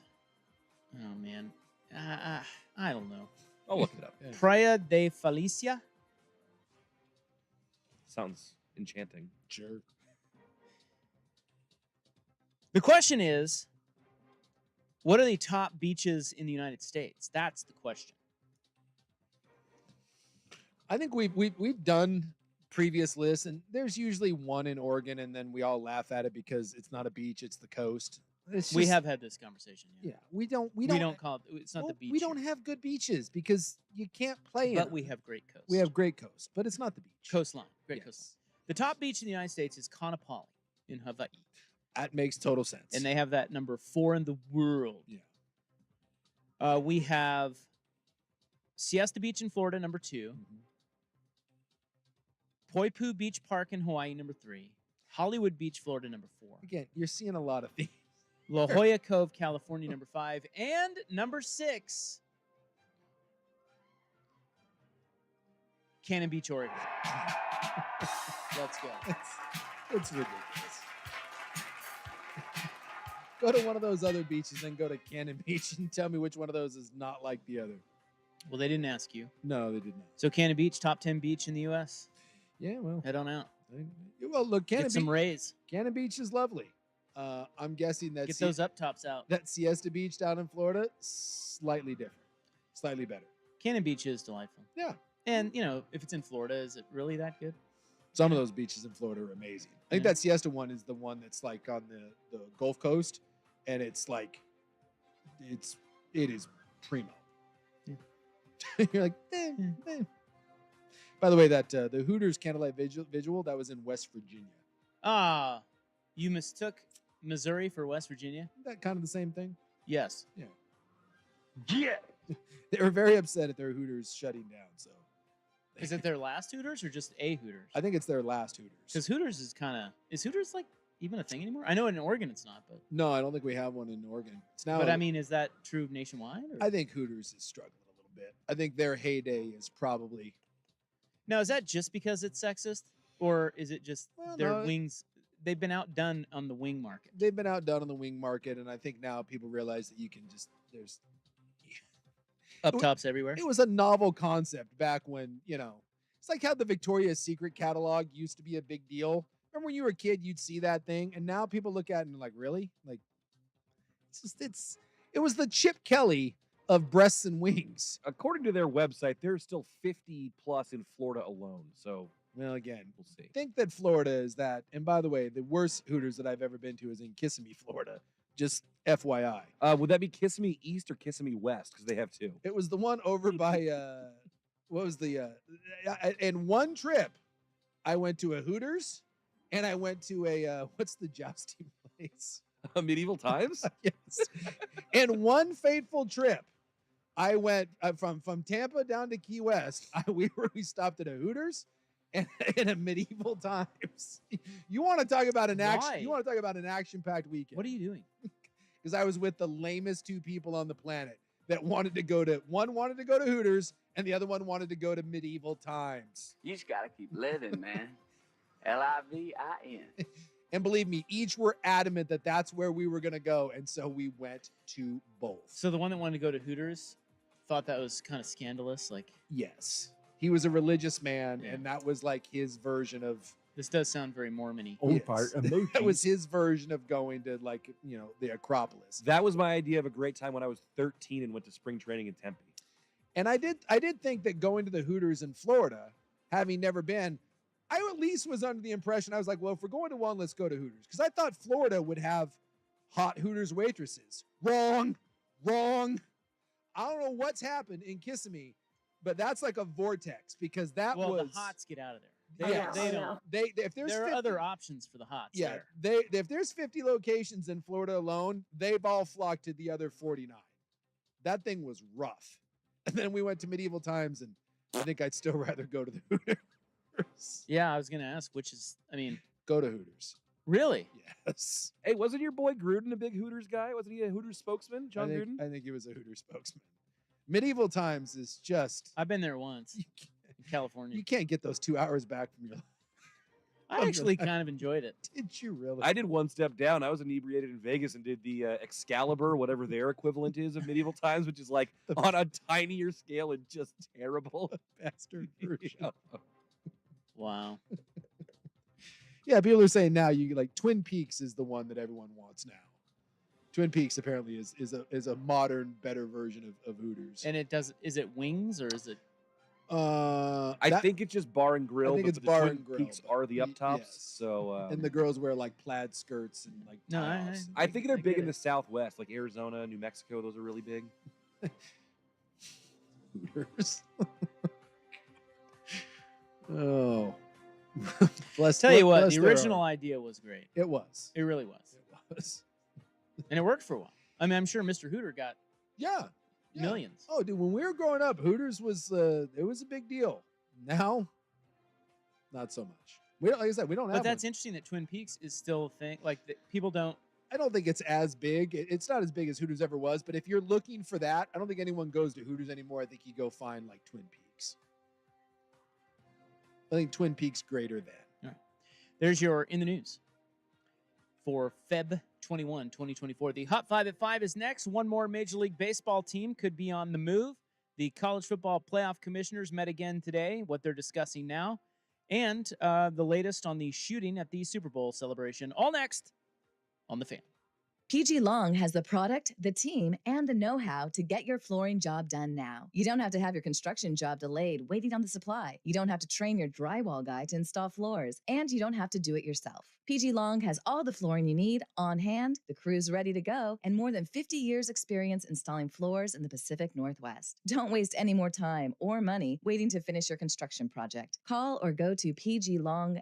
A: oh man, I don't know.
C: I'll look it up.
B: Yeah.
A: Praia de Felicia.
C: Sounds enchanting.
B: Sure.
A: The question is, what are the top beaches in the United States? That's the question.
B: I think we've done previous lists, and there's usually one in Oregon, and then we all laugh at it because it's not a beach; it's the coast. It's
A: We
B: just-
A: have had this conversation.
B: yeah. We don't
A: call it. It's not the beach.
B: We don't
A: here,
B: have good beaches because you can't play in
A: but
B: them.
A: we have great coast.
B: We have great coast, but it's not the beach.
A: coastline. Great
B: Yes.
A: coastline. The top beach in the United States is Kaanapali in Hawaii,
B: That makes total sense.
A: and they have that number 4 in the world.
B: Yeah.
A: We have Siesta Beach in Florida, number 2. Poipu Beach Park in Hawaii, number 3. Hollywood Beach, Florida, number 4.
B: Again, you're seeing a lot of things.
A: La Jolla Cove, California, number 5. And number 6, Cannon Beach, Oregon. Let's go.
B: It's ridiculous. Go to one of those other beaches, then go to Cannon Beach and tell me which one of those is not like the other.
A: Well, they didn't ask you.
B: No, they did not.
A: So Cannon Beach, top 10 beach in the U.S.
B: Yeah, well,
A: Head on out.
B: well, look,
A: Get some rays.
B: Cannon Beach is lovely. I'm guessing that
A: Get those up tops out.
B: that Siesta Beach down in Florida, slightly different, slightly better.
A: Cannon Beach is delightful.
B: Yeah.
A: And, you know, if it's in Florida, is it really that good?
B: Some of those beaches in Florida are amazing. I think
A: Yeah.
B: that Siesta one is the one that's like on the Gulf Coast, and it's like, it is primo.
A: Yeah.
B: You're like, eh. By the way, that the Hooters candlelight visual that was in West Virginia.
A: Ah, you mistook Missouri for West Virginia?
B: Isn't that kind of the same thing?
A: Yes.
C: Yeah.
B: They were very upset at their Hooters shutting down. So,
A: Is it their last Hooters or just a Hooters?
B: I think it's their last Hooters.
A: Because Hooters is Hooters like even a thing anymore? I know in Oregon it's not, but
B: No, I don't think we have one in Oregon. It's now.
A: but I mean, is that true nationwide? Or?
B: I think Hooters is struggling a little bit. I think their heyday is probably.
A: Now, is that just because it's sexist, or is it just
B: Well,
A: their
B: no.
A: wings? They've been outdone on the wing market.
B: They've been outdone on the wing market, and I think now people realize that you can just there's.
A: Up tops everywhere.
B: It was a novel concept back when it's like how the Victoria's Secret catalog used to be a big deal. Remember when you were a kid, you'd see that thing, and now people look at it and like, really? Like, it was the Chip Kelly of breasts and wings.
C: According to their website, there's still 50 plus in Florida alone. So
B: Well, again,
C: we'll see.
B: think that Florida is that. And by the way, the worst Hooters that I've ever been to is in Kissimmee, Florida. Just FYI.
C: Would that be Kissimmee East or Kissimmee West? Because they have two.
B: It was the one over by what was the in one trip I went to a Hooters and I went to a what's the jousting place?
C: Medieval times?
B: Yes. In one fateful trip, I went from Tampa down to Key West. We stopped at a Hooters and in a medieval times. You want to talk about an action?
A: Why?
B: You want to talk about an action-packed weekend?
A: What are you doing?
B: Because I was with the lamest two people on the planet that wanted to go to Hooters and the other one wanted to go to medieval times.
I: You just gotta keep living, man. Livin.
B: And believe me, each were adamant that that's where we were going to go. And so we went to both.
A: So the one that wanted to go to Hooters thought that was kind of scandalous. Like
B: Yes. He was a religious man,
A: Yeah.
B: and that was like his version of
A: This does sound very Mormon-y.
C: Own
B: Yes.
C: part emojis.
B: That was his version of going to the Acropolis.
C: That was my idea of a great time when I was 13 and went to spring training in Tempe.
B: And I did think that going to the Hooters in Florida, having never been, I at least was under the impression, I was like, well, if we're going to one, let's go to Hooters. Because I thought Florida would have hot Hooters waitresses. Wrong. I don't know what's happened in Kissimmee, but that's like a vortex because that
A: the hots get out of there. They don't.
B: If there's
A: There are
B: 50
A: other options for the hots.
B: Yeah,
A: there.
B: if there's 50 locations in Florida alone, they've all flocked to the other 49. That thing was rough. And then we went to Medieval Times, and I think I'd still rather go to the Hooters.
A: Yeah, I was gonna ask which is. I mean,
B: Go to Hooters.
A: really?
B: Yes.
C: Hey, wasn't your boy Gruden a big Hooters guy? Wasn't he a Hooters spokesman, John Gruden?
B: I think he was a Hooters spokesman. Medieval Times is just
A: I've been there once in California.
B: you can't get those 2 hours back from your life.
A: I actually kind of enjoyed it.
B: Did you really?
C: I did one step down. I was inebriated in Vegas and did the Excalibur, whatever their equivalent is of Medieval Times, which is like on a tinier scale and just terrible.
B: Bastard version.
C: Yeah.
A: Wow.
B: Yeah, people are saying now you like Twin Peaks is the one that everyone wants now. Twin Peaks apparently is a modern, better version of Hooters.
A: And is it wings or is it?
C: I think it's just bar and grill.
B: I think
C: but
B: it's
C: the
B: bar
C: Twin
B: and grill,
C: Peaks
B: but
C: are the up tops.
B: yes.
C: So
B: and the girls wear like plaid skirts and like
A: No,
B: tie-offs.
C: I think they're
A: I
C: big
A: get
C: in the
A: it.
C: Southwest, like Arizona, New Mexico. Those are really big.
B: Hooters. Oh.
A: Tell you what,
B: bless
A: the
B: their
A: original
B: heart.
A: idea was great.
B: It was.
A: It really was,
B: It was.
A: and it worked for a while. I mean, I'm sure Mr. Hooter got
B: Yeah.
A: millions.
B: Oh, dude, when we were growing up, Hooters was it was a big deal. Now, not so much. We don't, like I said, we don't have.
A: But that's
B: one.
A: interesting that Twin Peaks is still a thing. Like people don't.
B: I don't think it's as big. It's not as big as Hooters ever was. But if you're looking for that, I don't think anyone goes to Hooters anymore. I think you go find like Twin Peaks. I think Twin Peaks greater than.
A: All right. There's your in the news for Feb 21, 2024. The Hot 5 at 5 is next. One more Major League Baseball team could be on the move. The College Football Playoff Commissioners met again today, what they're discussing now, and the latest on the shooting at the Super Bowl celebration. All next on The Fan.
J: PG Long has the product, the team, and the know-how to get your flooring job done now. You don't have to have your construction job delayed waiting on the supply. You don't have to train your drywall guy to install floors, and you don't have to do it yourself. PG Long has all the flooring you need on hand, the crew's ready to go, and more than 50 years experience installing floors in the Pacific Northwest. Don't waste any more time or money waiting to finish your construction project. Call or go to PG Long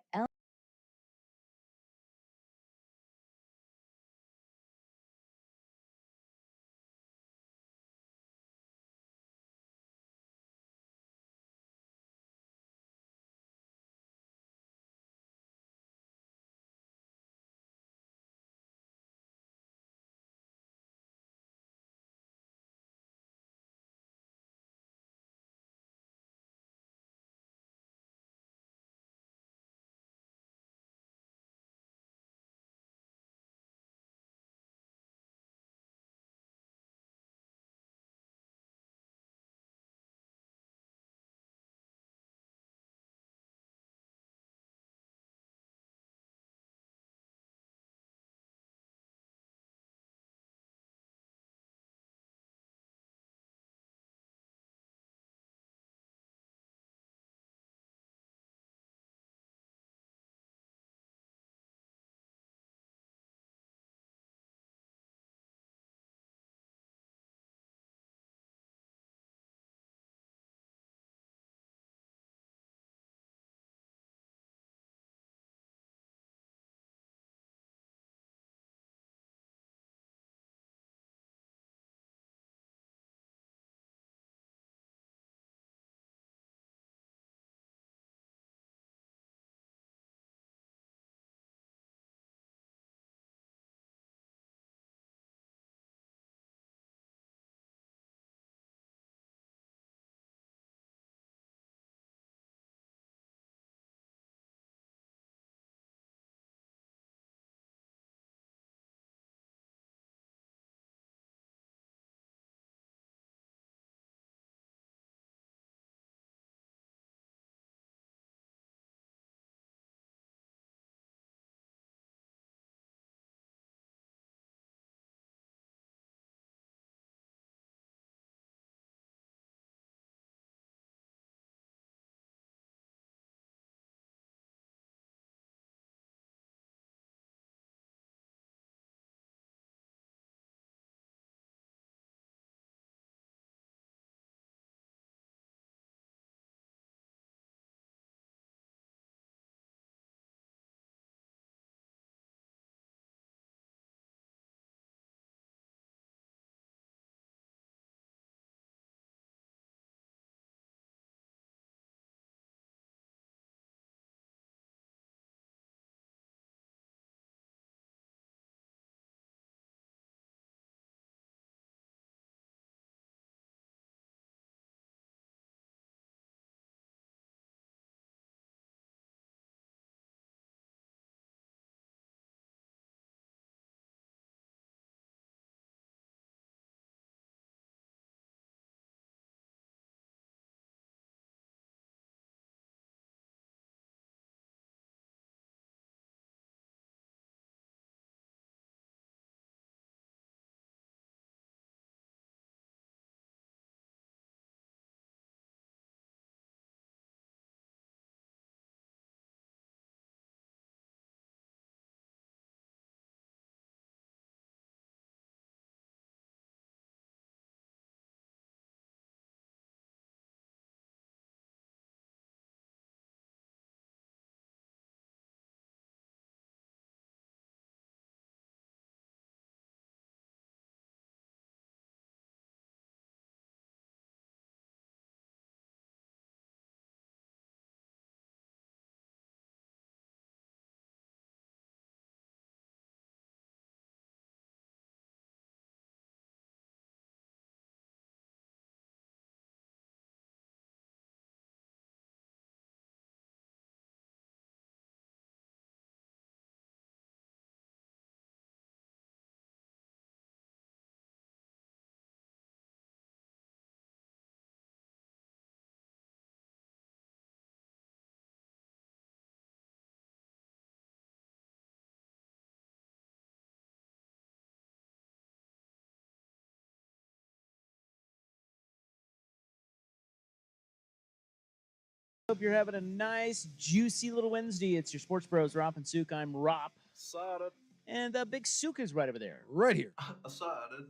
A: Hope you're having a nice, juicy little Wednesday. It's your Sports Bros, Rop and Sook. I'm Rop.
H: Asada.
A: And Big Sook is right over there.
B: Right here.
H: Asada.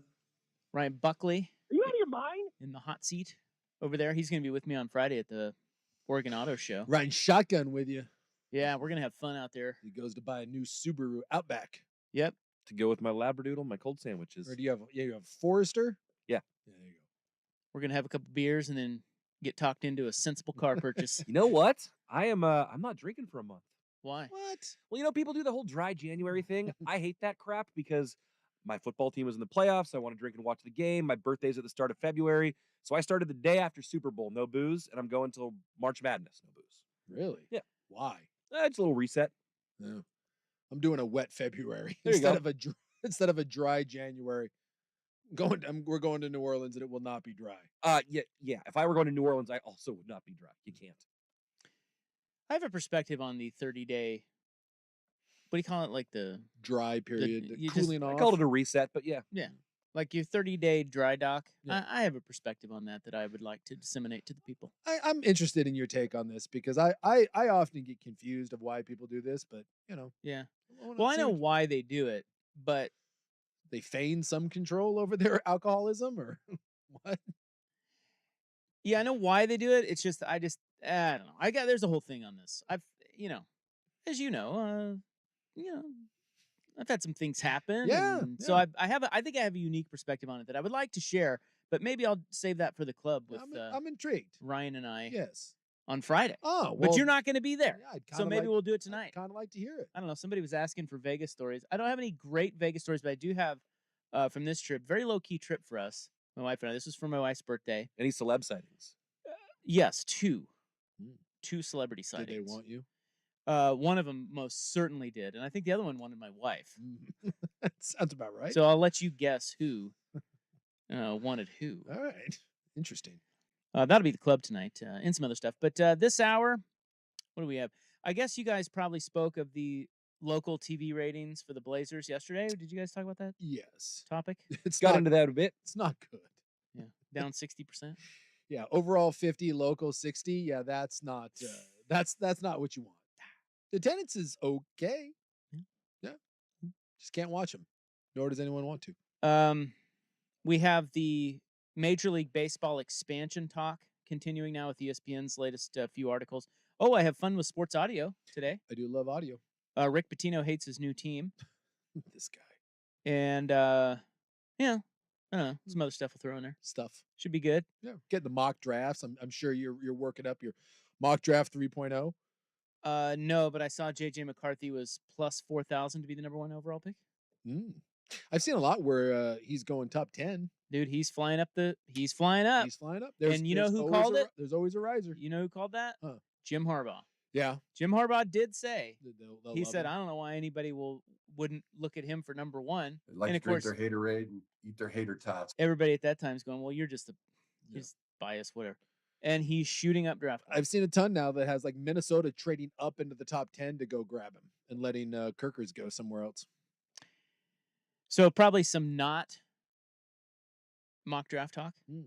A: Ryan Buckley.
K: Are you out of your mind?
A: In the hot seat over there. He's going to be with me on Friday at the Oregon Auto Show.
B: Riding shotgun with you.
A: Yeah, we're going to have fun out there.
B: He goes to buy a new Subaru Outback.
A: Yep.
C: To go with my Labradoodle, my cold sandwiches.
B: Or do you have? Yeah, you have Forester.
C: Yeah.
B: Yeah, there you go.
A: We're going to have a couple beers and then get talked into a sensible car purchase.
C: You know what? I'm not drinking for a month.
A: Why?
B: What?
C: Well, people do the whole dry January thing. I hate that crap because my football team is in the playoffs. I want to drink and watch the game. My birthday's at the start of February. So I started the day after Super Bowl, no booze, and I'm going till March Madness, no booze.
B: Really?
C: Yeah.
B: Why?
C: It's a little reset.
B: No. I'm doing a wet February
C: There you go.
B: instead of a dry January. We're going to New Orleans and it will not be dry.
C: Yeah. If I were going to New Orleans, I also would not be dry. You can't.
A: I have a perspective on the 30-day, what do you call it? Like the
B: dry period,
A: you
B: cooling
C: I
B: off.
C: called it a reset, but yeah.
A: Yeah. Like your 30-day dry dock.
B: Yeah.
A: I have a perspective on that I would like to disseminate to the people.
B: I'm interested in your take on this because I often get confused of why people do this, but
A: Yeah. Well, I know why they do it, but
B: they feign some control over their alcoholism or what?
A: yeah, I know why they do it. It's just I don't know. There's a whole thing on this. I've as I've had some things happen.
B: Yeah.
A: And so I think I have a unique perspective on it that I would like to share, but maybe I'll save that for the club with
B: I'm intrigued.
A: Ryan and I
B: Yes.
A: on Friday.
B: Oh,
A: but you're not going to be there.
B: Yeah,
A: so maybe we'll do it tonight.
B: Kind of like to hear it.
A: I don't know. Somebody was asking for Vegas stories. I don't have any great Vegas stories, but I do have from this trip, very low key trip for us. My wife and I. This was for my wife's birthday.
C: Any celeb sightings?
A: Yes, two celebrity sightings.
B: Did they want you?
A: One of them most certainly did, and I think the other one wanted my wife.
B: That sounds about right.
A: So I'll let you guess who wanted who.
B: All right, interesting.
A: That'll be the club tonight and some other stuff. But this hour, what do we have? I guess you guys probably spoke of the local TV ratings for the Blazers yesterday. Did you guys talk about that?
B: Yes.
A: Topic?
B: It's
C: Got
B: not,
C: into that a bit.
B: It's not good.
A: Yeah, down 60%.
B: Yeah, overall 50, local 60. Yeah, that's not that's not what you want. The attendance is okay. Yeah. Just can't watch them. Nor does anyone want to.
A: We have the Major League Baseball expansion talk continuing now with ESPN's latest few articles. Oh, I have fun with sports audio today.
B: I do love audio.
A: Rick Pitino hates his new team.
B: This guy.
A: And yeah, I don't know. Some other stuff we'll throw in there.
B: Stuff.
A: Should be good.
B: Yeah. Get the mock drafts. I'm sure you're working up your mock draft 3.0.
A: No, but I saw JJ McCarthy was plus 4,000 to be the number 1 overall pick.
B: I've seen a lot where he's going top 10.
A: Dude, he's flying up. He's flying up. And you know who called it?
B: There's always a riser.
A: You know who called that?
B: Huh.
A: Jim Harbaugh.
B: Yeah.
A: Jim Harbaugh did say,
B: They'll
A: he
B: love
A: said,
B: him.
A: I don't know why anybody wouldn't look at him for number 1.
L: They like
A: and
L: to
A: of
L: drink
A: course,
L: their haterade and eat their hater tots.
A: everybody at that time is going, well, you're just he's biased, whatever. And he's shooting up draft.
B: I've seen a ton now that has like Minnesota trading up into the top 10 to go grab him and letting Kirkers go somewhere else.
A: So probably some not mock draft talk.
B: I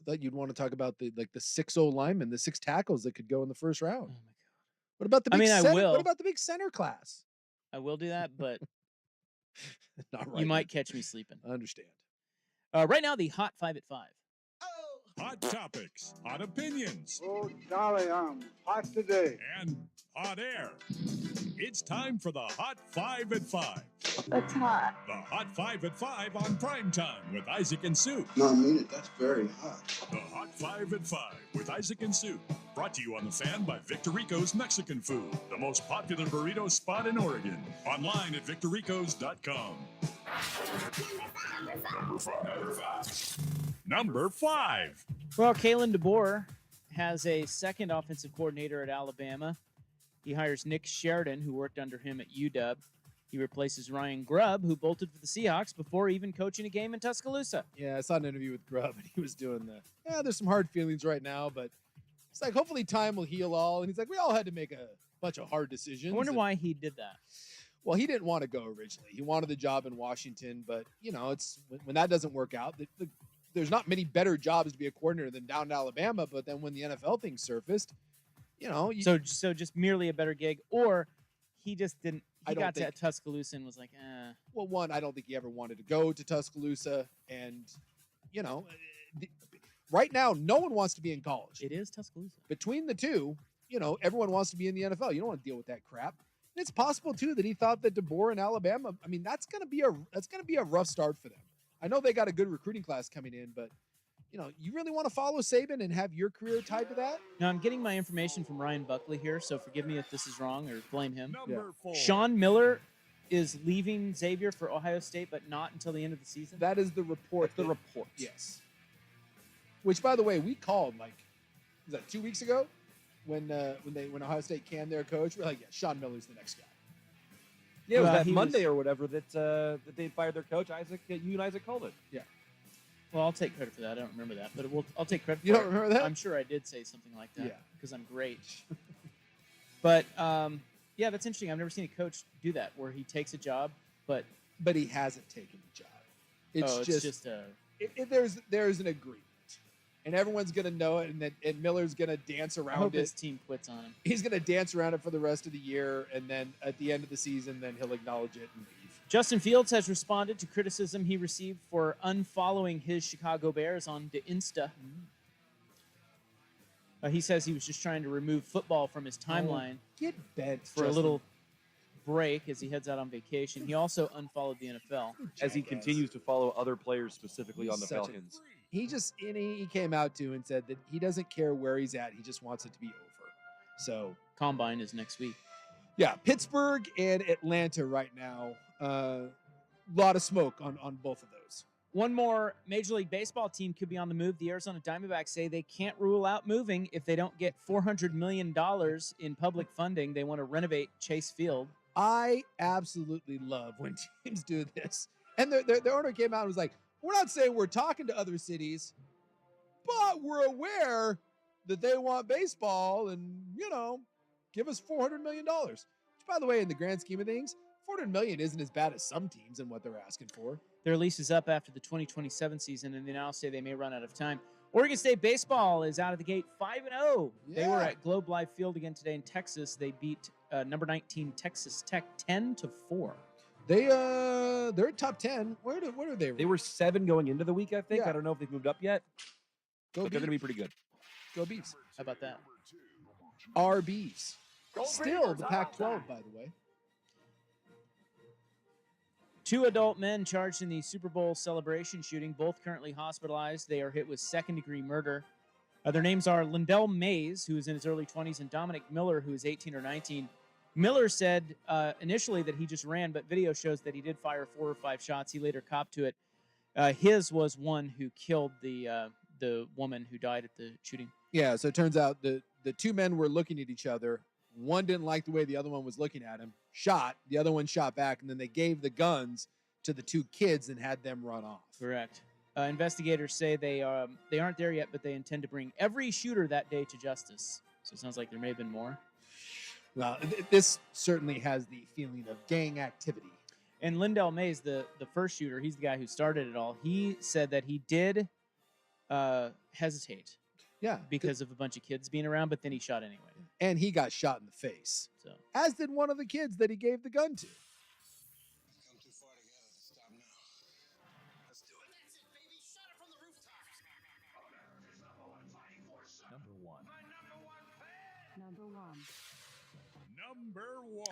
B: thought you'd want to talk about the 6-0 linemen, the 6 tackles that could go in the first round.
A: Oh my God.
B: What about the big
A: I
B: center?
A: will.
B: What about the big center class?
A: I will do that, but
B: Not right
A: you
B: now.
A: might catch me sleeping.
B: I understand.
A: Right now, the Hot 5 at 5.
E: Hot topics, hot opinions,
K: Oh, Charlie, I'm hot today.
E: and hot air. It's time for the Hot 5 at 5.
M: That's hot.
E: The Hot 5 at 5 on Primetime with Isaac and Sue.
N: No, I mean it. That's very hot.
E: The Hot 5 at 5 with Isaac and Sue. Brought to you on the fan by Victor Rico's Mexican Food, the most popular burrito spot in Oregon. Online at victorricos.com. Number 5.
A: Well, Kalen DeBoer has a second offensive coordinator at Alabama. He hires Nick Sheridan, who worked under him at UW. He replaces Ryan Grubb, who bolted for the Seahawks before even coaching a game in Tuscaloosa.
B: Yeah, I saw an interview with Grubb, and he was doing there's some hard feelings right now, but it's like, hopefully time will heal all. And he's like, we all had to make a bunch of hard decisions.
A: I wonder why he did that.
B: Well, he didn't want to go originally. He wanted the job in Washington, but, it's when that doesn't work out, there's not many better jobs to be a coordinator than down in Alabama. But then when the NFL thing surfaced,
A: So just merely a better gig, or he just didn't. He got to Tuscaloosa and was like,
B: Well, one, I don't think he ever wanted to go to Tuscaloosa, and right now, no one wants to be in college.
A: It is Tuscaloosa.
B: Between the two, everyone wants to be in the NFL. You don't want to deal with that crap. And it's possible too that he thought that DeBoer in Alabama. I mean, that's gonna be a rough start for them. I know they got a good recruiting class coming in, but you really want to follow Saban and have your career tied to that?
A: Now, I'm getting my information from Ryan Buckley here, so forgive me if this is wrong or blame him.
E: Number 4.
A: Sean Miller is leaving Xavier for Ohio State, but not until the end of the season.
B: That is the report.
C: The report.
B: Yes. Which, by the way, we called was that 2 weeks ago when Ohio State canned their coach. We're like, yeah, Sean Miller's the next guy.
C: Yeah, it was that Monday or whatever that they fired their coach, Isaac. You and Isaac called it.
B: Yeah.
A: Well, I'll take credit for that. I don't remember that, but I'll take credit for it.
B: You don't remember that?
A: I'm sure I did say something like that.
B: Yeah.
A: Because I'm great. But, yeah, that's interesting. I've never seen a coach do that, where he takes a job, but
B: he hasn't taken the job.
A: It's just a...
B: There's an agreement. And everyone's going to know it, and Miller's going to dance around
A: I hope
B: it.
A: his team quits on him.
B: He's going to dance around it for the rest of the year, and then at the end of the season, then he'll acknowledge it and leave.
A: Justin Fields has responded to criticism he received for unfollowing his Chicago Bears on the Insta. He says he was just trying to remove football from his timeline
B: Get bent
A: for a little break as he heads out on vacation. He also unfollowed the NFL.
C: As he continues to follow other players specifically on the Falcons.
B: He came out too and said that he doesn't care where he's at. He just wants it to be over. So
A: Combine is next week.
B: Yeah, Pittsburgh and Atlanta right now. A lot of smoke on both of those.
A: One more Major League Baseball team could be on the move. The Arizona Diamondbacks say they can't rule out moving if they don't get $400 million in public funding. They want to renovate Chase Field.
B: I absolutely love when teams do this. And their owner came out and was like, we're not saying we're talking to other cities, but we're aware that they want baseball and, give us $400 million. Which, by the way, in the grand scheme of things, $400 million isn't as bad as some teams and what they're asking for.
A: Their lease is up after the 2027 season, and they now say they may run out of time. Oregon State baseball is out of the gate 5-0.
B: Yeah.
A: They were at Globe Life Field again today in Texas. They beat number 19 Texas Tech 10-4.
B: They're top 10. Where are they?
C: They were 7 going into the week, I think.
B: Yeah.
C: I don't know if they've moved up yet.
B: Go
C: but they're going to be pretty good.
B: Go Beavs.
A: How about that?
B: Our Beavs. Still the Pac-12, by the way.
A: 2 adult men charged in the Super Bowl celebration shooting, both currently hospitalized. They are hit with second-degree murder. Their names are Lindell Mays, who is in his early 20s, and Dominic Miller, who is 18 or 19. Miller said initially that he just ran, but video shows that he did fire 4 or 5 shots. He later copped to it. His was one who killed the woman who died at the shooting.
B: Yeah, so it turns out the 2 men were looking at each other. One didn't like the way the other one was looking at him, shot. The other one shot back, and then they gave the guns to the 2 kids and had them run off.
A: Correct. Investigators say they aren't there yet, but they intend to bring every shooter that day to justice. So it sounds like there may have been more.
B: Well, this certainly has the feeling of gang activity.
A: And Lindell Mays, the first shooter, he's the guy who started it all. He said that he did hesitate.
B: Yeah.
A: Because of a bunch of kids being around, but then he shot anyway.
B: And he got shot in the face.
A: So,
B: as did one of the kids that he gave the gun to.
N: Come too far together to stop now. Let's do it. That's it, baby. Shut it from the rooftops.
G: Number 1.
E: Number 1.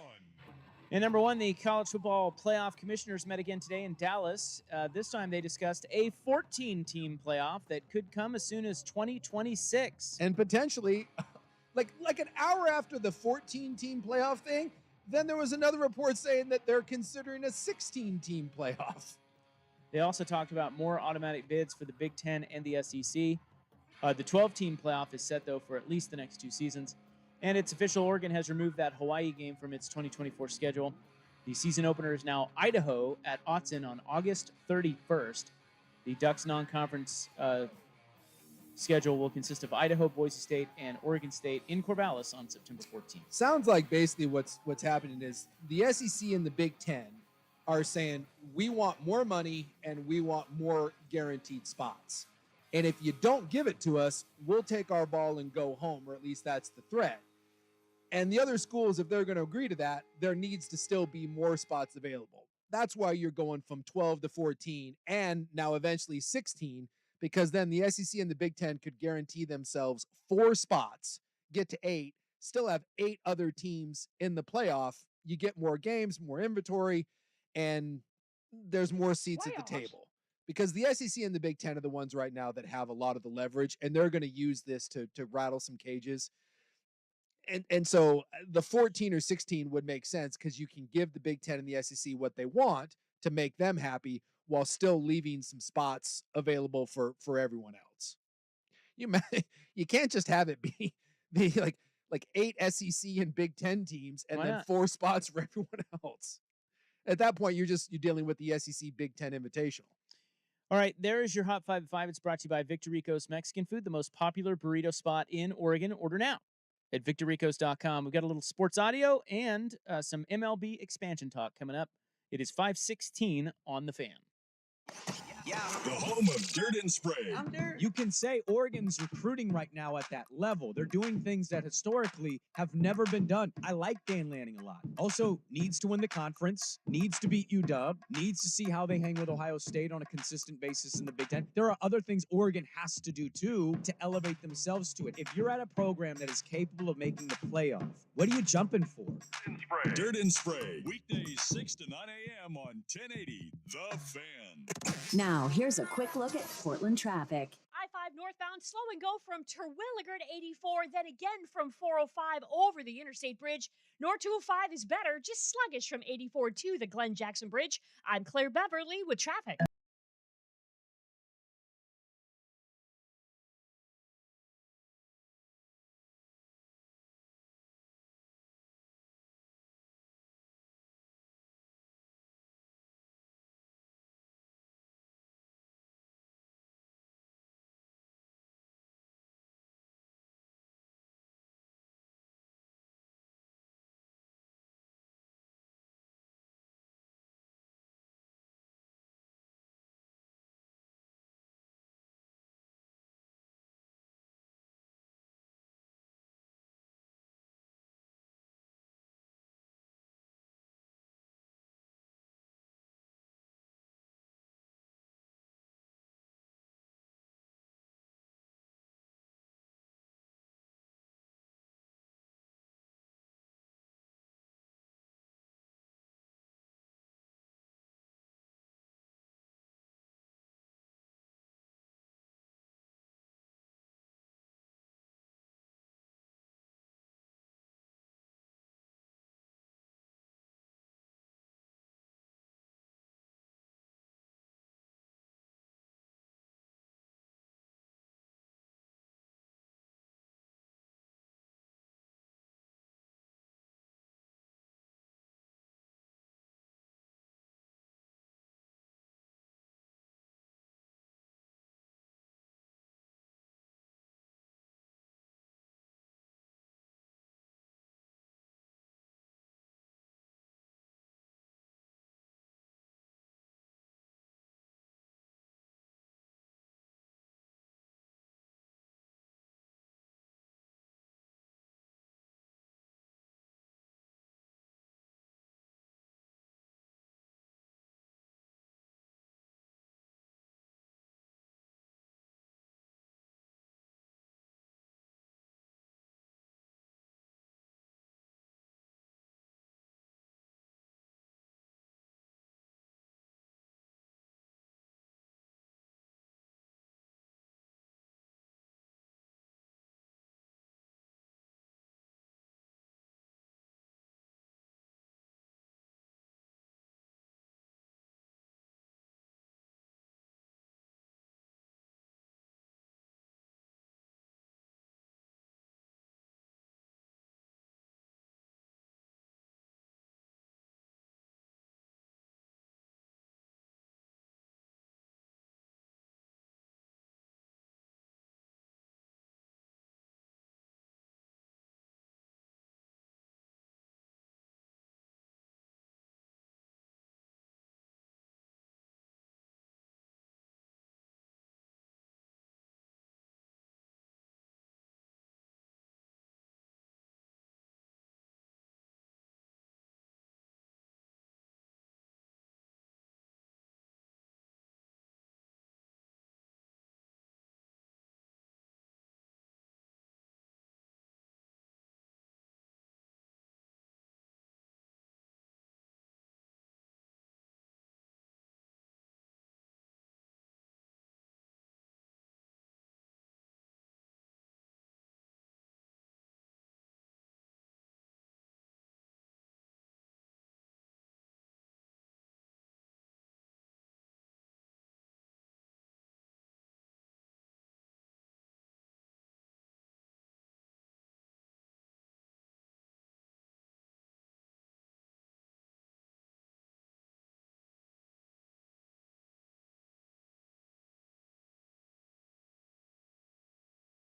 A: And number 1, the college football playoff commissioners met again today in Dallas. This time they discussed a 14-team playoff that could come as soon as 2026.
B: And potentially, like an hour after the 14-team playoff thing, then there was another report saying that they're considering a 16-team playoff.
A: They also talked about more automatic bids for the Big Ten and the SEC. The 12-team playoff is set, though, for at least the next 2 seasons. And it's official, Oregon has removed that Hawaii game from its 2024 schedule. The season opener is now Idaho at Autzen on August 31st. The Ducks non-conference schedule will consist of Idaho, Boise State, and Oregon State in Corvallis on September 14th.
B: Sounds like basically what's happening is the SEC and the Big Ten are saying, we want more money and we want more guaranteed spots. And if you don't give it to us, we'll take our ball and go home, or at least that's the threat. And the other schools, if they're going to agree to that, there needs to still be more spots available. That's why you're going from 12 to 14 and now eventually 16, because then the SEC and the Big Ten could guarantee themselves 4 spots, get to 8, still have 8 other teams in the playoff. You get more games, more inventory, and there's more seats at the table. Because the SEC and the Big Ten are the ones right now that have a lot of the leverage, and they're going to use this to rattle some cages. And so the 14 or 16 would make sense because you can give the Big Ten and the SEC what they want to make them happy while still leaving some spots available for everyone else. You can't just have it be like 8 SEC and Big Ten teams and
A: Why
B: then
A: not?
B: 4 spots for everyone else. At that point, you're dealing with the SEC Big Ten Invitational.
A: All right, there is your Hot 5 at 5. It's brought to you by Victor Rico's Mexican Food, the most popular burrito spot in Oregon. Order now at victorricos.com. We've got a little sports audio and some MLB expansion talk coming up. It is 5:16 on the Fan.
E: The home of Dirt and Spray.
M: You can say Oregon's recruiting right now at that level. They're doing things that historically have never been done. I like Dan Lanning a lot. Also, needs to win the conference, needs to beat UW, needs to see how they hang with Ohio State on a consistent basis in the Big Ten. There are other things Oregon has to do, too, to elevate themselves to it. If you're at a program that is capable of making the playoff, what are you jumping for?
E: Dirt and Spray. Weekdays 6 to 9 a.m. on 1080 The Fan.
O: Now, here's a quick look at Portland traffic.
P: I-5 northbound, slow and go from Terwilliger to 84, then again from 405 over the Interstate Bridge. North 205 is better, just sluggish from 84 to the Glenn Jackson Bridge. I'm Claire Beverly with traffic.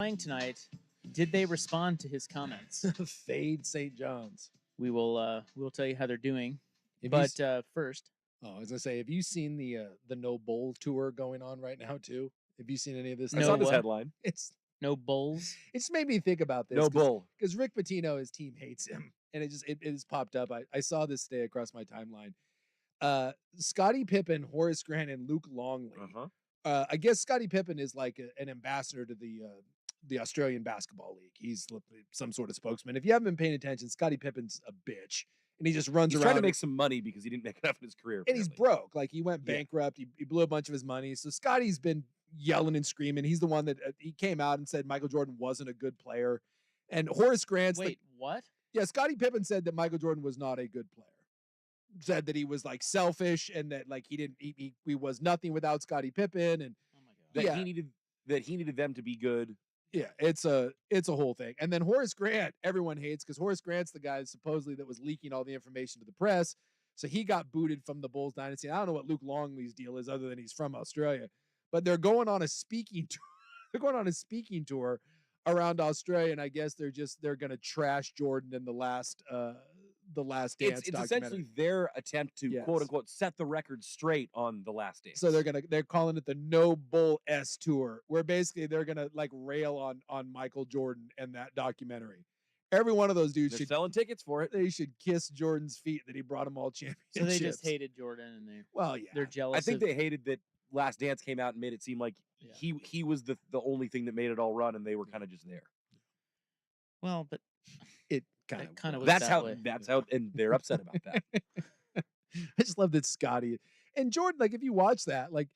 A: playing tonight. Did they respond to his comments?
Q: Fade St. John's.
A: We'll tell you how they're doing.
Q: If
A: But first,
Q: I was gonna say, have you seen the No Bowl tour going on right now too? Have you seen any of this?
C: I saw this headline.
Q: It's
A: no bulls.
Q: It's made me think about this.
C: No bull.
Q: Because Rick Pitino, his team hates him, and it has popped up. I saw this today across my timeline. Scottie Pippen, Horace Grant, and Luke Longley. I guess Scottie Pippen is like an ambassador to the Australian Basketball League. He's some sort of spokesman. If you haven't been paying attention, Scottie Pippen's a bitch, and he just runs around
C: trying to make some money because he didn't make enough in his career.
Q: And he's broke. Like, he went bankrupt. He blew a bunch of his money. So Scottie's been yelling and screaming. He's the one that he came out and said Michael Jordan wasn't a good player. And Horace Grant's
A: what?
Q: Yeah, Scottie Pippen said that Michael Jordan was not a good player. Said that he was like selfish and that like he was nothing without Scottie Pippen, and
C: that he needed them to be good.
Q: Yeah, it's a whole thing. And then Horace Grant, everyone hates because Horace Grant's the guy supposedly that was leaking all the information to the press. So he got booted from the Bulls dynasty. I don't know what Luke Longley's deal is other than he's from Australia, but they're going on a speaking tour. They're going on a speaking tour around Australia, and I guess they're going to trash Jordan in the last Dance.
C: It's essentially their attempt to quote unquote set the record straight on The Last Dance.
Q: So they're calling it the No Bull S Tour, where basically they're gonna like rail on Michael Jordan and that documentary. Every one of those dudes
C: They're selling tickets for it.
Q: They should kiss Jordan's feet that he brought them all championships.
A: So they just hated Jordan, and they're jealous.
C: I think they hated that Last Dance came out and made it seem like he was the only thing that made it all run, and they were kind of just there.
A: Well, but
Q: it
A: kind of
C: that's how, and they're upset about that.
Q: I just love that Scottie and Jordan. Like, if you watch that, like,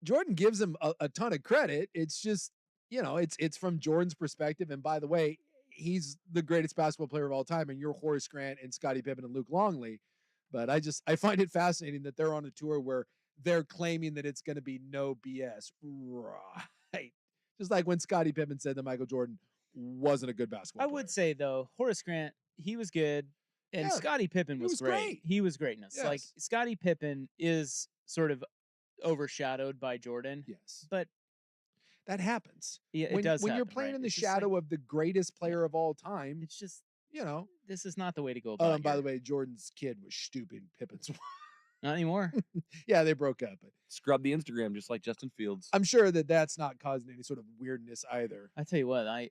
Q: Jordan gives him a ton of credit. It's just, it's from Jordan's perspective. And by the way, he's the greatest basketball player of all time, and you're Horace Grant and Scottie Pippen and Luke Longley. But I find it fascinating that they're on a tour where they're claiming that it's going to be no BS. Right. Just like when Scottie Pippen said that Michael Jordan wasn't a good basketball player.
A: I would say, though, Horace Grant, he was good, and Scottie Pippen was great. He was greatness.
Q: Yes.
A: Like, Scottie Pippen is sort of overshadowed by Jordan.
Q: Yes.
A: But
Q: that happens.
A: Yeah,
Q: when,
A: it does
Q: when you're
A: happen,
Q: playing
A: right?
Q: in the
A: It's just
Q: shadow of the greatest player of all time.
A: It's just,
Q: this
A: is not the way to go
Q: Oh,
A: about
Q: and by the way, Jordan's kid was stupid. Pippen's
A: not anymore.
Q: Yeah, they broke up. But
C: scrub the Instagram just like Justin Fields.
Q: I'm sure that's not causing any sort of weirdness either.
A: I tell you what, I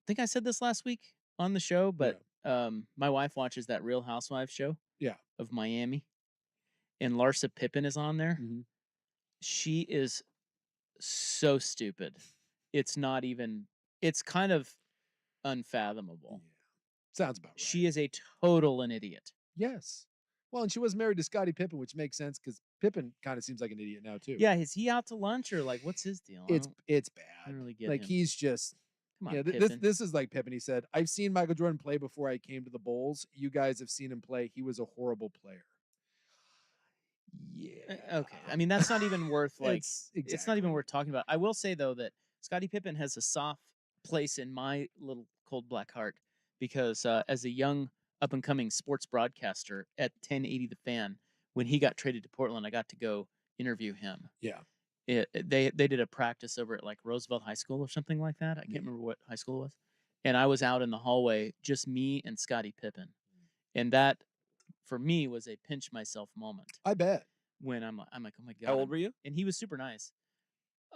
A: think I said this last week on the show, but my wife watches that Real Housewives show.
Q: Yeah.
A: Of Miami, and Larsa Pippen is on there.
Q: Mm-hmm.
A: She is so stupid. It's not even. It's kind of unfathomable.
Q: Yeah. Sounds about right.
A: She is a total an idiot.
Q: Yes. Well, and she was married to Scottie Pippen, which makes sense because Pippen kind of seems like an idiot now too.
A: Yeah, is he out to lunch or like what's his deal?
Q: It's bad.
A: I don't really get
Q: like
A: him.
Q: He's just.
A: Come on,
Q: this is like Pippen. He said, "I've seen Michael Jordan play before I came to the Bulls. You guys have seen him play. He was a horrible player." Yeah.
A: Okay. I mean, that's not even worth like.
Q: Exactly.
A: It's not even worth talking about. I will say though that Scottie Pippen has a soft place in my little cold black heart because as a young up and coming sports broadcaster at 1080 The Fan, when he got traded to Portland, I got to go interview him.
Q: Yeah.
A: They did a practice over at like Roosevelt High School or something like that. I can't remember what high school it was. And I was out in the hallway, just me and Scottie Pippen. And that, for me, was a pinch myself moment.
Q: I bet.
A: When I'm like, oh my God.
C: How old were you?
A: And he was super nice.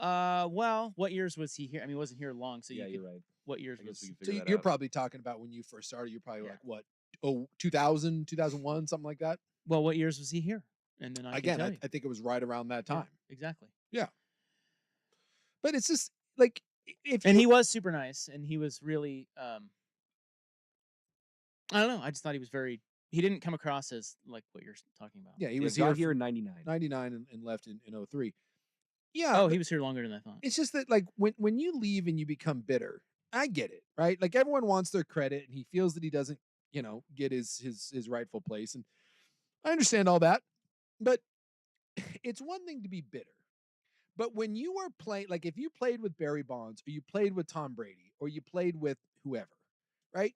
A: Well, what years was he here? I mean, he wasn't here long. So
C: you're right.
A: What years was
C: he?
Q: So you're probably talking about when you first started. You're probably like, what? 2000, 2001, something like that?
A: Well, what years was he here? And then I
Q: think it was right around that time.
A: Yeah, exactly.
Q: Yeah. But it's just like
A: he was super nice, and he was really I don't know. I just thought he was he didn't come across as like what you're talking about.
Q: Yeah, he was
C: here in 99.
Q: 99 and left in 03. Yeah.
A: Oh, he was here longer than I thought.
Q: It's just that like when you leave and you become bitter, I get it, right? Like everyone wants their credit, and he feels that he doesn't, get his rightful place, and I understand all that. But it's one thing to be bitter. But when you are playing, like if you played with Barry Bonds or you played with Tom Brady or you played with whoever, right?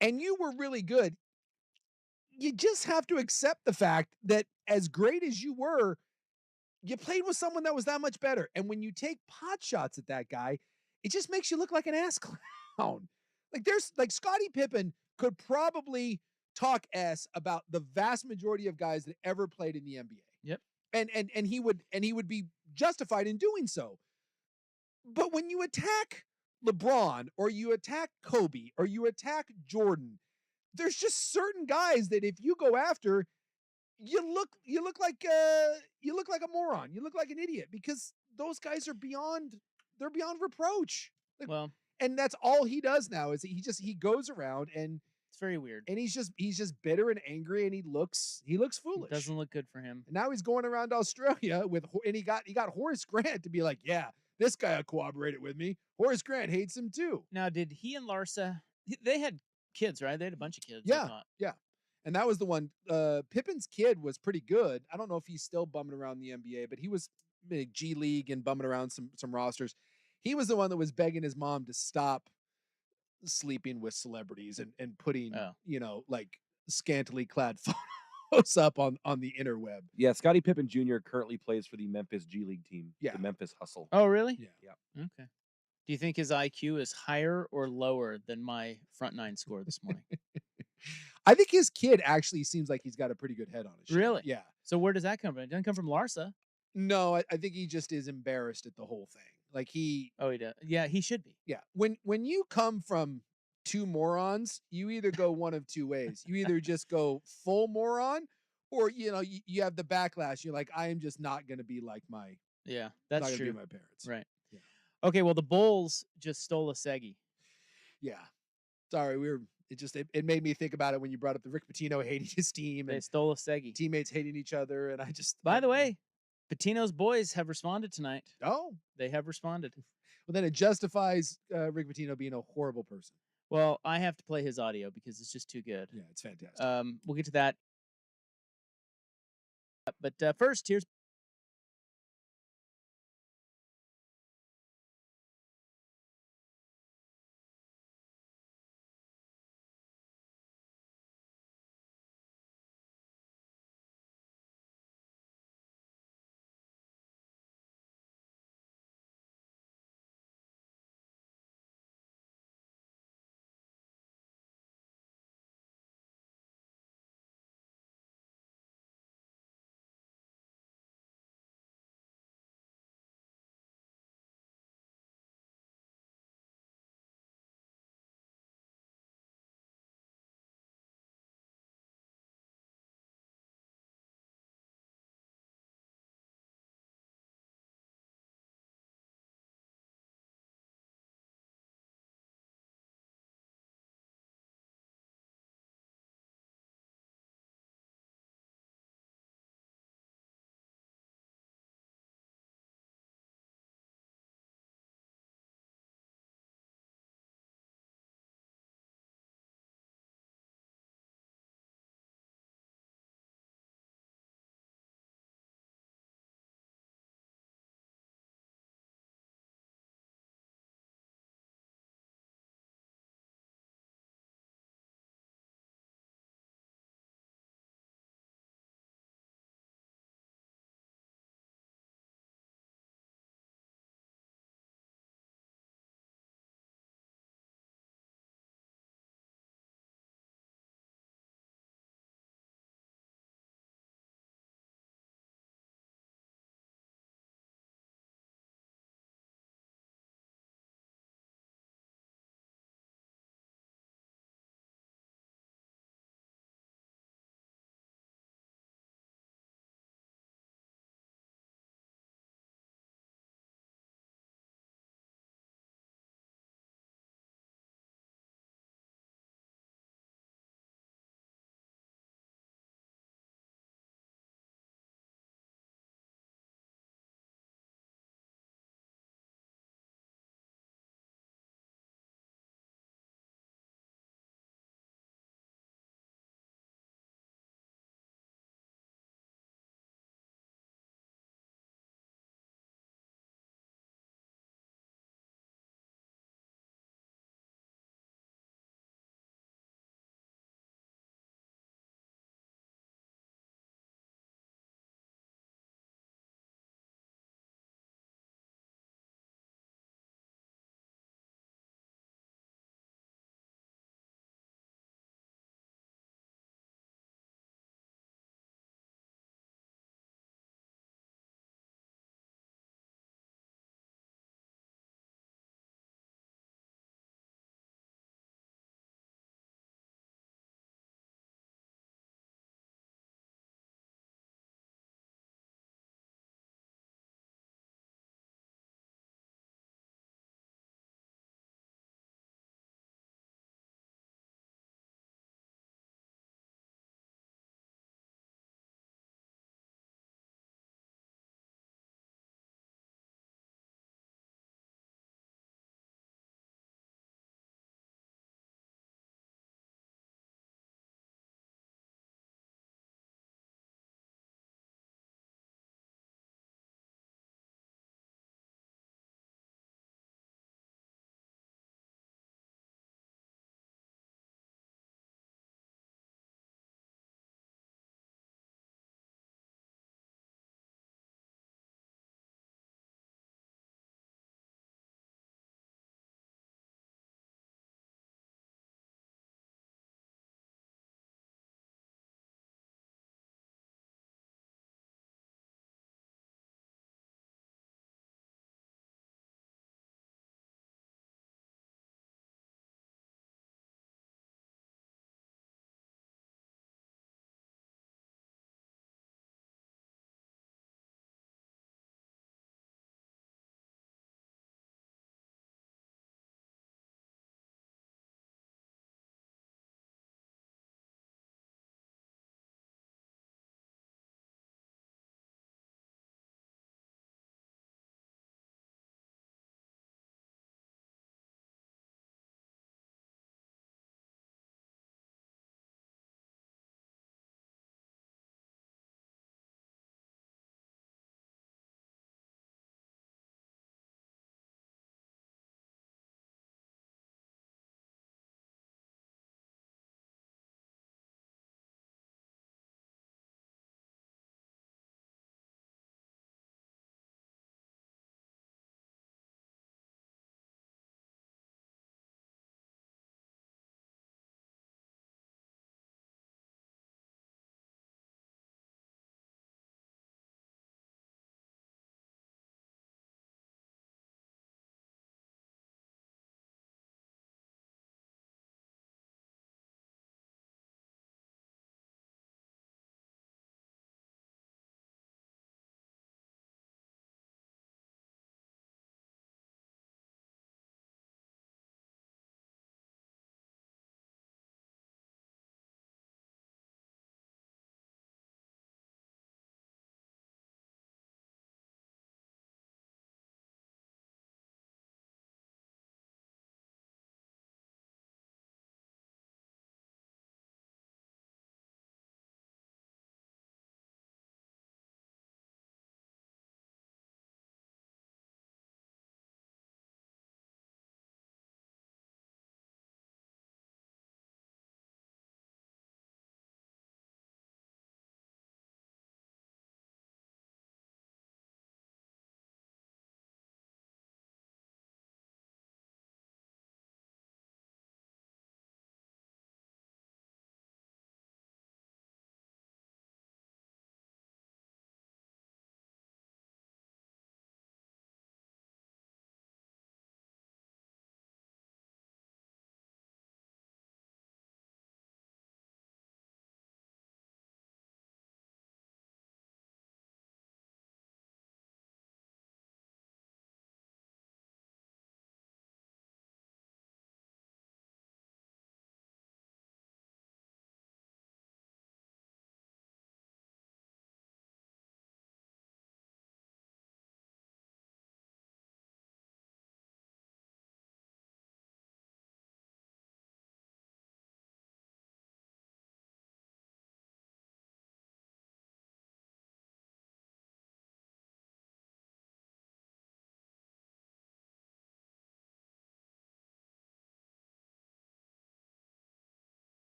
Q: And you were really good, you just have to accept the fact that as great as you were, you played with someone that was that much better. And when you take pot shots at that guy,
B: it just makes you look like an ass clown. Like there's like Scottie Pippen could probably talk S about the vast majority of guys that ever played in the NBA.
A: Yep.
B: And he would be justified in doing so. But when you attack LeBron or you attack Kobe or you attack Jordan, there's just certain guys that if you go after, you look like a moron. You look like an idiot because those guys are beyond reproach. Like,
A: Well,
B: and that's all he does now is he goes around and
A: it's very weird.
B: and he's just bitter and angry and he looks foolish.
A: It doesn't look good for him.
B: And now he's going around Australia and he got Horace Grant to be like, yeah, this guy cooperated with me. Horace Grant hates him too.
A: Now, did he and Larsa? They had kids, right? They had a bunch of kids.
B: Yeah, yeah. And that was the one. Pippen's kid was pretty good. I don't know if he's still bumming around the NBA, but he was big G League and bumming around some rosters. He was the one that was begging his mom to stop sleeping with celebrities and putting like scantily clad photos up on the interweb.
C: Yeah, Scottie Pippen Jr. currently plays for the Memphis G League team.
B: Yeah.
C: The Memphis Hustle.
A: Oh, really?
B: Yeah.
A: Okay. Do you think his IQ is higher or lower than my front nine score this morning?
B: I think his kid actually seems like he's got a pretty good head on his shoulder.
A: Really?
B: Yeah.
A: So where does that come from? It doesn't come from Larsa.
B: No, I think he just is embarrassed at the whole thing. Like he
A: does. Yeah, he should be.
B: Yeah. When you come from two morons, you either go one of two ways. You either just go full moron or you have the backlash. You're like, I am just not going to be like my
A: Yeah, that's
B: not gonna
A: true.
B: be my parents.
A: Right.
B: Yeah.
A: Okay, well the Bulls just stole a Segi.
B: Yeah. Sorry, it made me think about it when you brought up the Rick Pitino hating his team
A: They
B: and
A: stole a Segi.
B: teammates hating each other, and I just
A: By the way, Pitino's boys have responded tonight.
B: Oh,
A: they have responded.
B: Well, then it justifies Rick Pitino being a horrible person.
A: Well, I have to play his audio because it's just too good.
B: Yeah, it's fantastic.
A: We'll get to that. But first, here's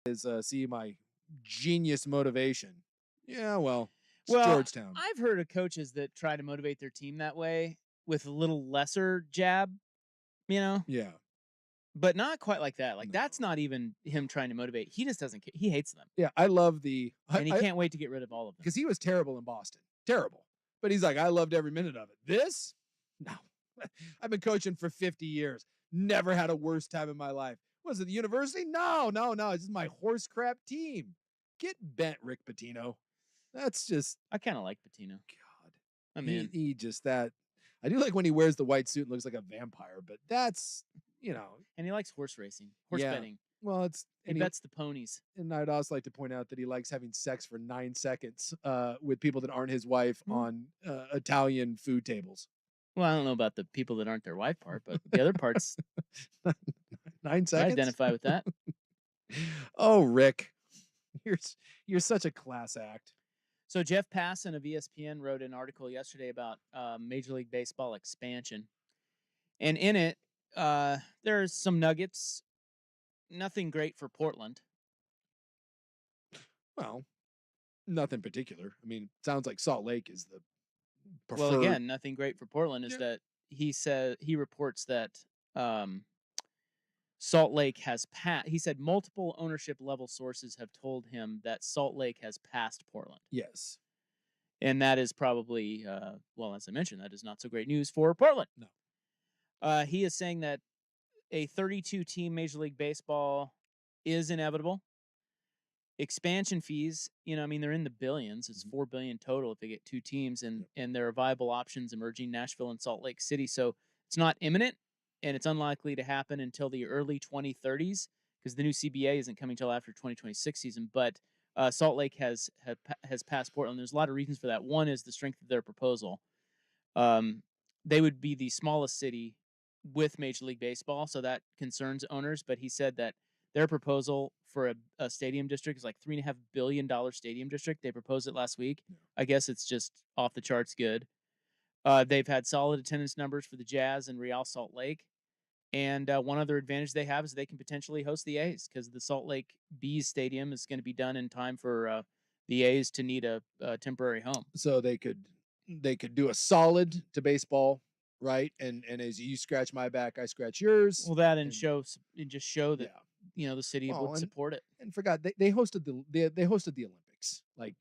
Q: is see my genius motivation. Yeah, well, it's
A: Well,
Q: Georgetown.
A: I've heard of coaches that try to motivate their team that way with a little lesser jab,
Q: Yeah.
A: but not quite like that. Like that's not even him trying to motivate. He just doesn't care. He hates them.
Q: Yeah, I love the
A: And he can't wait to get rid of all of them.
Q: because he was terrible in Boston. Terrible. But he's like, I loved every minute of it. This? No. I've been coaching for 50 years. Never had a worse time in my life. Was it the university? No. It's just my horse crap team. Get bent, Rick Pitino. That's just
A: I kind of like Patino.
Q: God.
A: I mean,
Q: he just that. I do like when he wears the white suit and looks like a vampire, but that's
A: and he likes horse racing, horse betting.
Q: Well, it's
A: He bets the ponies.
Q: and I'd also like to point out that he likes having sex for 9 seconds with people that aren't his wife on Italian food tables.
A: Well, I don't know about the people that aren't their wife part, but the other parts,
Q: 9 seconds.
A: I identify with that.
Q: Oh, Rick, you're such a class act.
A: So Jeff Passan of ESPN wrote an article yesterday about Major League Baseball expansion, and in it, there's some nuggets. Nothing great for Portland.
Q: Well, nothing particular. I mean, it sounds like Salt Lake is the preferred.
A: Well, again, nothing great for Portland is that he reports that Salt Lake has passed. He said multiple ownership level sources have told him that Salt Lake has passed Portland.
Q: Yes.
A: And that is probably, well, as I mentioned, that is not so great news for Portland.
Q: No.
A: He is saying that a 32-team Major League Baseball is inevitable. Expansion fees, I mean, they're in the billions. It's $4 billion total if they get 2 teams, and there are viable options emerging, Nashville and Salt Lake City. So it's not imminent, and it's unlikely to happen until the early 2030s because the new CBA isn't coming till after 2026 season. But Salt Lake has passed Portland. There's a lot of reasons for that. One is the strength of their proposal. They would be the smallest city with Major League Baseball, so that concerns owners. But he said that their proposal for a stadium district is like $3.5 billion stadium district. They proposed it last week. I guess it's just off the charts good. They've had solid attendance numbers for the Jazz and Real Salt Lake. And one other advantage they have is they can potentially host the A's because the Salt Lake Bees Stadium is going to be done in time for the A's to need a temporary home.
Q: So they could do a solid to baseball, right? And as you scratch my back, I scratch yours.
A: Well, that and just show that the city would support it.
Q: And forgot they hosted the Olympics. Like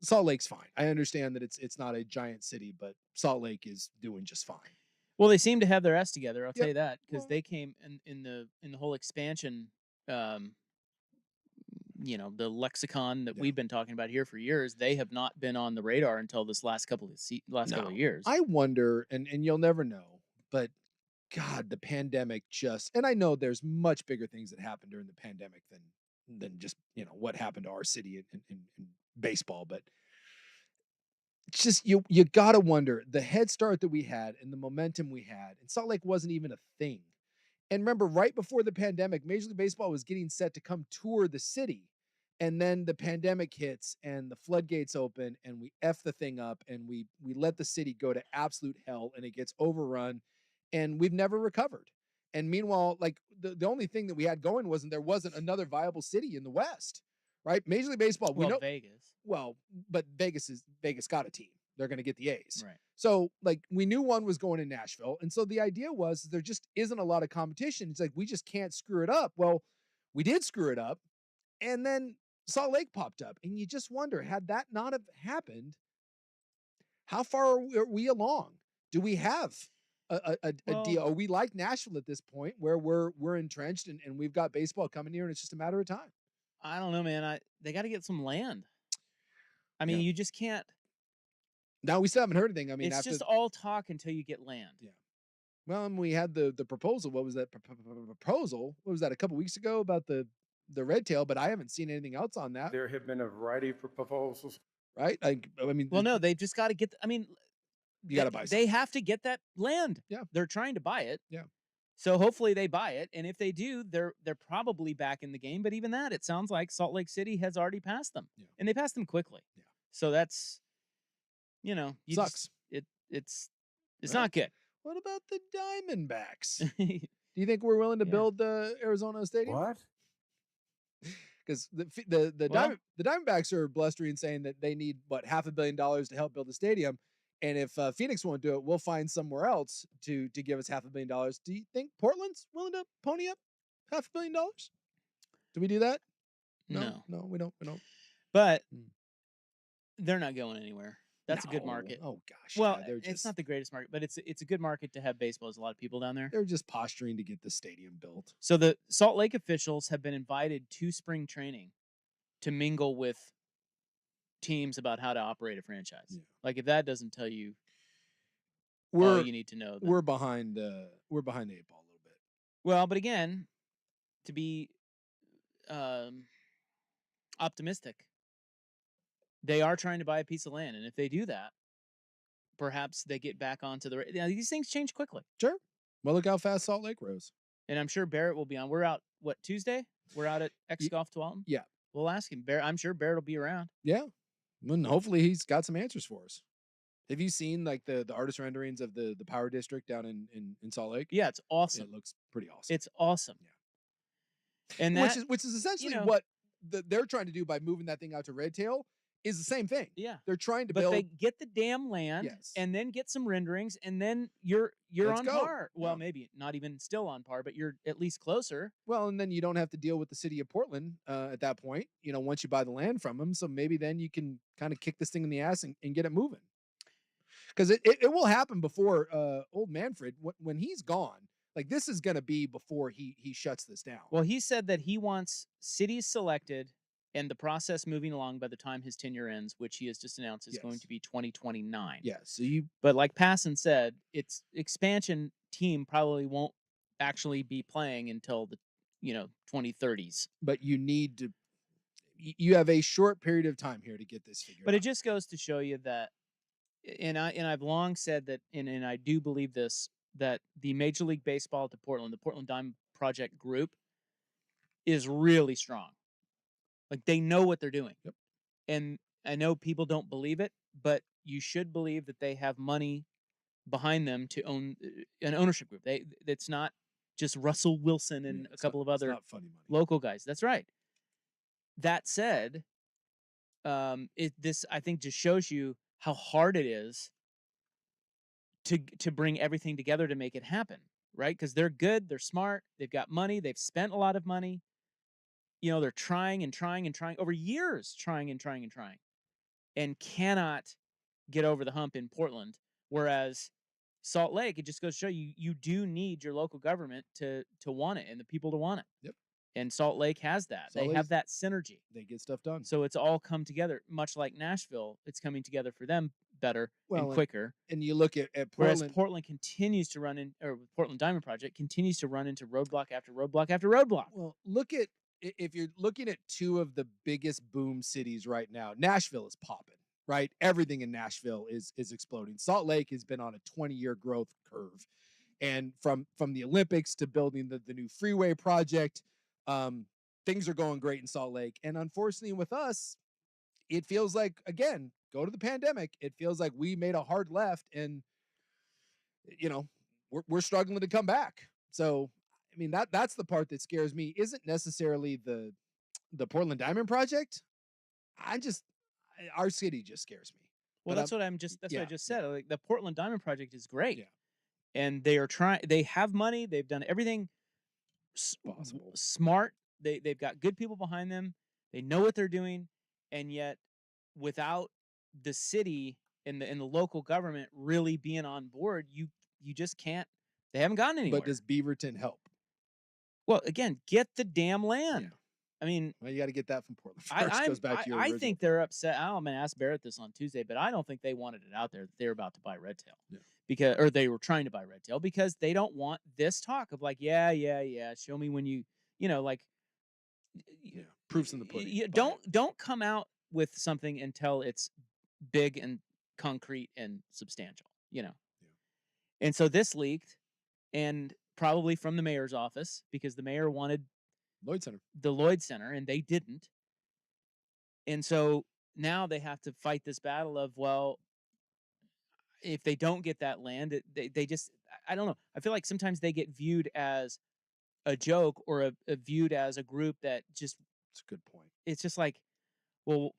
Q: Salt Lake's fine. I understand that it's not a giant city, but Salt Lake is doing just fine.
A: Well, they seem to have their S together. I'll tell you that because they came in the whole expansion. The lexicon that we've been talking about here for years. They have not been on the radar until this last couple of years.
Q: I wonder, and you'll never know, but God, the pandemic and I know there's much bigger things that happened during the pandemic than just what happened to our city in baseball, but it's just you gotta wonder the head start that we had and the momentum we had, and Salt Lake wasn't even a thing. And remember, right before the pandemic, Major League Baseball was getting set to come tour the city. And then the pandemic hits and the floodgates open and we F the thing up and we let the city go to absolute hell and it gets overrun and we've never recovered. And meanwhile, like the only thing that we had going there wasn't another viable city in the West, right? Major League Baseball, we know
A: Vegas.
Q: Well, but Vegas got a team. They're going to get the A's.
A: Right.
Q: So like we knew one was going to Nashville. And so the idea was there just isn't a lot of competition. It's like, we just can't screw it up. Well, we did screw it up. And then Salt Lake popped up. And you just wonder, had that not have happened, how far are we along? Do we have a deal? Are we like Nashville at this point where we're entrenched and we've got baseball coming here and it's just a matter of time?
A: I don't know, man. They got to get some land. I mean, you just can't.
Q: Now we still haven't heard anything. I mean,
A: it's just all talk until you get land.
Q: Yeah. Well, and we had the proposal. What was that proposal? What was that, a couple weeks ago about the red tail? But I haven't seen anything else on that.
H: There have been a variety of proposals.
Q: Right? I mean,
A: well, no, they've just got to get. You
Q: got to buy.
A: They have to get that land.
Q: Yeah,
A: they're trying to buy it.
Q: Yeah.
A: So hopefully they buy it, and if they do, they're probably back in the game. But even that, it sounds like Salt Lake City has already passed them, and they passed them quickly.
Q: Yeah.
A: So that's,
Q: sucks.
A: It's not good.
Q: What about the Diamondbacks? Do you think we're willing to build the Arizona Stadium?
H: What?
B: because the
A: Well-
B: Diamondbacks are blustering, saying that they need what $500 million to help build a stadium, and if Phoenix won't do it, we'll find somewhere else to give us $500 million. Do you think Portland's willing to pony up $500 million? Do we do that?
A: No.
B: we don't.
A: But
B: Hmm.
A: they're not going anywhere. That's a good market.
B: Oh gosh,
A: Well,
B: yeah, they're
A: it's
B: just
A: not the greatest market, but it's a good market to have baseball. There's a lot of people down there.
B: they're just posturing to get the stadium built.
A: So the Salt Lake officials have been invited to spring training to mingle with teams about how to operate a franchise.
B: Yeah.
A: Like if that doesn't tell you
B: We're
A: all you need to know, then-
B: we're behind the 8 ball a little bit.
A: well, but again, to be optimistic, they are trying to buy a piece of land, and if they do that, perhaps they get back onto the. These things change quickly.
B: Sure. Well, look how fast Salt Lake rose.
A: And I'm sure Barrett will be on. We're out Tuesday? We're out at X Golf Tualatin.
B: Yeah.
A: We'll ask him. Barrett, I'm sure Barrett will be around.
B: Yeah. And hopefully he's got some answers for us. Have you seen like the artist renderings of the Power District down in Salt Lake?
A: Yeah, it's awesome.
B: It looks pretty awesome.
A: It's awesome.
B: Yeah.
A: And
B: which is essentially what they're trying to do by moving that thing out to Redtail is the same thing.
A: Yeah.
B: They're trying to
A: but
B: build.
A: they get the damn land
B: Yes.
A: and then get some renderings, and then you're
B: Let's
A: on
B: go.
A: par. Well,
B: Yeah.
A: maybe not even still on par, but you're at least closer.
B: Well, and then you don't have to deal with the city of Portland at that point, once you buy the land from them. So maybe then you can kind of kick this thing in the ass and get it moving. Because it will happen before old Manfred, when he's gone. Like this is going to be before he shuts this down.
A: Well, he said that he wants cities selected and the process moving along by the time his tenure ends, which he has just announced is going
B: Yes.
A: to be 2029.
B: Yeah. So
A: But like Passon said, its expansion team probably won't actually be playing until the 2030s.
B: But you need to. You have a short period of time here to get this figured
A: But
B: out.
A: it just goes to show you that, and I've long said that, and I do believe this, that the Major League Baseball to Portland, the Portland Diamond Project group, is really strong. Like they know what they're doing.
B: Yep.
A: And I know people don't believe it, but you should believe that they have money behind them to own an ownership group. It's not just Russell Wilson and a couple of other
B: not funny money.
A: local guys. That's right. That said, this I think just shows you how hard it is to bring everything together to make it happen, right? Because they're good, they're smart, they've got money, they've spent a lot of money. They're trying and trying and trying over years, trying and trying and trying, and cannot get over the hump in Portland. Whereas Salt Lake, it just goes to show you do need your local government to want it and the people to want it.
B: Yep.
A: And Salt Lake has that.
B: Salt
A: They
B: Lake's-
A: have that synergy.
B: They get stuff done.
A: So it's all come together, much like Nashville. It's coming together for them better and quicker.
B: And you look at
A: Whereas
B: Portland.
A: Portland continues to run in, or Portland Diamond Project continues to run into roadblock after roadblock after roadblock.
B: Well, look at if you're looking at two of the biggest boom cities right now. Nashville is popping, right? Everything in Nashville is exploding. Salt Lake has been on a 20-year growth curve, and from the Olympics to building the new freeway project, things are going great in Salt Lake. And unfortunately, with us, it feels like, again, go to the pandemic. It feels like we made a hard left, and we're struggling to come back. So. I mean, that's the part that scares me. Isn't necessarily the Portland Diamond Project. Our city just scares me.
A: Well,
B: But
A: that's what I just said. Like the Portland Diamond Project is great.
B: Yeah.
A: And they are trying. They have money. They've done everything
B: possible.
A: Smart. They've got good people behind them. They know what they're doing, and yet without the city and the local government really being on board, you just can't. They haven't gotten anywhere.
B: But does Beaverton help?
A: Well, again, get the damn land.
B: Yeah.
A: I mean,
B: well, you got to get that from Portland first. Goes back to your
A: I
B: original
A: think they're upset. I'm going to ask Barrett this on Tuesday, but I don't think they wanted it out there that they're about to buy Redtail.
B: Yeah.
A: Or they were trying to buy Redtail because they don't want this talk of like, yeah, show me when
B: proofs in the pudding.
A: Don't come out with something until it's big and concrete and substantial,
B: Yeah.
A: And so this leaked, and probably from the mayor's office, because the mayor wanted the Lloyd Center and they didn't. And so now they have to fight this battle of, well, if they don't get that land, they just, I don't know. I feel like sometimes they get viewed as a joke or viewed as a group that just
B: That's a good point.
A: it's just like, well,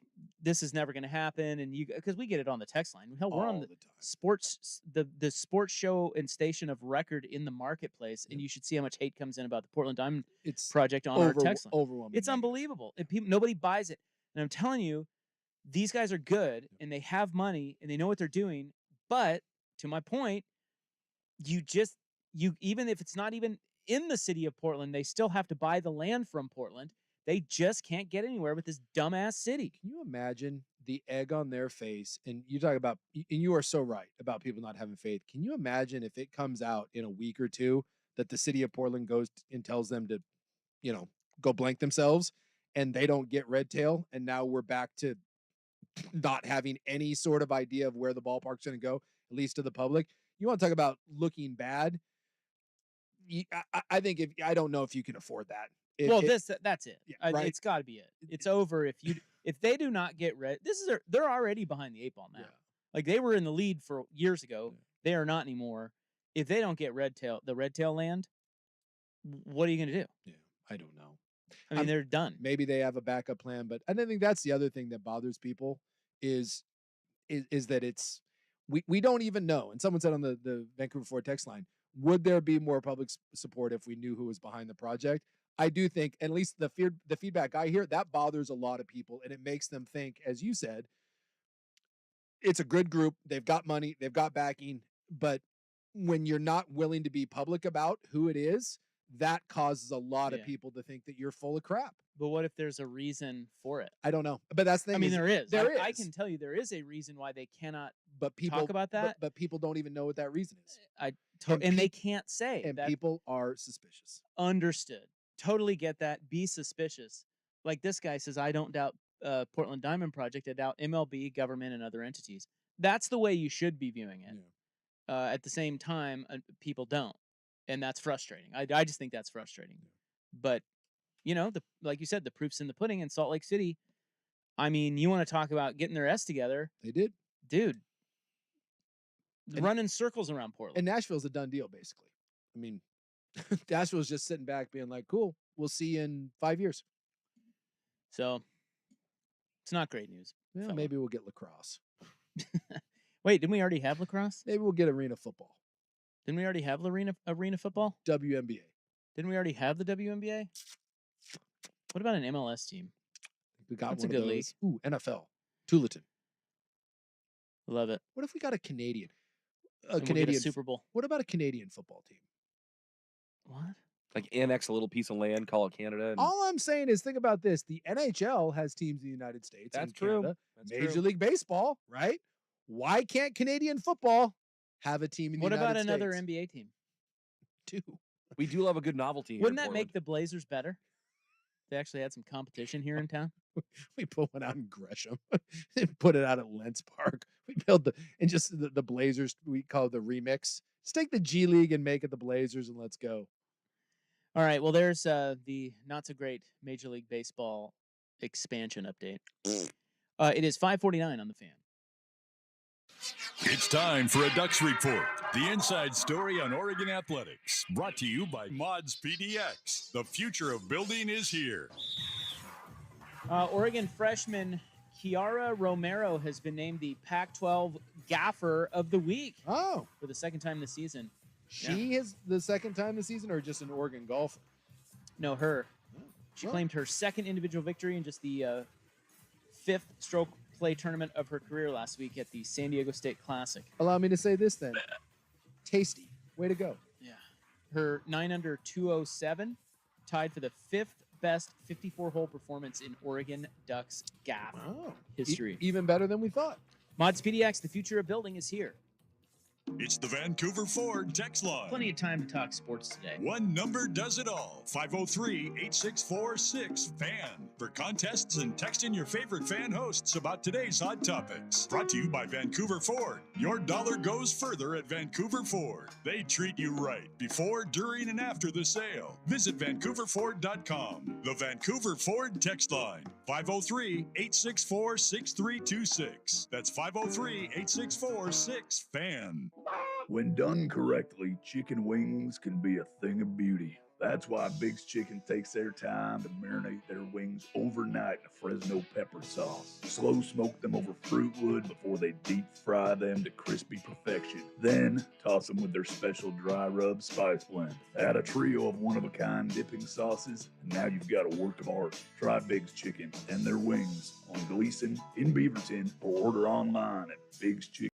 A: this is never going to happen, and because we get it on the text line. Hell, we're on
B: All
A: the
B: the time.
A: sports, the sports show and station of record in the marketplace, and you should see how much hate comes in about the Portland Diamond
B: It's
A: project on our text line.
B: overwhelming.
A: It's unbelievable. And nobody buys it. And I'm telling you, these guys are good, and they have money, and they know what they're doing. But to my point, even if it's not even in the city of Portland, they still have to buy the land from Portland. They just can't get anywhere with this dumbass city.
B: Can you imagine the egg on their face? And you talk about, and you are so right about people not having faith. Can you imagine if it comes out in a week or two that the city of Portland goes and tells them to, go blank themselves, and they don't get red tail, and now we're back to not having any sort of idea of where the ballpark's going to go, at least to the public. You want to talk about looking bad? I think I don't know if you can afford that.
A: That's it.
B: Yeah, right?
A: It's got to be it. It's over if they do not get red. They're already behind the 8 ball now.
B: Yeah.
A: Like they were in the lead for years ago. Yeah. They are not anymore. If they don't get the red tail land, what are you going to do?
B: Yeah, I don't know.
A: I mean, they're done.
B: Maybe they have a backup plan, but I think that's the other thing that bothers people is that it's we don't even know. And someone said on the Vancouver Ford text line, would there be more public support if we knew who was behind the project? I do think, at least the feedback I hear, that bothers a lot of people, and it makes them think, as you said, it's a good group. They've got money, they've got backing, but when you're not willing to be public about who it is, that causes a lot of people to think that you're full of crap.
A: But what if there's a reason for it?
B: I don't know. But that's the thing.
A: I mean, there is.
B: There is.
A: I can tell you there is a reason why they cannot
B: talk
A: about that.
B: But people don't even know what that reason is.
A: And they can't say.
B: And people are suspicious.
A: Understood. Totally get that. Be suspicious. Like this guy says, I don't doubt Portland Diamond Project. I doubt MLB, government, and other entities. That's the way you should be viewing it. Yeah. At the same time, people don't. And that's frustrating. I just think that's frustrating. But, like you said, the proof's in the pudding in Salt Lake City. I mean, you want to talk about getting their S together.
B: They did.
A: Dude. Running circles around Portland.
B: And Nashville's a done deal, basically. I mean, Nashville's just sitting back being like, cool, we'll see you in 5 years.
A: So, it's not great news.
B: Well, maybe we'll get lacrosse.
A: Wait, didn't we already have lacrosse?
B: Maybe we'll get arena football.
A: Didn't we already have arena football?
B: WNBA.
A: Didn't we already have the WNBA? What about an MLS team?
B: We got
A: That's
B: one
A: a good
B: of those.
A: league.
B: Ooh, NFL. Tualatin.
A: Love it.
B: What if we got a Canadian?
A: Canadian Super Bowl.
B: What about a Canadian football team?
A: What?
C: Like annex a little piece of land, call it Canada.
B: All I'm saying is, think about this: the NHL has teams in the United States.
C: That's
B: and
C: true.
B: Canada.
C: That's
B: Major
C: true.
B: League Baseball, right? Why can't Canadian football have a team in the
A: What
B: United
A: about
B: States?
A: another NBA team?
B: Two.
C: We do love a good novelty. Here
A: Wouldn't
C: in
A: that make the Blazers better? They actually had some competition here in town.
B: We put one out in Gresham and put it out at Lentz Park. We built the Blazers. We call it the remix. Just take the G League and make it the Blazers, and let's go.
A: All right. Well, there's the not so great Major League Baseball expansion update. It is 5:49 on the Fan.
E: It's time for a Ducks Report, the inside story on Oregon athletics. Brought to you by Mods PDX. The future of building is here.
A: Oregon freshman Kiara Romero has been named the Pac-12 Gaffer of the Week.
B: Oh,
A: for the second time this season.
B: She is the second time this season, or just an Oregon golfer?
A: No, her. She claimed her second individual victory in just the fifth stroke play tournament of her career last week at the San Diego State Classic.
B: Allow me to say this then. Tasty. Way to go.
A: Yeah. Her 9 under 207 tied for the fifth best 54-hole performance in Oregon Ducks Gaff history.
B: Even better than we thought.
A: Mods PDX, the future of building is here.
E: It's the Vancouver Ford text line.
A: Plenty of time to talk sports today.
E: One number does it all. 503-8646-FAN. For contests and text in your favorite fan hosts about today's hot topics. Brought to you by Vancouver Ford. Your dollar goes further at Vancouver Ford. They treat you right before, during, and after the sale. Visit VancouverFord.com. The Vancouver Ford text line. 503-864-6326. That's 503-864-6FAN.
R: When done correctly, chicken wings can be a thing of beauty.
E: That's why Big's Chicken takes their time to marinate their wings overnight in a Fresno pepper sauce. Slow smoke them over fruit wood before they deep fry them to crispy perfection. Then toss them with their special dry rub spice blend. Add a trio of one-of-a-kind dipping sauces, and now you've got a work of art. Try Big's Chicken and their wings on Gleason in Beaverton or order online at Big's Chicken.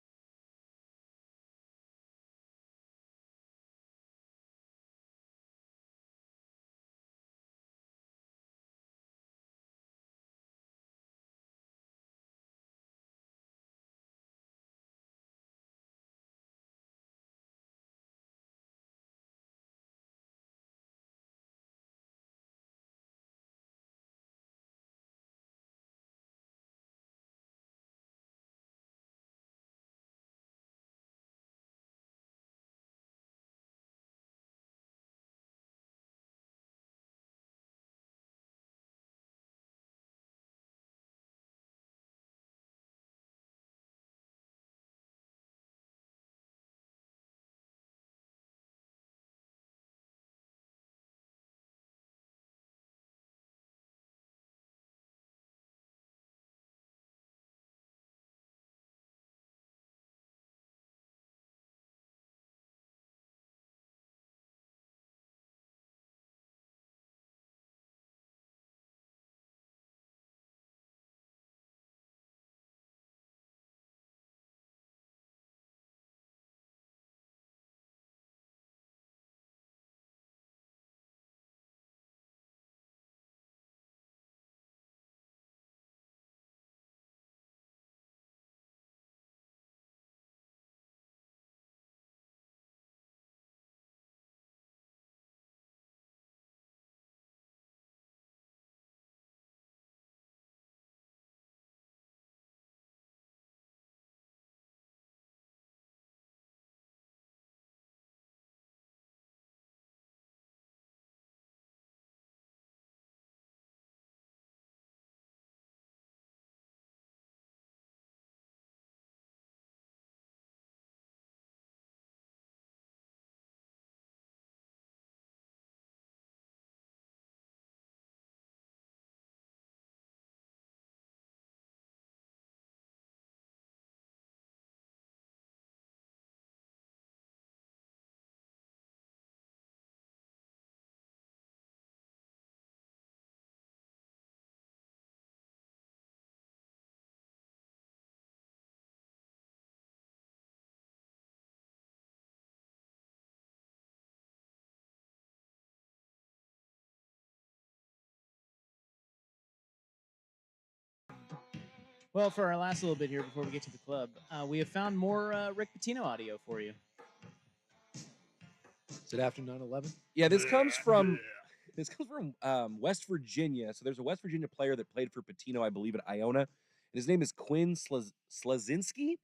A: Well, for our last little bit here before we get to the club, we have found more Rick Pitino audio for you.
Q: Is it after 9/11?
C: Yeah, this comes from West Virginia. So there's a West Virginia player that played for Patino, I believe, at Iona, and his name is Quinn Slazinski.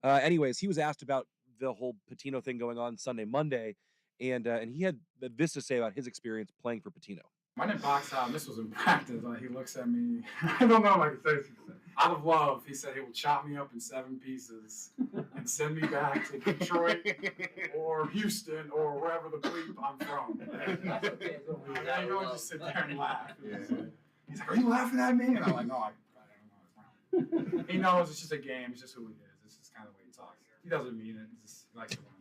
C: Anyways, he was asked about the whole Patino thing going on Sunday, Monday, and he had this to say about his experience playing for Patino.
H: I didn't box out. This was in practice. Like, he looks at me. I don't know. Like, out of love, he said he will chop me up in 7 pieces and send me back to Detroit or Houston or wherever the bleep I'm from. And I go and just sit there and laugh. He's like, "Are you laughing at me?" And I'm like, "No, I don't know." He knows it's just a game. It's just who he is. It's just kind of the way he talks. He doesn't mean it. He likes to win.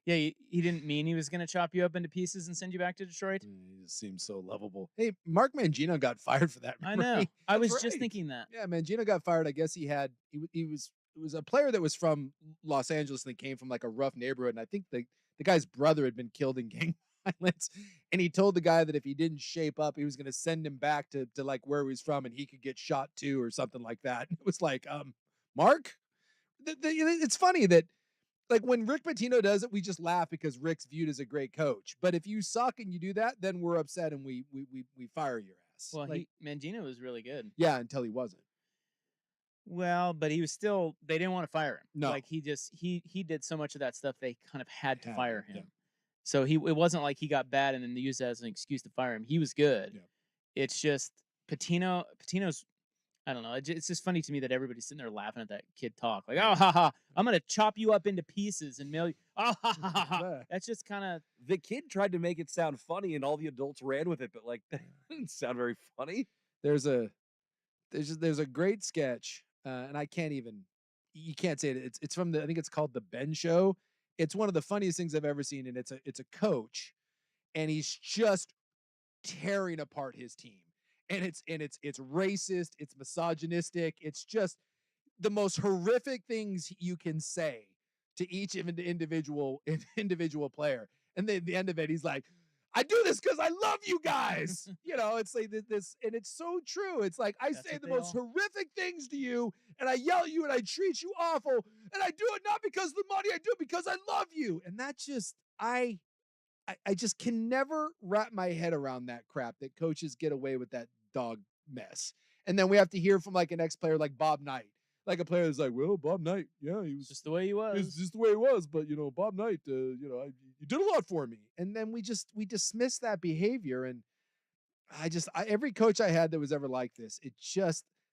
A: Yeah, he didn't mean he was going to chop you up into pieces and send you back to Detroit.
Q: He just seems so lovable. Hey, Mark Mangino got fired for that.
A: I know. I was just thinking that.
Q: Yeah, Mangino got fired. I guess he was a player that was from Los Angeles and he came from like a rough neighborhood. And I think the guy's brother had been killed in gang violence. And he told the guy that if he didn't shape up, he was going to send him back to like where he was from and he could get shot too or something like that. It was like, Mark, it's funny that like when Rick Pitino does it, we just laugh because Rick's viewed as a great coach. But if you suck and you do that, then we're upset and we fire your ass.
A: Well,
Q: like,
A: Mangino was really good.
Q: Yeah, until he wasn't.
A: Well, but he was still. They didn't want to fire him.
Q: No,
A: like he did so much of that stuff. They kind of had to fire him. Yeah. So it wasn't like he got bad and then they used that as an excuse to fire him. He was good. Yeah. It's just Patino's. I don't know. It's just funny to me that everybody's sitting there laughing at that kid talk. Like, oh, ha, ha, I'm going to chop you up into pieces and mail you. Oh, ha, ha, ha, ha. That's just kind of.
C: The kid tried to make it sound funny, and all the adults ran with it, but like that didn't sound very funny.
Q: There's a great sketch, and I can't even. You can't say it. It's from I think it's called The Ben Show. It's one of the funniest things I've ever seen, and it's a coach, and he's just tearing apart his team. And it's racist, it's misogynistic, it's just the most horrific things you can say to each individual player. And then at the end of it, he's like, I do this because I love you guys. It's like this, and it's so true. It's like I say the most horrific things to you, and I yell at you, and I treat you awful, and I do it not because of the money, I do it because I love you. And that just I just can never wrap my head around that crap that coaches get away with that dog mess. And then we have to hear from like an ex-player like Bob Knight, like a player that's like, well, Bob Knight, yeah, he was
A: just the way he was.
Q: It's just the way he was. But Bob Knight, you did a lot for me. And then we dismiss that behavior. And every coach I had that was ever like this,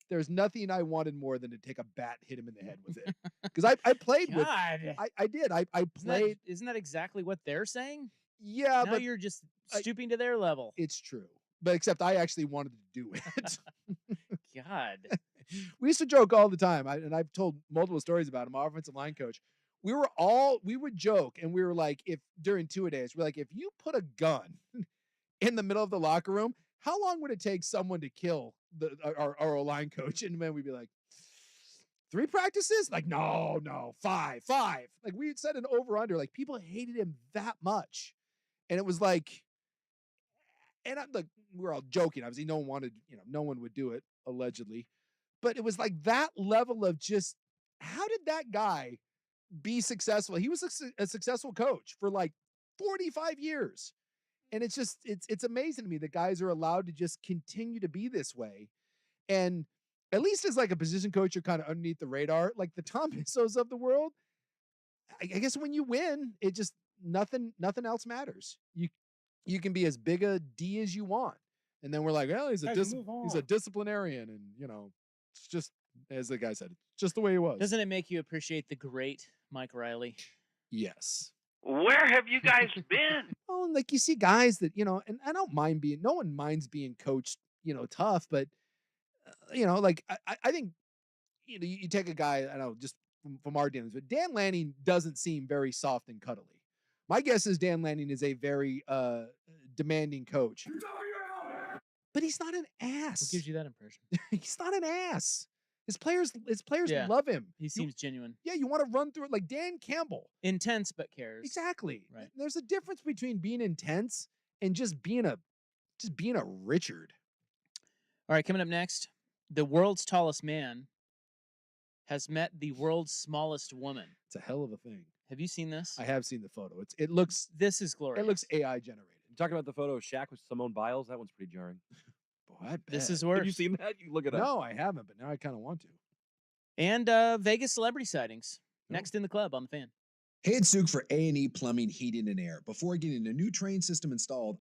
Q: there's nothing I wanted more than to take a bat, hit him in the head with it. Because I played with, I did. I played.
A: Isn't that exactly what they're saying?
Q: Yeah,
A: now
Q: but
A: you're just stooping to their level.
Q: It's true. But except I actually wanted to do it.
A: God.
Q: We used to joke all the time. And I've told multiple stories about him, our offensive line coach. We would joke, and we were like, if during two-a-days, we're like, if you put a gun in the middle of the locker room, how long would it take someone to kill our line coach? And then we'd be like, 3 practices? Like, no, 5. Like we had set an over-under. Like people hated him that much. And it was like, and we're all joking. Obviously, no one wanted, no one would do it, allegedly. But it was like that level of just, how did that guy be successful? He was a successful coach for like 45 years. And it's just, it's amazing to me that guys are allowed to just continue to be this way. And at least as like a position coach, you're kind of underneath the radar. Like the Tom Izzo's of the world, I guess when you win, it just, nothing else matters. You can be as big a D as you want. And then we're like, well, he's a disciplinarian. And, it's just, as the guy said, just the way he was.
A: Doesn't it make you appreciate the great Mike Riley?
Q: Yes.
R: Where have you guys been?
Q: Oh, like you see guys that, and I don't mind no one minds being coached, tough, but, like I think, you take a guy, I don't know, just from our dealings, but Dan Lanning doesn't seem very soft and cuddly. My guess is Dan Lanning is a very demanding coach. But he's not an ass.
A: What gives you that impression?
Q: He's not an ass. His players
A: Yeah.
Q: love him.
A: He seems genuine.
Q: Yeah, you want to run through it like Dan Campbell.
A: Intense but cares.
Q: Exactly.
A: Right.
Q: There's a difference between being intense and just being a Richard.
A: All right, coming up next, the world's tallest man has met the world's smallest woman.
Q: It's a hell of a thing.
A: Have you seen this?
Q: I have seen the photo. It looks
A: This is glorious.
Q: It looks AI generated.
C: You talking about the photo of Shaq with Simone Biles? That one's pretty jarring.
Q: Boy, I bet.
A: This is worse.
C: Have you seen that? You look it up.
Q: No, I haven't, but now I kind of want to.
A: And Vegas celebrity sightings. Next in the club on the Fan.
S: Head Souk for A&E Plumbing, Heating, and Air. Before getting a new train system installed,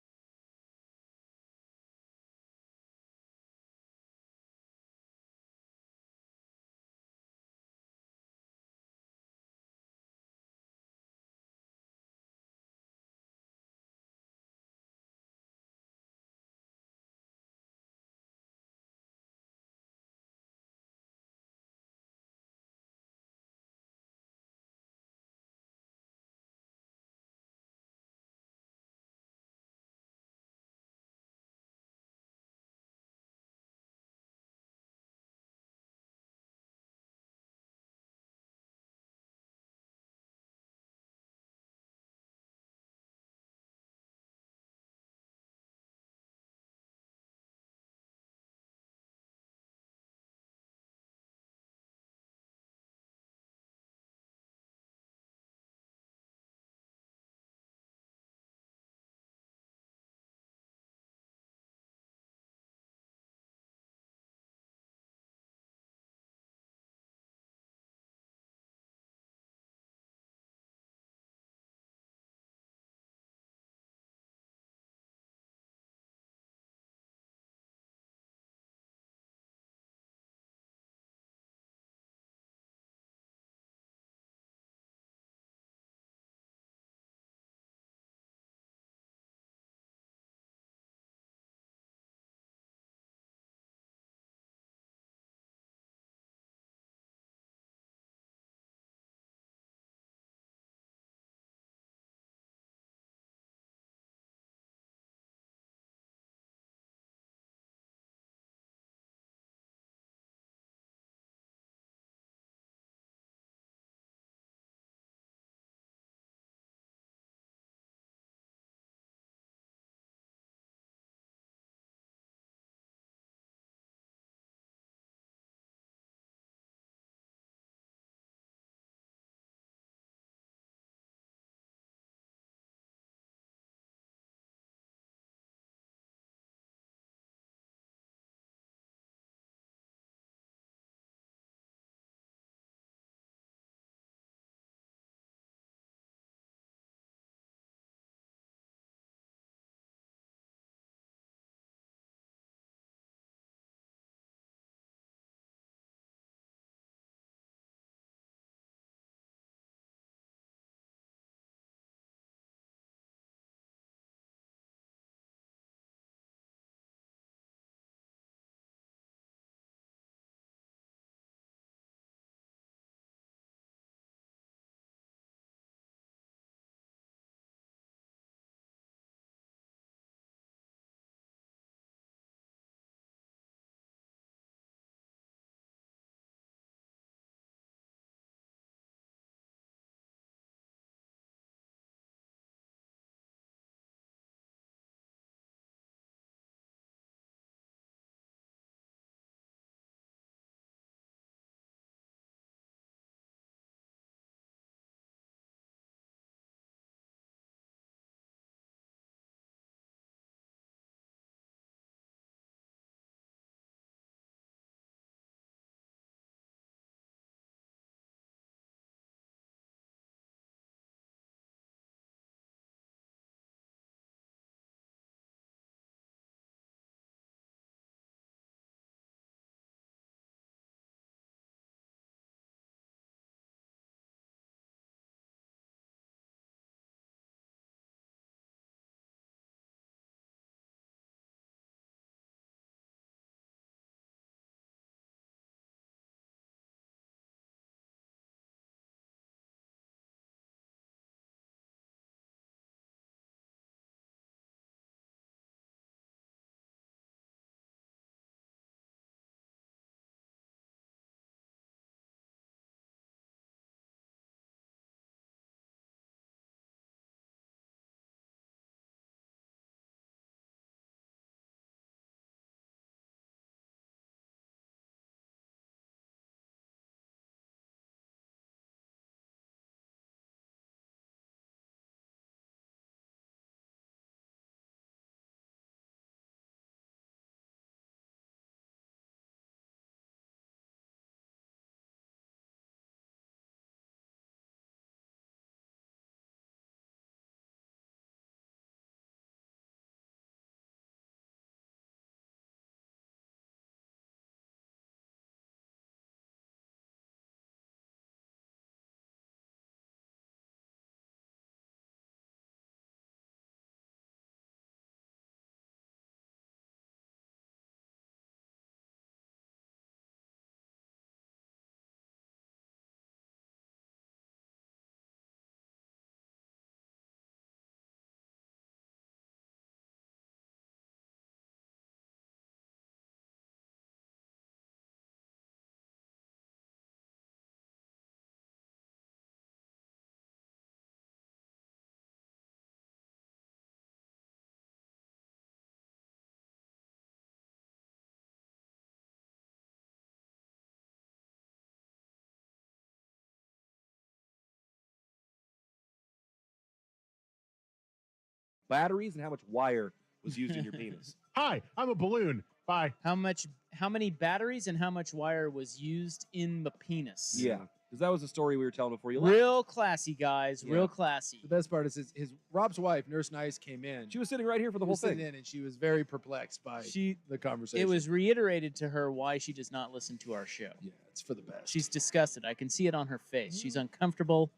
C: batteries and how much wire was used in your penis?
T: Hi, I'm a balloon. Bye.
A: How many batteries and how much wire was used in the penis?
C: Yeah, because that was the story we were telling before you left.
A: Real classy, guys.
C: Yeah.
A: Real classy.
B: The best part is his Rob's wife, Nurse Nice, came in.
C: She was sitting right here for the
B: She
C: whole
B: was sitting
C: thing.
B: in, and she was very perplexed by the conversation.
A: It was reiterated to her why she does not listen to our show.
B: Yeah, it's for the best.
A: She's disgusted. I can see it on her face. She's uncomfortable.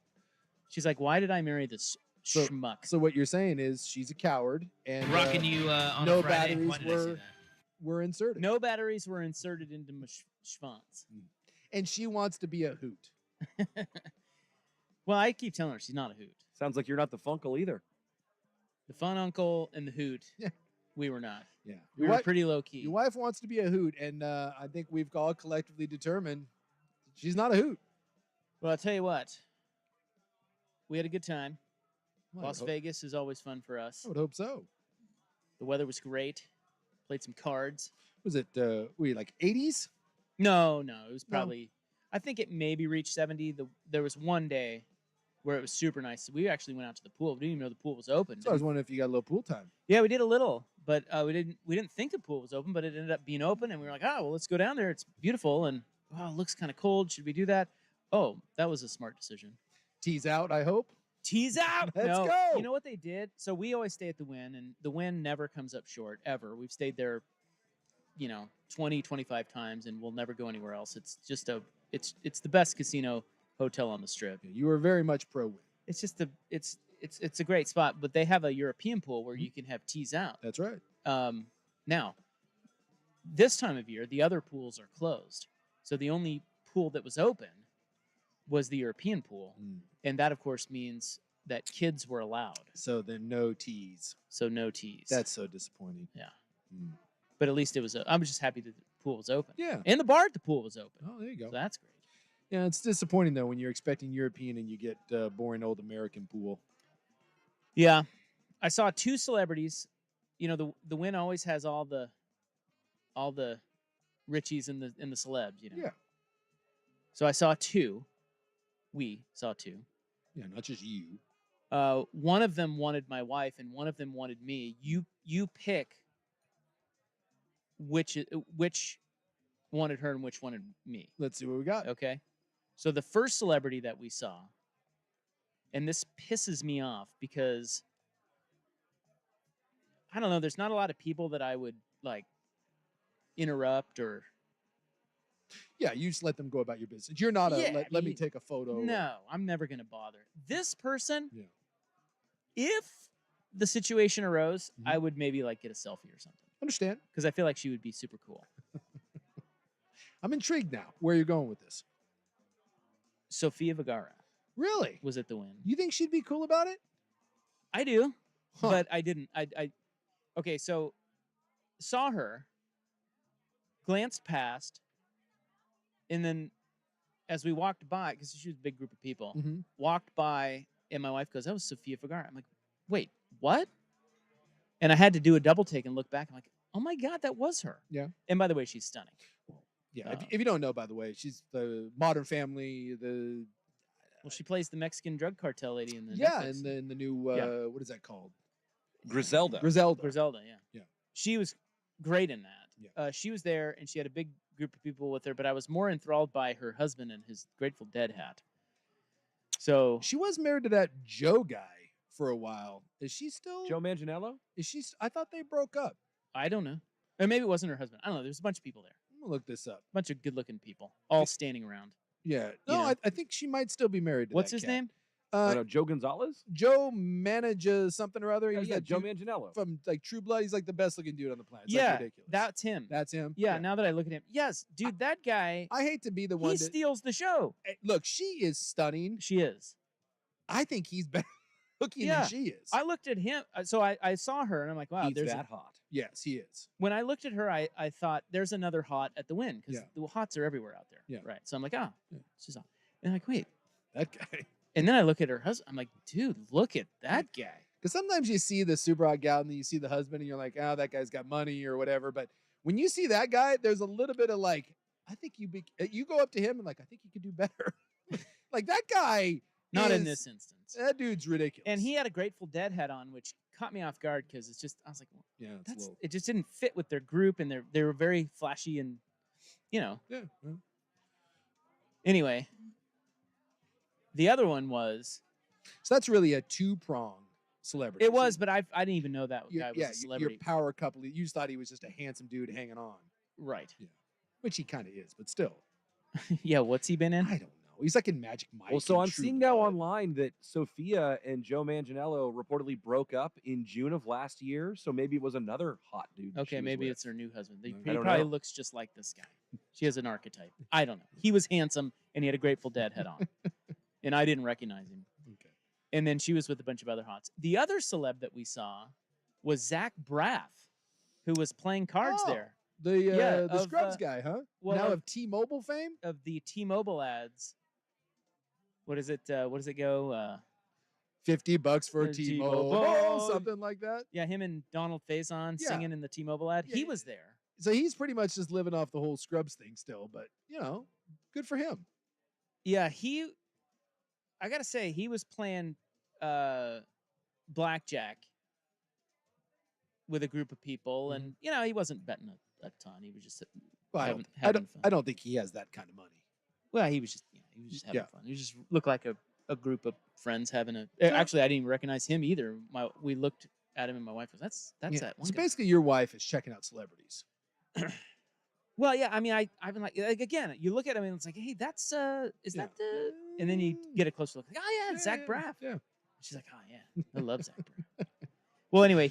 A: She's like, "Why did I marry this schmuck?"
B: So what you're saying is she's a coward, and
U: Rocking you on
B: no
U: a Friday.
B: batteries
U: Why did I say that?
B: were inserted.
A: No batteries were inserted into my schwanz.
B: And she wants to be a hoot.
A: Well, I keep telling her she's not a hoot.
C: Sounds like you're not the funkle either.
A: The fun uncle and the hoot, we were not.
B: Yeah,
A: We were pretty low key.
B: Your wife wants to be a hoot, and I think we've all collectively determined she's not a hoot.
A: Well, I'll tell you what. We had a good time.
B: Well, I
A: Las
B: hope-
A: Vegas is always fun for us.
B: I would hope so.
A: The weather was great. Played some cards.
B: Was it like 80s?
A: No, it was probably. I think it maybe reached 70. There was one day where it was super nice. We actually went out to the pool. We didn't even know the pool was open.
B: So I was wondering if you got a little pool time.
A: Yeah, we did a little, but we didn't think the pool was open, but it ended up being open, and we were like, oh, well, let's go down there. It's beautiful, and wow, it looks kind of cold. Should we do that? Oh, that was a smart decision.
B: Tease out, I hope.
A: Tease out.
B: Let's
A: No.
B: go.
A: You know what they did? So we always stay at the Wynn, and the Wynn never comes up short, ever. We've stayed there, 20, 25 times, and we'll never go anywhere else. It's just it's the best casino hotel on the Strip.
B: You were very much pro Wynn.
A: It's just it's a great spot, but they have a European pool where you can have teas out.
B: That's right.
A: Now, this time of year, the other pools are closed. So the only pool that was open was the European pool. And that, of course, means that kids were allowed.
B: So then no teas.
A: So no teas.
B: That's so disappointing.
A: Yeah. But at least it was, I was just happy that the pool was open.
B: Yeah.
A: And the bar at the pool was open.
B: Oh, there you go.
A: So that's great.
B: Yeah, it's disappointing, though, when you're expecting European and you get boring old American pool.
A: Yeah. I saw two celebrities. The Wynn always has all the Richies and the celebs,
B: Yeah.
A: So I saw two. We saw two.
B: Yeah, not just you.
A: One of them wanted my wife, and one of them wanted me. You pick which wanted her and which wanted me.
B: Let's see what we got.
A: Okay. So the first celebrity that we saw, and this pisses me off because I don't know, there's not a lot of people that I would like interrupt or.
B: Yeah, you just let them go about your business. You're not let me take a photo.
A: No, I'm never going to bother. This person,
B: Yeah.
A: if the situation arose, I would maybe like get a selfie or something.
B: Understand.
A: Because I feel like she would be super cool.
B: I'm intrigued now. Where you're going with this?
A: Sofia Vergara
B: Really?
A: was at the Wynn.
B: You think she'd be cool about it?
A: I do,
B: Huh.
A: but I didn't. Okay, so saw her, glanced past, and then as we walked by, because she was a big group of people,
B: Mhm.
A: walked by, and my wife goes, "That was Sofia Vergara." I'm like, "Wait, what?" And I had to do a double take and look back. I'm like, "Oh my God, that was her."
B: Yeah.
A: And by the way, she's stunning.
B: Yeah. If you don't know, by the way, she's the Modern Family.
A: Well, she plays the Mexican drug cartel lady in the
B: Yeah,
A: Netflix.
B: and the new
A: Yeah.
B: what is that called?
C: Griselda.
A: Griselda, yeah.
B: Yeah.
A: She was great in that.
B: Yeah.
A: She was there, and she had a big group of people with her, but I was more enthralled by her husband and his Grateful Dead hat. So
B: She was married to that Joe guy for a while. Is she still?
C: Joe Manganiello?
B: Is she? I thought they broke up.
A: I don't know. Or maybe it wasn't her husband. I don't know. There's a bunch of people there.
B: I'm gonna look this up.
A: A bunch of good-looking people, all standing around.
B: Yeah.
A: You
B: No,
A: know?
B: I think she might still be married to
A: What's
B: that
A: his
B: cat.
A: name?
C: Joe Gonzalez?
B: Joe manages something or other. He
C: Yeah,
B: was
C: yeah,
B: that
C: Joe
B: dude
C: Manganiello.
B: from like True Blood. He's like the best looking dude on the planet. It's
A: Yeah,
B: like ridiculous.
A: that's him.
B: That's him.
A: Yeah, now that I look at him. Yes, dude, that guy,
B: I hate to be the one.
A: he
B: that,
A: steals the show.
B: Look, she is stunning.
A: She is.
B: I think he's better looking
A: Yeah.
B: than she is.
A: I looked at him. So I saw her, and I'm like, wow,
C: He's
A: there's
C: that hot.
B: Yes, he is.
A: when I looked at her, I thought there's another hot at the Wynn because
B: Yeah.
A: the hots are everywhere out there.
B: Yeah.
A: Right. So I'm like, oh,
B: Yeah.
A: she's hot. And I'm like, wait.
B: That guy.
A: And then I look at her husband. I'm like, dude, look at that guy.
B: Because sometimes you see the super hot gal and then you see the husband and you're like, oh, that guy's got money or whatever. But when you see that guy, there's a little bit of like, I think you go up to him and like, I think you could do better. Like that guy.
A: Not in
B: is-
A: this instance.
B: That dude's ridiculous.
A: And he had a Grateful Dead hat on, which caught me off guard because it's just I was like, well,
Q: Yeah, it's
A: it just didn't fit with their group, and they were very flashy and
Q: Yeah.
A: Anyway, the other one was
Q: So that's really a two-prong celebrity.
A: it was, but I didn't even know that guy was
Q: yeah,
A: a celebrity.
Q: your power couple. You just thought he was just a handsome dude hanging on.
A: Right.
Q: Yeah. Which he kind of is, but still.
A: Yeah, what's he been in?
Q: I don't know. He's like in Magic Mike.
C: Well, so
Q: and
C: I'm
Q: True
C: seeing
Q: Blood.
C: now online that Sophia and Joe Manganiello reportedly broke up in June of last year. So maybe it was another hot dude. that she
A: Okay,
C: was
A: maybe
C: with.
A: it's her new husband. He
C: I don't
A: probably
C: know.
A: looks just like this guy. She has an archetype. I don't know. He was handsome, and he had a Grateful Dead head on, and I didn't recognize him.
Q: Okay.
A: And then she was with a bunch of other hots. The other celeb that we saw was Zach Braff, who was playing cards there.
Q: The
A: of,
Q: Scrubs guy, huh?
A: well,
Q: now
A: of-
Q: of T-Mobile fame?
A: Of the T-Mobile ads. What is it? What does it go?
Q: $50 for
A: T-Mobile.
Q: T-Mobile, something like that.
A: Yeah, him and Donald Faison
Q: Yeah.
A: singing in the T-Mobile ad. He
Q: Yeah.
A: was there.
Q: So he's pretty much just living off the whole Scrubs thing still, but good for him.
A: Yeah, I gotta say, he was playing blackjack with a group of people, and he wasn't betting a ton. He was just
Q: Well,
A: having fun.
Q: I don't think he has that kind of money.
A: Well, he was just having
Q: Yeah.
A: fun. He just looked like a group of friends having a. Actually, I didn't even recognize him either. We looked at him, and my wife was, "That's
Q: Yeah.
A: that one
Q: So
A: guy."
Q: basically, your wife is checking out celebrities.
A: Well, yeah, I mean, I've been like again, you look at him and it's like, hey, that's is that the? And then you get a closer look, like, oh yeah, it's Zach Braff.
Q: Yeah.
A: She's like, oh yeah, I love Zach Braff. Well, anyway,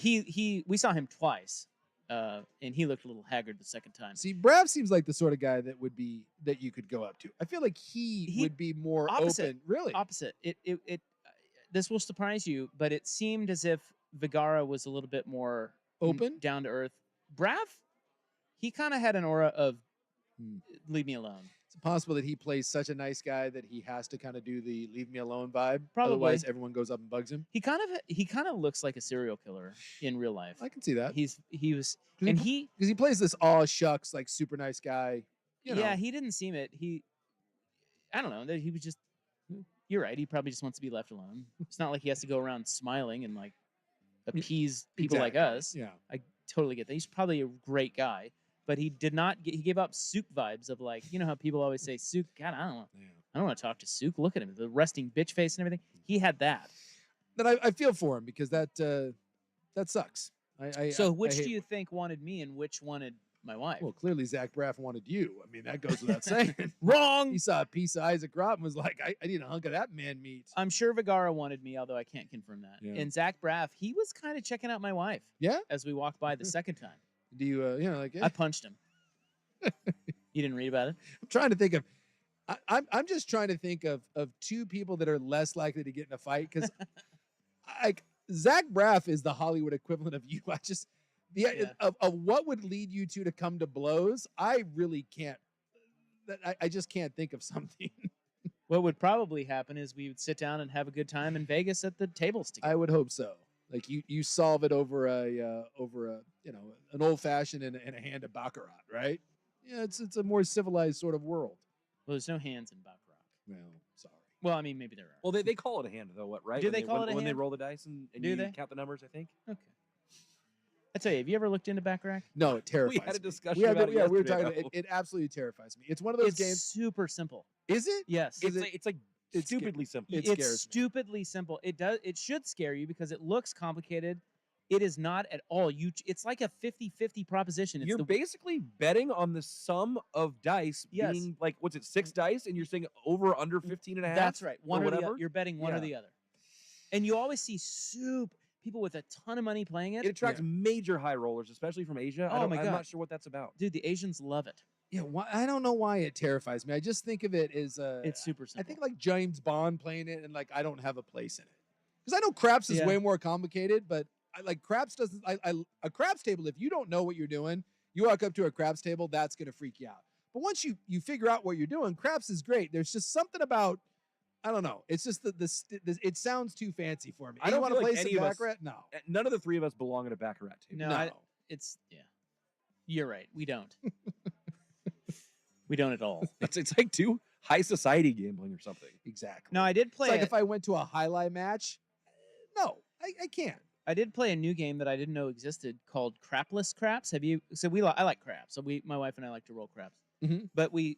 A: we saw him twice, and he looked a little haggard the second time.
Q: See, Brav seems like the sort of guy that you could go up to. I feel like he would be more
A: opposite,
Q: open. Really?
A: Opposite. This will surprise you, but it seemed as if Vigara was a little bit more
Q: open,
A: down to earth. Brav, he kind of had an aura of leave me alone.
Q: It's possible that he plays such a nice guy that he has to kind of do the leave me alone vibe.
A: Probably.
Q: Otherwise, everyone goes up and bugs him.
A: He kind of looks like a serial killer in real life.
Q: I can see that.
A: He was,
Q: because he plays this all shucks like super nice guy.
A: Yeah, he didn't seem it. I don't know that he was just. You're right. He probably just wants to be left alone. It's not like he has to go around smiling and like appease people like us.
Q: Yeah,
A: I totally get that. He's probably a great guy, but he did not. He gave up Sook vibes of like, how people always say Sook. God, I don't want to talk to Sook. Look at him, the resting bitch face and everything. He had that.
Q: Then I feel for him because that sucks.
A: So which do you think wanted me and which wanted my wife?
Q: Well, clearly Zach Braff wanted you. I mean, that goes without saying.
A: Wrong.
Q: He saw a piece of Isaac Robb and was like, I need a hunk of that man meat.
A: I'm sure Vigara wanted me, although I can't confirm that.
Q: Yeah.
A: And Zach Braff, he was kind of checking out my wife.
Q: Yeah.
A: As we walked by the second time.
Q: Do you, like?
A: I punched him. You didn't read about it?
Q: I'm trying to think of. I'm just trying to think of two people that are less likely to get in a fight because, like, Zach Braff is the Hollywood equivalent of you. I just of what would lead you two to come to blows. I really can't. I just can't think of something.
A: What would probably happen is we would sit down and have a good time in Vegas at the tables together.
Q: I would hope so. Like you solve it over an old fashioned and a hand of baccarat, right? Yeah, it's a more civilized sort of world.
A: Well, there's no hands in baccarat.
Q: Well, sorry.
A: Well, I mean, maybe there are.
C: Well, they call it a hand, though, what, right?
A: Do they call it a
C: when they
A: hand?
C: roll the dice and
A: Do
C: you
A: they?
C: count the numbers, I think?
A: Okay. I tell you, have you ever looked into baccarat?
Q: No, it terrifies
C: We had a
Q: me.
C: discussion
Q: We had
C: about it
Q: we were
C: yesterday,
Q: talking.
C: though.
Q: It absolutely terrifies me. It's one of those
A: It's
Q: games.
A: super simple.
Q: Is it?
A: Yes.
C: It's like stupidly simple.
Q: It
A: It's
Q: scares me.
A: stupidly simple. It should scare you because it looks complicated. It is not at all. It's like a 50-50 proposition. It's
C: You're basically betting on the sum of dice
A: Yes.
C: being like, what's it, 6 dice? And you're saying over under 15 and a half?
A: That's right. One
C: or
A: or the
C: whatever?
A: other. You're betting one or
C: Yeah.
A: the other. And you always see people with a ton of money playing it.
C: It attracts major high rollers, especially from Asia.
A: Oh, my
C: I'm
A: God.
C: not sure what that's about.
A: Dude, the Asians love it.
Q: Yeah, I don't know why it terrifies me. I just think of it as
A: It's super simple.
Q: I think like James Bond playing it, and like I don't have a place in it because I know craps is
A: Yeah.
Q: way more complicated. But I like craps doesn't. A craps table. If you don't know what you're doing, you walk up to a craps table, that's gonna freak you out. But once you figure out what you're doing, craps is great. There's just something about I don't know. It's just it sounds too fancy for me.
C: I don't
Q: want to
C: feel
Q: play
C: like
Q: some
C: any of us-
Q: baccarat. No,
C: None of the three of us belong in a baccarat table.
A: No, it's You're right. We don't. We don't at all.
C: It's like too high society gambling or something.
Q: exactly.
A: No, I did play
Q: It's like
A: it.
Q: if I went to a highlight match. No, I can't.
A: I did play a new game that I didn't know existed called Crapless Craps. Have you? So I like craps. So my wife and I like to roll craps.
Q: Mhm.
A: But we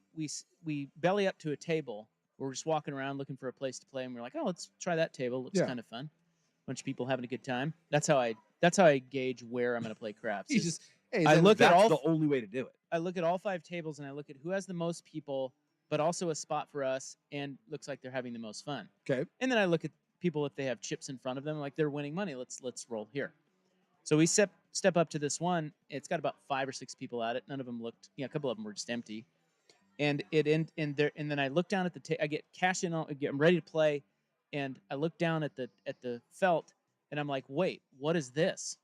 A: belly up to a table. We're just walking around looking for a place to play, and we're like, oh, let's try that table. Looks
Q: Yeah.
A: kind of fun. Bunch of people having a good time. That's how I gauge where I'm going to play craps.
Q: You
A: is
Q: just hey,
A: I
Q: then
A: look at
C: That's
A: all
C: the only way to do it.
A: I look at all 5 tables and I look at who has the most people, but also a spot for us, and looks like they're having the most fun.
Q: okay.
A: And then I look at people if they have chips in front of them, like they're winning money. Let's roll here. So we step up to this one. It's got about 5 or 6 people at it. None of them looked. A couple of them were just empty. And and then I look down at the I get cash in. I'm ready to play, and I look down at the felt, and I'm like, wait, what is this?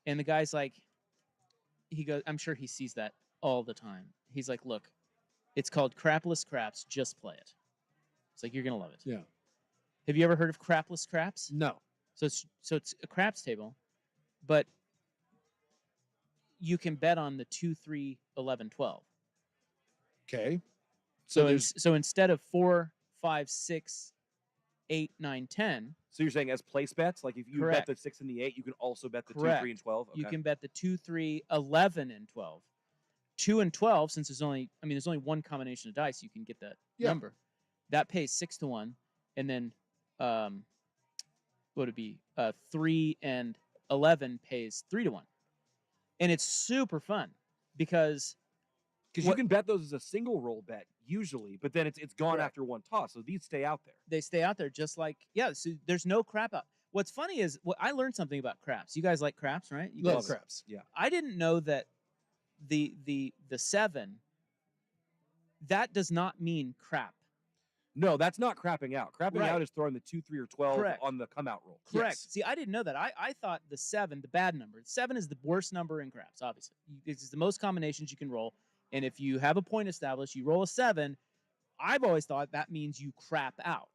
A: And the guy's like, he goes, I'm sure he sees that all the time. He's like, look, it's called Crapless Craps. Just play it. It's like, you're gonna love it.
Q: Yeah.
A: Have you ever heard of Crapless Craps?
Q: No.
A: So it's a craps table, but you can bet on the 2, 3, 11, 12.
Q: Okay.
A: So
Q: there's
A: so instead of 4, 5, 6, 8, 9, 10,
C: So you're saying as place bets, like if you
A: Correct.
C: bet the 6 and the 8, you can also bet the 2,
A: Correct.
C: 3, and 12.
A: you
C: Okay.
A: can bet the 2, 3, 11, and 12. 2 and 12, since there's only one combination of dice, you can get that
Q: Yeah.
A: number. That pays 6 to 1, and then what would it be? 3 and 11 pays 3 to 1, and it's super fun because
C: Because you can bet those as a single roll bet usually, but then it's gone
A: Correct.
C: after one toss. So these stay out there.
A: they stay out there just like So there's no crap out. What's funny is I learned something about craps. You guys like craps, right? You
Q: love
A: guys,
Q: craps.
C: Yeah.
A: I didn't know that the 7 that does not mean crap.
C: No, that's not crapping out. Crapping
A: Right.
C: out is throwing the 2, 3, or 12
A: Correct.
C: on the come out roll.
A: Correct.
Q: Yes.
A: See, I didn't know that. I thought the 7, the bad number. 7 is the worst number in craps. Obviously, it's the most combinations you can roll. And if you have a point established, you roll a 7. I've always thought that means you crap out.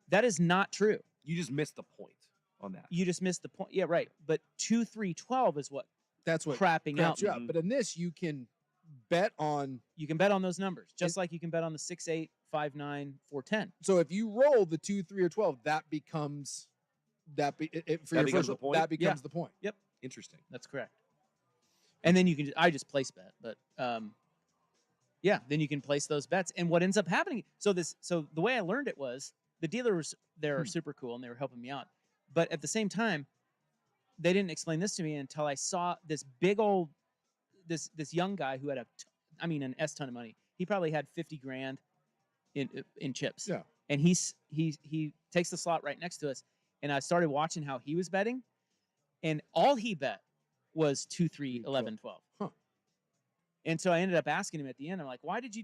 A: That is not true.
C: You just missed the point on that.
A: You just missed the point. Yeah, right. But 2, 3, 12 is what
Q: That's what
A: crapping out.
Q: craps you out.
A: means.
Q: But in this, you can bet on.
A: You can bet on those numbers, just like you can bet on the 6, 8, 5, 9, 4, 10.
Q: So if you roll the 2, 3, or 12, that becomes for
C: That
Q: your
C: becomes
Q: first
C: the
Q: roll,
C: point?
Q: that becomes the point.
A: Yep.
C: Interesting.
A: That's correct. And then you can I just place bet, but yeah, then you can place those bets. And what ends up happening, so the way I learned it was the dealers there are super cool and they were helping me out. But at the same time, they didn't explain this to me until I saw this big old this young guy who had an S ton of money. He probably had 50 grand in chips.
Q: Yeah.
A: And he takes the slot right next to us, and I started watching how he was betting, and all he bet was 2, 3, 11, 12.
Q: Huh.
A: And so I ended up asking him at the end. I'm like, why'd you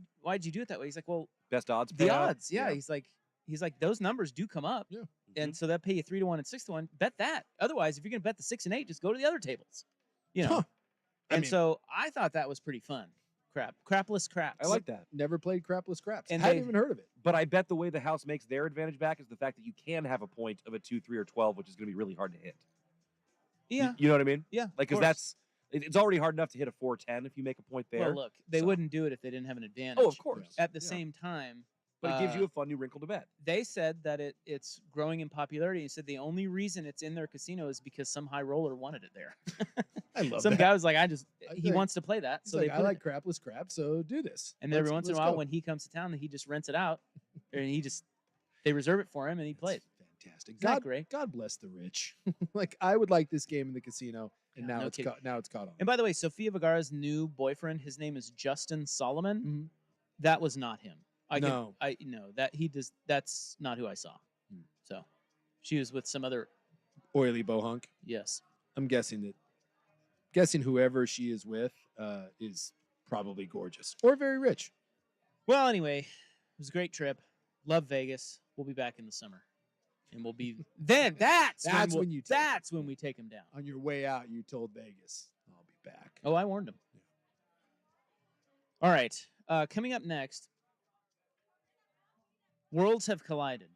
A: do it that way? He's like, well,
C: Best odds.
A: the
C: payout?
A: odds. Yeah. He's like, those numbers do come up.
Q: Yeah.
A: And so that pay you 3 to 1 and 6 to 1. Bet that. Otherwise, if you're gonna bet the 6 and 8, just go to the other tables. You know.
Q: Huh.
A: And so I thought that was pretty fun. Crapless craps.
C: I like that.
Q: Never played Crapless Craps.
A: And
Q: Hadn't
A: they-
Q: even heard of it.
C: But I bet the way the house makes their advantage back is the fact that you can have a point of a 2, 3, or 12, which is going to be really hard to hit.
A: Yeah.
C: You know what I mean?
A: Yeah.
C: Like, because it's already hard enough to hit a 4-10 if you make a point there.
A: Well, look, they
C: So-
A: wouldn't do it if they didn't have an advantage.
C: Oh, of course.
A: At the
C: Yeah.
A: same time,
C: But it gives you a fun new wrinkle to bet.
A: they said that it's growing in popularity. He said the only reason it's in their casino is because some high roller wanted it there.
Q: I love
A: Some
Q: that.
A: guy was like, he
Q: think-
A: wants to play that,
Q: He's
A: so
Q: like,
A: they
Q: I
A: put
Q: like
A: it.
Q: Crapless Craps, so do this.
A: And every once in a
Q: let's
A: while,
Q: go.
A: when he comes to town, he just rents it out, and they reserve it for him, and he plays.
Q: Fantastic.
A: Isn't that
Q: God,
A: great?
Q: God bless the rich. Like I would like this game in the casino, and
A: Yeah,
Q: now
A: no
Q: it's
A: kidding.
Q: now it's caught on.
A: And by the way, Sofia Vergara's new boyfriend, his name is Justin Solomon.
Q: Mhm.
A: That was not him.
Q: No.
A: That's not who I saw. So, she was with some other.
Q: Oily bohunk.
A: Yes.
Q: I'm guessing whoever she is with is probably gorgeous or very rich.
A: Well, anyway, it was a great trip. Love Vegas. We'll be back in the summer, and we'll be then. That's when we take him down.
Q: On your way out, you told Vegas, "I'll be back."
A: Oh, I warned him. All right. Coming up next, worlds have collided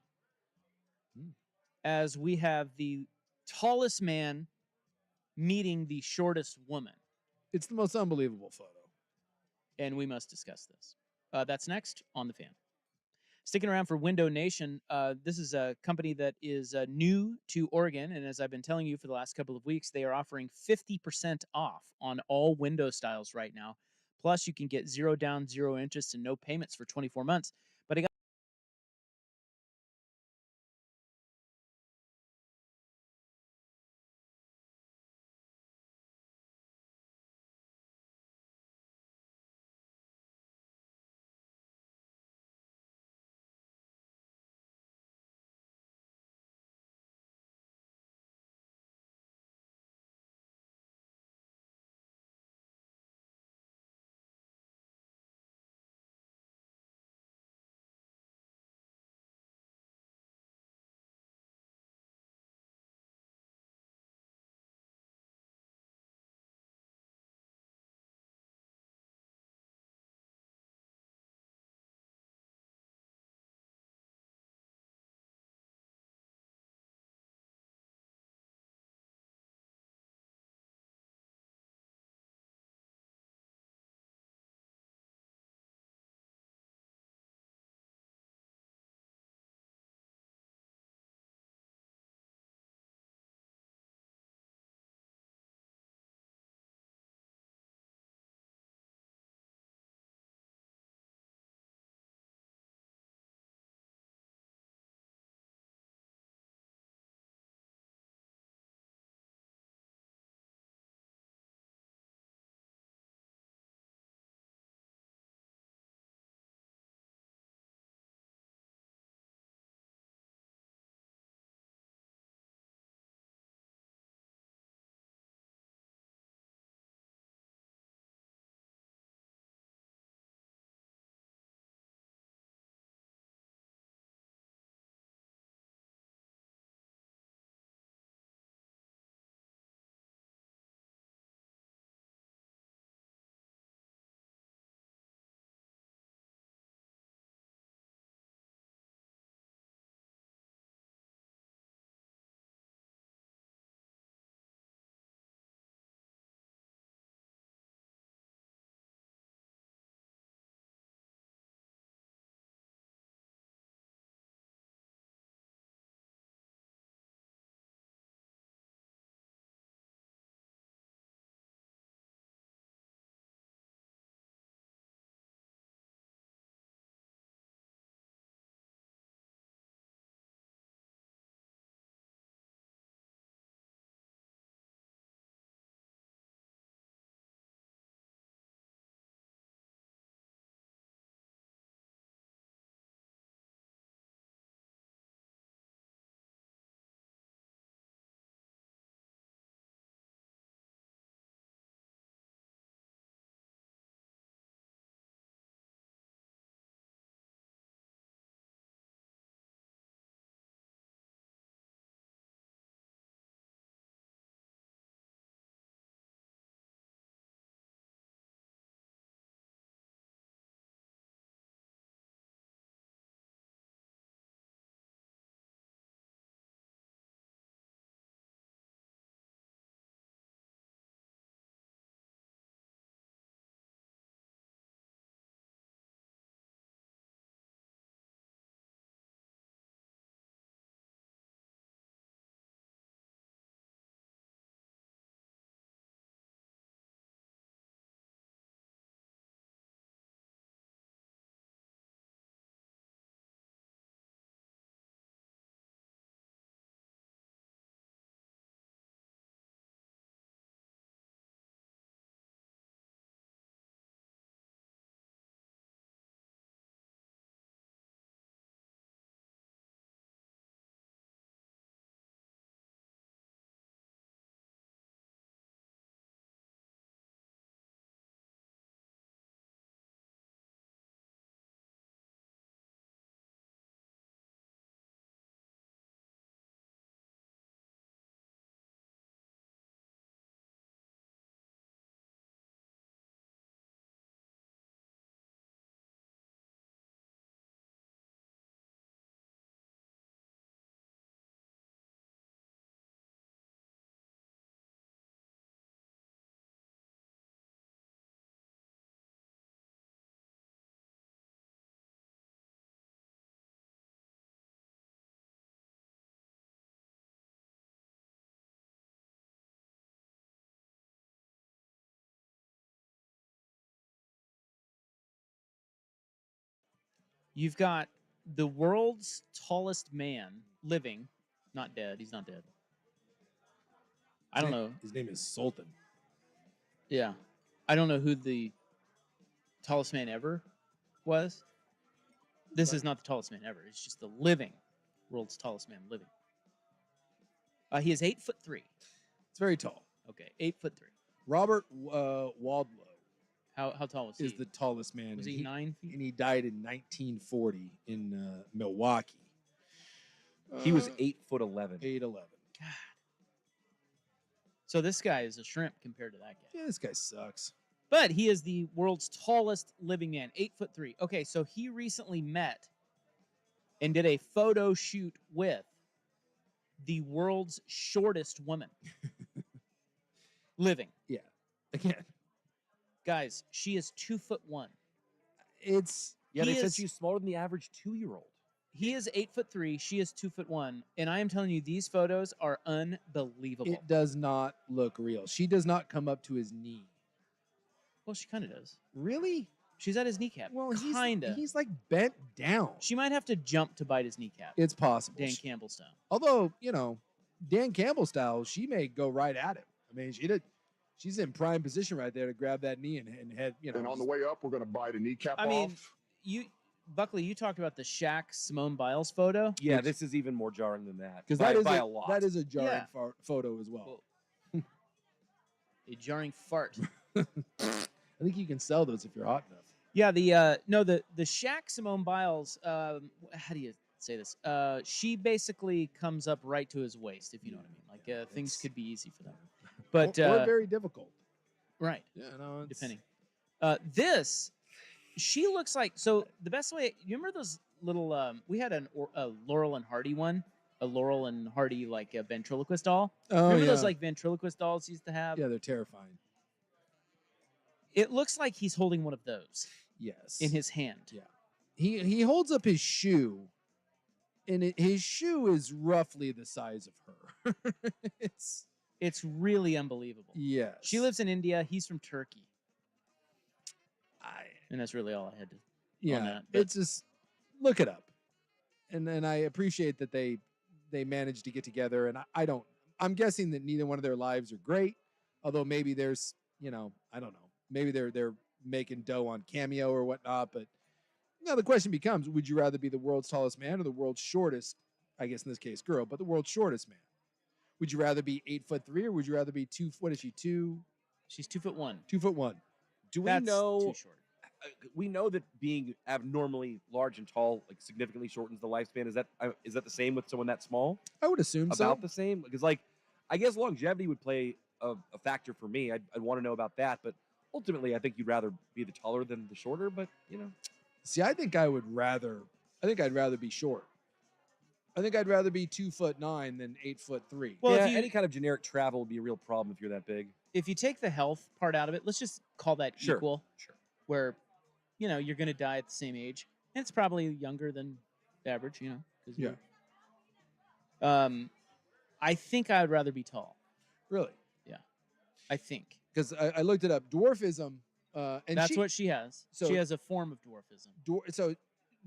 A: as we have the tallest man meeting the shortest woman,
Q: It's the most unbelievable photo.
A: and we must discuss this. That's next on The Fan. Sticking around for Window Nation, this is a company that is new to Oregon, and as I've been telling you for the last couple of weeks, they are offering 50% off on all window styles right now. Plus, you can get 0 down, 0 interest, and no payments for 24 months. But I got You've got the world's tallest man living, not dead. He's not dead. I don't know.
Q: His name is Sultan.
A: Yeah. I don't know who the tallest man ever was. This is not the tallest man ever. It's just the living world's tallest man living. He is 8'3".
Q: It's very tall.
A: Okay, 8'3".
Q: Robert Wadlow
A: How tall was he?
Q: is the tallest man.
A: Was
Q: and
A: he 9 feet?
Q: And he died in 1940 in Milwaukee.
C: He was 8'11".
Q: 8'11".
A: So this guy is a shrimp compared to that guy.
Q: Yeah, this guy sucks.
A: But he is the world's tallest living man, 8'3". Okay, so he recently met and did a photo shoot with the world's shortest woman living.
Q: Yeah. Again.
A: Guys, she is 2'1".
Q: It's
C: they said she's smaller than the average 2-year-old.
A: He is 8'3". She is 2'1", and I am telling you, these photos are unbelievable.
Q: It does not look real. She does not come up to his knee.
A: Well, she kind of does.
Q: Really?
A: She's at his kneecap.
Q: Well,
A: kind of.
Q: He's like bent down.
A: She might have to jump to bite his kneecap.
Q: It's possible.
A: Dan Campbell style.
Q: Although, Dan Campbell style, she may go right at him. I mean, she's in prime position right there to grab that knee and head,
T: And on the way up, we're going to bite a kneecap
A: I mean, Buckley, you talked about the Shaq Simone Biles photo.
C: Yeah, this is even more jarring than that.
Q: Because
C: by a lot.
Q: That is a jarring photo as well.
A: A jarring fart.
Q: I think you can sell those if you're hot enough.
A: Yeah, the Shaq Simone Biles, how do you say this? She basically comes up right to his waist, if you know what I mean. Like things could be easy for them. But
Q: or very difficult.
A: Right.
Q: Yeah, no,
A: depending. She looks like, so the best way, you remember those little, we had a Laurel and Hardy one, a Laurel and Hardy like a ventriloquist doll.
Q: Oh,
A: remember
Q: yeah.
A: those like ventriloquist dolls used to have?
Q: Yeah, they're terrifying.
A: It looks like he's holding one of those.
Q: Yes.
A: In his hand.
Q: Yeah. He holds up his shoe, and his shoe is roughly the size of her.
A: It's really unbelievable.
Q: Yes.
A: She lives in India. He's from Turkey. And that's really all I had to. On that,
Q: it's just look it up, and then I appreciate that they managed to get together, and I'm guessing that neither one of their lives are great, although maybe there's I don't know, maybe they're making dough on Cameo or whatnot, but the question becomes: would you rather be the world's tallest man or the world's shortest? I guess in this case, girl, but the world's shortest man. Would you rather be 8'3" or would you rather be 2? What is she? 2?
A: She's 2'1".
Q: 2'1".
C: Do we
A: That's
C: know?
A: too short.
C: We know that being abnormally large and tall significantly shortens the lifespan. Is that the same with someone that small?
Q: I would assume so.
C: About the same, because I guess longevity would play a factor for me. I'd want to know about that, but ultimately, I think you'd rather be the taller than the shorter. But
Q: See, I think I'd rather be short. I think I'd rather be 2'9" than 8'3".
C: Well, yeah, any kind of generic travel would be a real problem if you're that big.
A: If you take the health part out of it, let's just call that equal.
C: Sure.
A: Where, you're going to die at the same age. And it's probably younger than average, 'cause
Q: Yeah.
A: I think I would rather be tall.
Q: Really?
A: Yeah. I think.
Q: Because I looked it up. Dwarfism. And
A: that's what she has.
Q: So
A: she has a form of dwarfism.
Q: So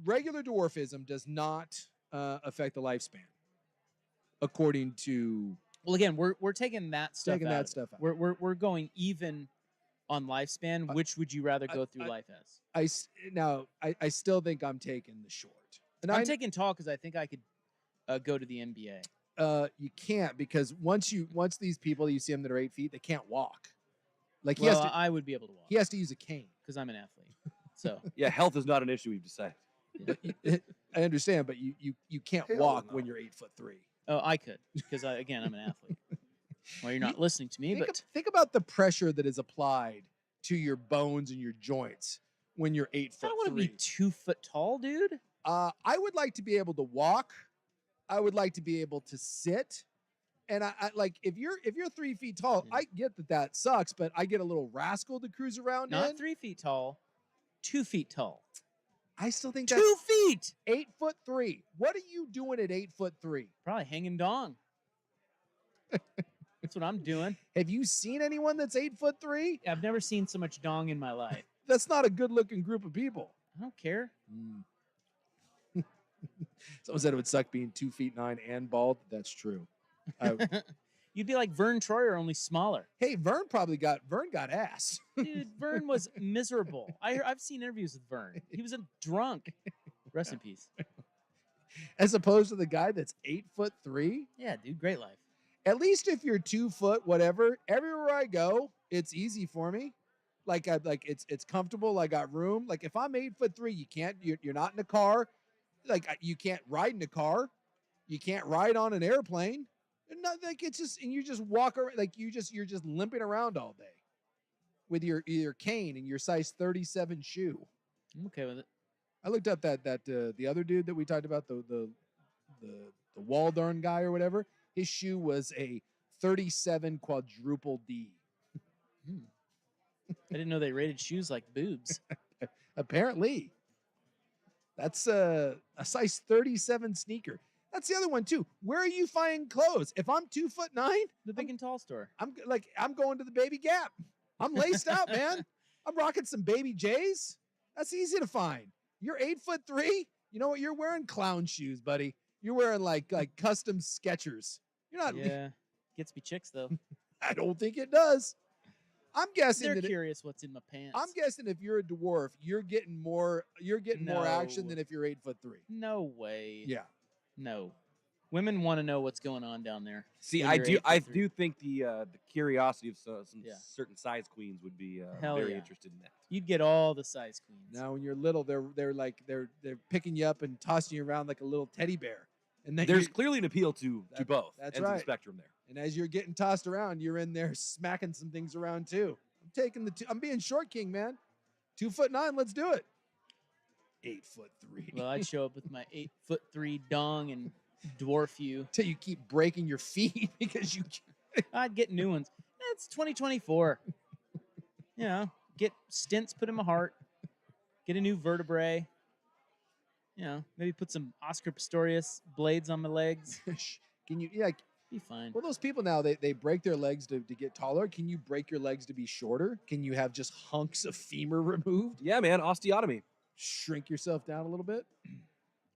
Q: regular dwarfism does not affect the lifespan, according to.
A: Well, again, we're taking that stuff
Q: taking
A: out.
Q: that stuff out.
A: We're going even on lifespan. Which would you rather go through life as?
Q: I still think I'm taking the short. And
A: I'm taking tall because I think I could go to the NBA.
Q: You can't, because once these people you see them that are 8 feet, they can't walk. Like
A: I would be able to walk.
Q: He has to use a cane
A: because I'm an athlete. So
C: yeah, health is not an issue. We've decided.
Q: I understand, but you can't walk when you're 8'3".
A: Oh, I could, because again, I'm an athlete. Well, you're not listening to me,
Q: think about the pressure that is applied to your bones and your joints when you're 8'3".
A: I don't want to be 2 foot tall, dude.
Q: I would like to be able to walk. I would like to be able to sit. And I like if you're 3 feet tall, I get that sucks, but I get a little rascal to cruise around in.
A: Not 3 feet tall, 2 feet tall.
Q: I still think
A: 2 feet.
Q: 8'3". What are you doing at 8'3"?
A: Probably hanging dong. That's what I'm doing.
Q: Have you seen anyone that's 8'3"?
A: I've never seen so much dong in my life.
Q: That's not a good looking group of people.
A: I don't care.
B: Someone said it would suck being 2'9" and bald. That's true.
A: You'd be like Vern Troyer, only smaller.
B: Hey, Vern got ass.
A: Dude, Vern was miserable. I've seen interviews with Vern. He was a drunk. Rest in peace.
B: As opposed to the guy that's 8'3".
A: Yeah, dude, great life.
B: At least if you're 2 foot, whatever, everywhere I go, it's easy for me. Like it's comfortable. I got room. Like if I'm 8'3", you're not in a car. Like you can't ride in a car. You can't ride on an airplane. And not like it's just, and you just walk around like you're just limping around all day with your cane and your size 37 shoe.
A: I'm okay with it.
B: I looked up that the other dude that we talked about, the Waldorn guy or whatever. His shoe was a 37 quadruple D.
A: I didn't know they rated shoes like boobs.
B: Apparently. That's a size 37 sneaker. That's the other one too. Where are you finding clothes? If I'm 2'9",
A: the big and tall store.
B: I'm going to the Baby Gap. I'm laced out, man. I'm rocking some Baby J's. That's easy to find. You're 8'3". You know what? You're wearing clown shoes, buddy. You're wearing like custom Skechers. You're not.
A: Yeah, gets me chicks though.
B: I don't think it does. I'm guessing
A: they're curious what's in my pants.
B: I'm guessing if you're a dwarf, you're getting more action than if you're 8'3".
A: No way.
B: Yeah.
A: No. Women want to know what's going on down there.
C: See, I do think the curiosity of some certain size queens would be very interested in that.
A: You'd get all the size queens.
B: Now, when you're little, they're picking you up and tossing you around like a little teddy bear. And then
C: there's clearly an appeal to both.
B: That's
C: ends
B: right.
C: of the spectrum there.
B: And as you're getting tossed around, you're in there smacking some things around too. I'm being short king, man. 2'9", let's do it. 8'3".
A: Well, I'd show up with my 8'3" dong and dwarf you
B: till you keep breaking your feet because you.
A: I'd get new ones. It's 2024. You know, get stents put in my heart. Get a new vertebrae. You know, maybe put some Oscar Pistorius blades on my legs.
B: Can you
A: be fine?
B: Well, those people now they break their legs to get taller. Can you break your legs to be shorter? Can you have just hunks of femur removed?
C: Yeah, man, osteotomy.
B: Shrink yourself down a little bit.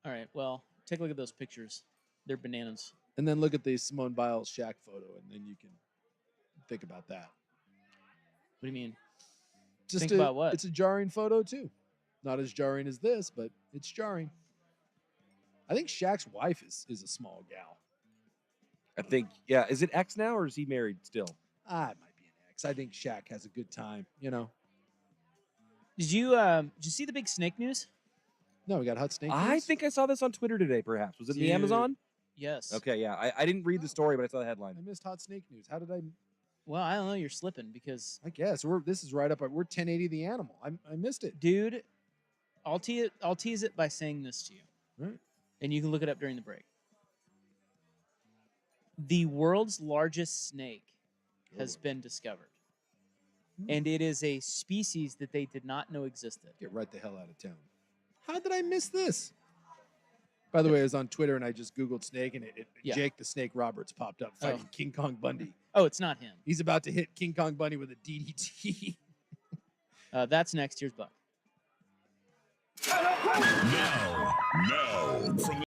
A: All right. Well, take a look at those pictures. They're bananas.
B: And then look at the Simone Biles Shaq photo, and then you can think about that.
A: What do you mean?
B: Think
A: about what?
B: It's a jarring photo too. Not as jarring as this, but it's jarring. I think Shaq's wife is a small gal.
C: I think, yeah. Is it X now, or is he married still?
B: It might be an X. I think Shaq has a good time. You know.
A: Did you see the big snake news?
B: No, we got hot snake news?
C: I think I saw this on Twitter today. Perhaps was it the Amazon?
A: Yes.
C: Okay, yeah. I didn't read the story, but I saw the headline.
B: I missed hot snake news. How did I?
A: Well, I don't know. You're slipping because
B: I guess this is right up. We're 1080 the animal. I missed it,
A: dude. I'll tease it by saying this to you,
B: right?
A: And you can look it up during the break. The world's largest snake has been discovered. And it is a species that they did not know existed.
B: Get right the hell out of town. How did I miss this? By the way, I was on Twitter and I just Googled snake and Jake the Snake Roberts popped up fighting King Kong Bundy.
A: Oh, it's not him.
B: He's about to hit King Kong Bundy with a DDT.
A: That's next. Here's Buck.
E: Now, from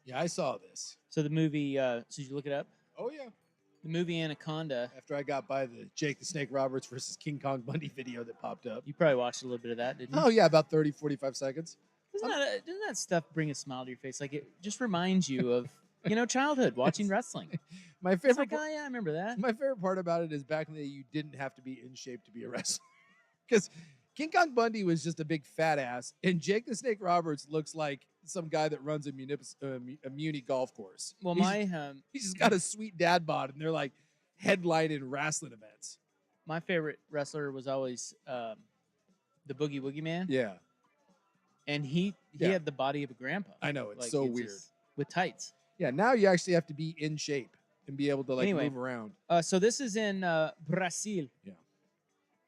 Q: Yeah, I saw this.
A: So the movie, so did you look it up?
Q: Oh yeah.
A: The movie Anaconda.
Q: After I got by the Jake the Snake Roberts versus King Kong Bundy video that popped up.
A: You probably watched a little bit of that, didn't you?
Q: Oh yeah, about 30, 45 seconds.
A: Doesn't that stuff bring a smile to your face? Like it just reminds you of childhood watching wrestling.
Q: My
A: It's
Q: favorite
A: like, oh yeah, I remember that.
Q: My favorite part about it is back in the day, you didn't have to be in shape to be a wrestler. Because King Kong Bundy was just a big fat ass, and Jake the Snake Roberts looks like some guy that runs a muni golf course.
A: Well,
Q: He's just got a sweet dad bod, and they're like headlining wrestling events.
A: My favorite wrestler was always the Boogie Woogie Man.
Q: Yeah.
A: And he had the body of a grandpa.
Q: I know, it's
A: Like,
Q: so weird.
A: just with tights.
Q: Yeah, now you actually have to be in shape and be able to
A: Anyway,
Q: move around.
A: So this is in Brazil.
Q: Yeah.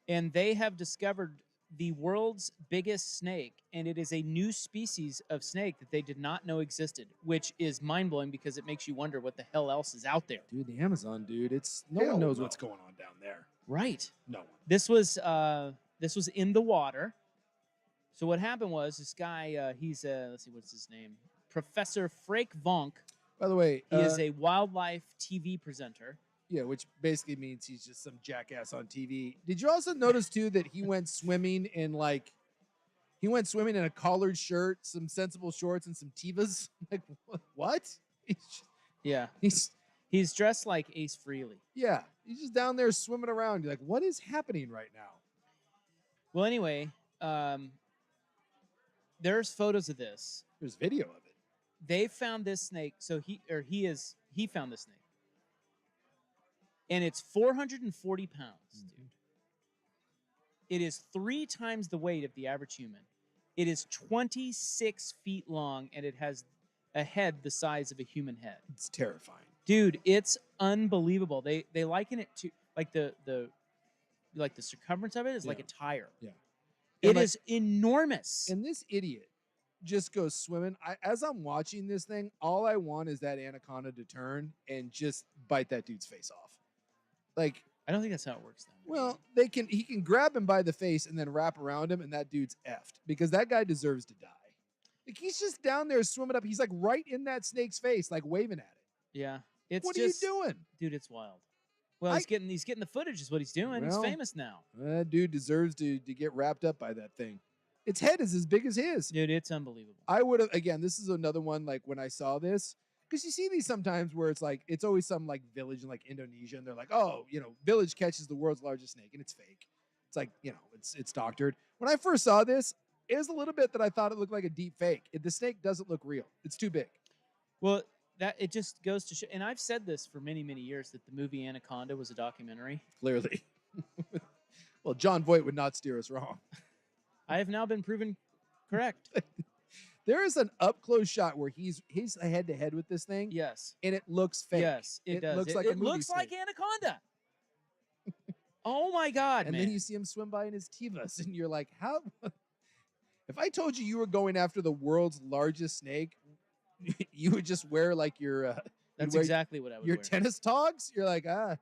A: And they have discovered the world's biggest snake, and it is a new species of snake that they did not know existed, which is mind-blowing because it makes you wonder what the hell else is out there.
Q: Dude, the Amazon, dude, no one knows what's going on down there.
A: Right.
Q: No one.
A: This was in the water. So what happened was this guy, he's let's see, what's his name? Professor Freek Vonk.
Q: By the way,
A: he is a wildlife TV presenter.
Q: Yeah, which basically means he's just some jackass on TV. Did you also notice too that he went swimming in a collared shirt, some sensible shorts, and some Tevas? Like what?
A: He's dressed like Ace Frehley.
Q: Yeah, he's just down there swimming around. You're like, what is happening right now?
A: Well, anyway, there's photos of this.
Q: There's video of it.
A: They found this snake. So he found this snake. And it's 440 pounds, dude. It is 3 times the weight of the average human. It is 26 feet long, and it has a head the size of a human head.
Q: It's terrifying.
A: Dude, it's unbelievable. They liken it to like the circumference of it is like a tire.
Q: Yeah.
A: It is enormous.
Q: And this idiot just goes swimming. As I'm watching this thing, all I want is that anaconda to turn and just bite that dude's face off. Like,
A: I don't think that's how it works then.
Q: Well, he can grab him by the face and then wrap around him, and that dude's effed because that guy deserves to die. Like, he's just down there swimming up. He's like right in that snake's face, like waving at it.
A: Yeah.
Q: What are you doing?
A: Dude, it's wild. Well, he's getting the footage is what he's doing.
Q: Well,
A: he's famous now.
Q: That dude deserves to get wrapped up by that thing. Its head is as big as his.
A: Dude, it's unbelievable.
Q: I would have, again, this is another one, like when I saw this, because you see these sometimes where it's like, it's always some like village in like Indonesia, and they're like, oh, village catches the world's largest snake, and it's fake. It's like, it's doctored. When I first saw this, it was a little bit that I thought it looked like a deep fake. The snake doesn't look real. It's too big.
A: Well, that it just goes to show, and I've said this for many, many years, that the movie Anaconda was a documentary.
Q: Clearly. Well, John Voight would not steer us wrong.
A: I have now been proven correct.
Q: There is an up-close shot where he's head-to-head with this thing.
A: Yes.
Q: And it looks fake.
A: Yes, it does.
Q: Looks like
A: it
Q: a movie
A: looks like
Q: snake.
A: Anaconda. Oh my God,
Q: and
A: man.
Q: then you see him swim by in his Tevas, and you're like, how? If I told you were going after the world's largest snake, you would just wear like your
A: That's exactly what I would
Q: your
A: wear.
Q: tennis togs. You're like, I'm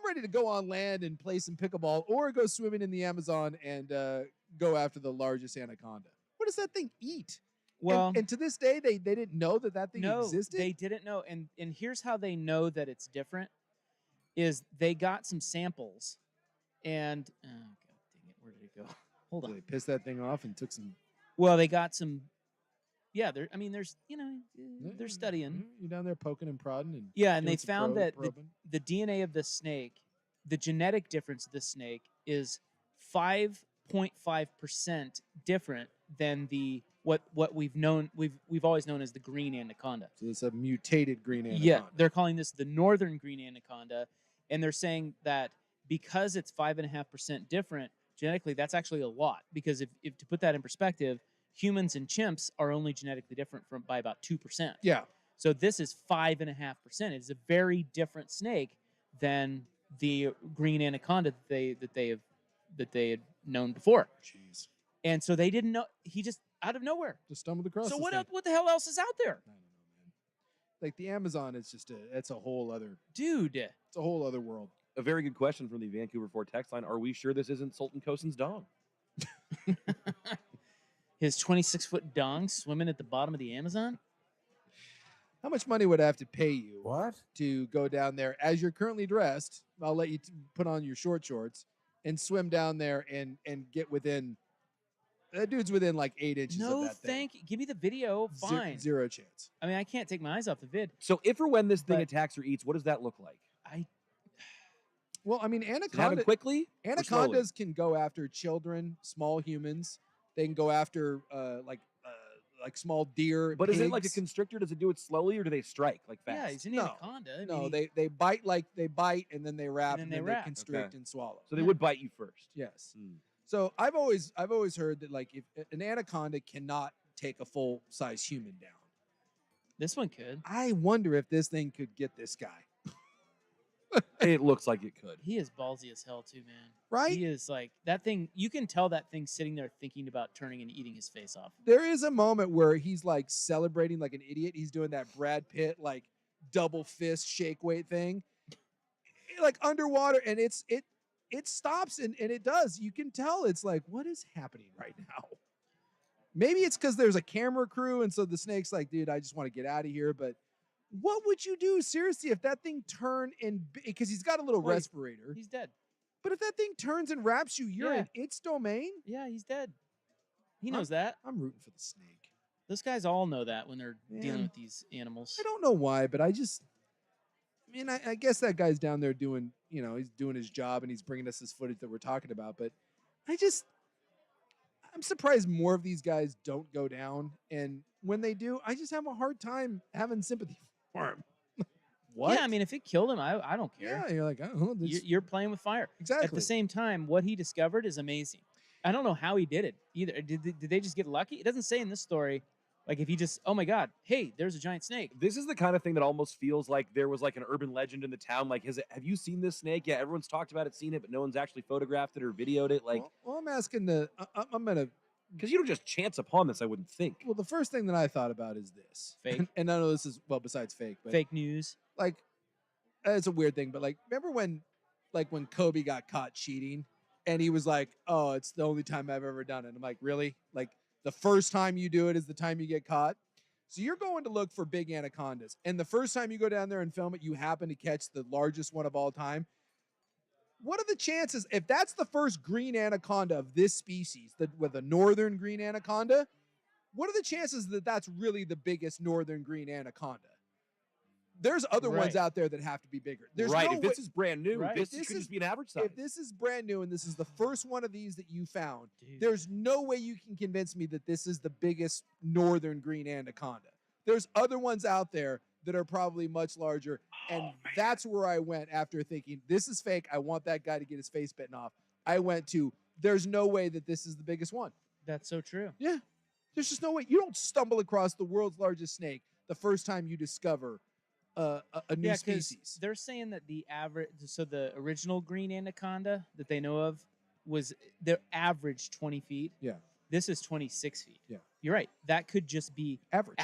Q: ready to go on land and play some pickleball or go swimming in the Amazon and go after the largest anaconda. What does that thing eat?
A: Well,
Q: and to this day, they didn't know that thing
A: no,
Q: existed?
A: they didn't know. And here's how they know that it's different is they got some samples and oh God dang it, where did it go? Hold on.
Q: They pissed that thing off and took some.
A: Well, they got some. Yeah, there's they're studying.
Q: You're down there poking and prodding and
A: and they
Q: doing some
A: found that
Q: probing.
A: the DNA of the snake, the genetic difference of the snake is 5.5% different than the what we've known we've always known as the green anaconda.
Q: So it's a mutated green anaconda.
A: Yeah, they're calling this the northern green anaconda, and they're saying that because it's 5.5% different genetically, that's actually a lot. Because if to put that in perspective, humans and chimps are only genetically different by about 2%.
Q: Yeah.
A: So this is 5.5%. It's a very different snake than the green anaconda that they had known before.
Q: Jeez.
A: And so they didn't know. He just out of nowhere
Q: just stumbled across.
A: So
Q: this
A: what
Q: thing.
A: what the hell else is out there?
Q: I don't know, man. Like the Amazon is just it's a whole other
A: dude.
Q: It's a whole other world.
C: A very good question from the Vancouver Ford text line. Are we sure this isn't Sultan Kosin's dong?
A: His 26-foot dong swimming at the bottom of the Amazon?
Q: How much money would I have to pay you
L: What?
Q: to go down there as you're currently dressed? I'll let you put on your short shorts and swim down there and get within. That dude's within like 8 inches of
A: No,
Q: that thing.
A: thank you. Give me the video. Fine.
Q: Zero chance.
A: I mean, I can't take my eyes off the vid.
C: So if or when this thing
A: But-
C: attacks or eats, what does that look like?
Q: Well, I mean,
C: Does it happen
Q: anaconda,
C: quickly? or slowly?
Q: anacondas can go after children, small humans. They can go after like small deer.
C: But is it like a
Q: pigs.
C: constrictor? Does it do it slowly or do they strike like fast?
A: Yeah, he's an
Q: No.
A: anaconda. I
Q: No,
A: mean,
Q: they bite and then they wrap
A: then
Q: and
A: they
Q: then
A: wrap.
Q: they constrict
C: Okay.
Q: and swallow.
C: So they would bite you first.
Q: Yes.
C: Hmm.
Q: So I've always heard that like if an anaconda cannot take a full size human down.
A: this one could.
Q: I wonder if this thing could get this guy.
C: It looks like it could.
A: He is ballsy as hell too, man.
Q: Right?
A: He is like that thing. You can tell that thing sitting there thinking about turning and eating his face off.
Q: There is a moment where he's like celebrating like an idiot. He's doing that Brad Pitt like double fist shake weight thing, like underwater, and it stops and it does. You can tell it's like, what is happening right now? Maybe it's because there's a camera crew, and so the snake's like, dude, I just want to get out of here. But what would you do seriously if that thing turned and because he's got a little
A: Well,
Q: respirator?
A: He's dead.
Q: But if that thing turns and wraps you, you're
A: Yeah.
Q: in its domain.
A: Yeah, he's dead. He knows that.
Q: I'm rooting for the snake.
A: Those guys all know that when they're dealing
Q: Man.
A: with these animals.
Q: I don't know why, but I mean, I guess that guy's down there doing, he's doing his job and he's bringing us this footage that we're talking about. But I'm surprised more of these guys don't go down. And when they do, I just have a hard time having sympathy for him. What?
A: Yeah, I mean, if it killed him, I don't care.
Q: Yeah, you're like, oh,
A: You're playing with fire.
Q: exactly.
A: At the same time, what he discovered is amazing. I don't know how he did it either. Did they just get lucky? It doesn't say in this story. Like if he just, oh my God, hey, there's a giant snake.
C: This is the kind of thing that almost feels like there was like an urban legend in the town. Like, have you seen this snake? Yeah, everyone's talked about it, seen it, but no one's actually photographed it or videoed it. Like,
Q: well, I'm asking I'm going to,
C: because you don't just chance upon this, I wouldn't think.
Q: well, the first thing that I thought about is this.
A: Fake.
Q: And I know this is, well, besides fake, but
A: Fake news.
Q: like, it's a weird thing, but like, remember when Kobe got caught cheating and he was like, oh, it's the only time I've ever done it. I'm like, really? Like the first time you do it is the time you get caught? So you're going to look for big anacondas. And the first time you go down there and film it, you happen to catch the largest one of all time. What are the chances, if that's the first green anaconda of this species, with a northern green anaconda, what are the chances that that's really the biggest northern green anaconda? There's other ones
A: Right.
Q: out there that have to be bigger. There's
C: right.
Q: no
C: If this
Q: way-
C: is brand new,
A: Right.
C: this
Q: If this
C: could
Q: is-
C: just be an average size.
Q: if this is brand new and this is the first one of these that you found,
A: Dude.
Q: there's no way you can convince me that this is the biggest northern green anaconda. There's other ones out there that are probably much larger. And that's where I went after thinking, this is fake. I want that guy to get his face bitten off. I went to, there's no way that this is the biggest one.
A: That's so true.
Q: Yeah. There's just no way. You don't stumble across the world's largest snake the first time you discover a new
A: Yeah, because
Q: species.
A: they're saying that the average, so the original green anaconda that they know of was their average 20 feet.
Q: Yeah.
A: This is 26 feet.
Q: Yeah.
A: You're right. That could just be
Q: Average.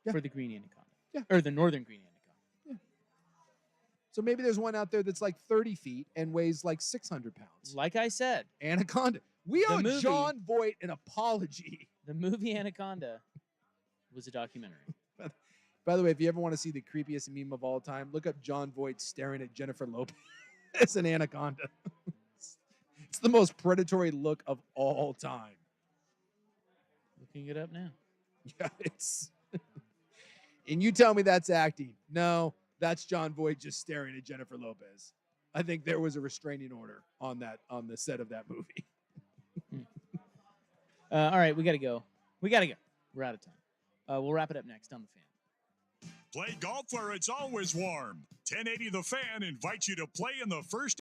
Q: Yeah.
A: for the green anaconda.
Q: Yeah.
A: Or the northern green anaconda.
Q: So maybe there's one out there that's like 30 feet and weighs like 600 pounds.
A: Like I said,
Q: Anaconda. We
A: The
Q: owe
A: movie-
Q: John Voight an apology.
A: the movie Anaconda was a documentary.
Q: By the way, if you ever want to see the creepiest meme of all time, look up John Voight staring at Jennifer Lopez as an anaconda. It's the most predatory look of all time.
A: Looking it up now.
Q: Yeah, it's. And you tell me that's acting. No, that's John Voight just staring at Jennifer Lopez. I think there was a restraining order on the set of that movie.
A: All right, we got to go. We're out of time. We'll wrap it up next on The Fan.
E: Play golf where it's always warm. 1080 The Fan invites you to play in the first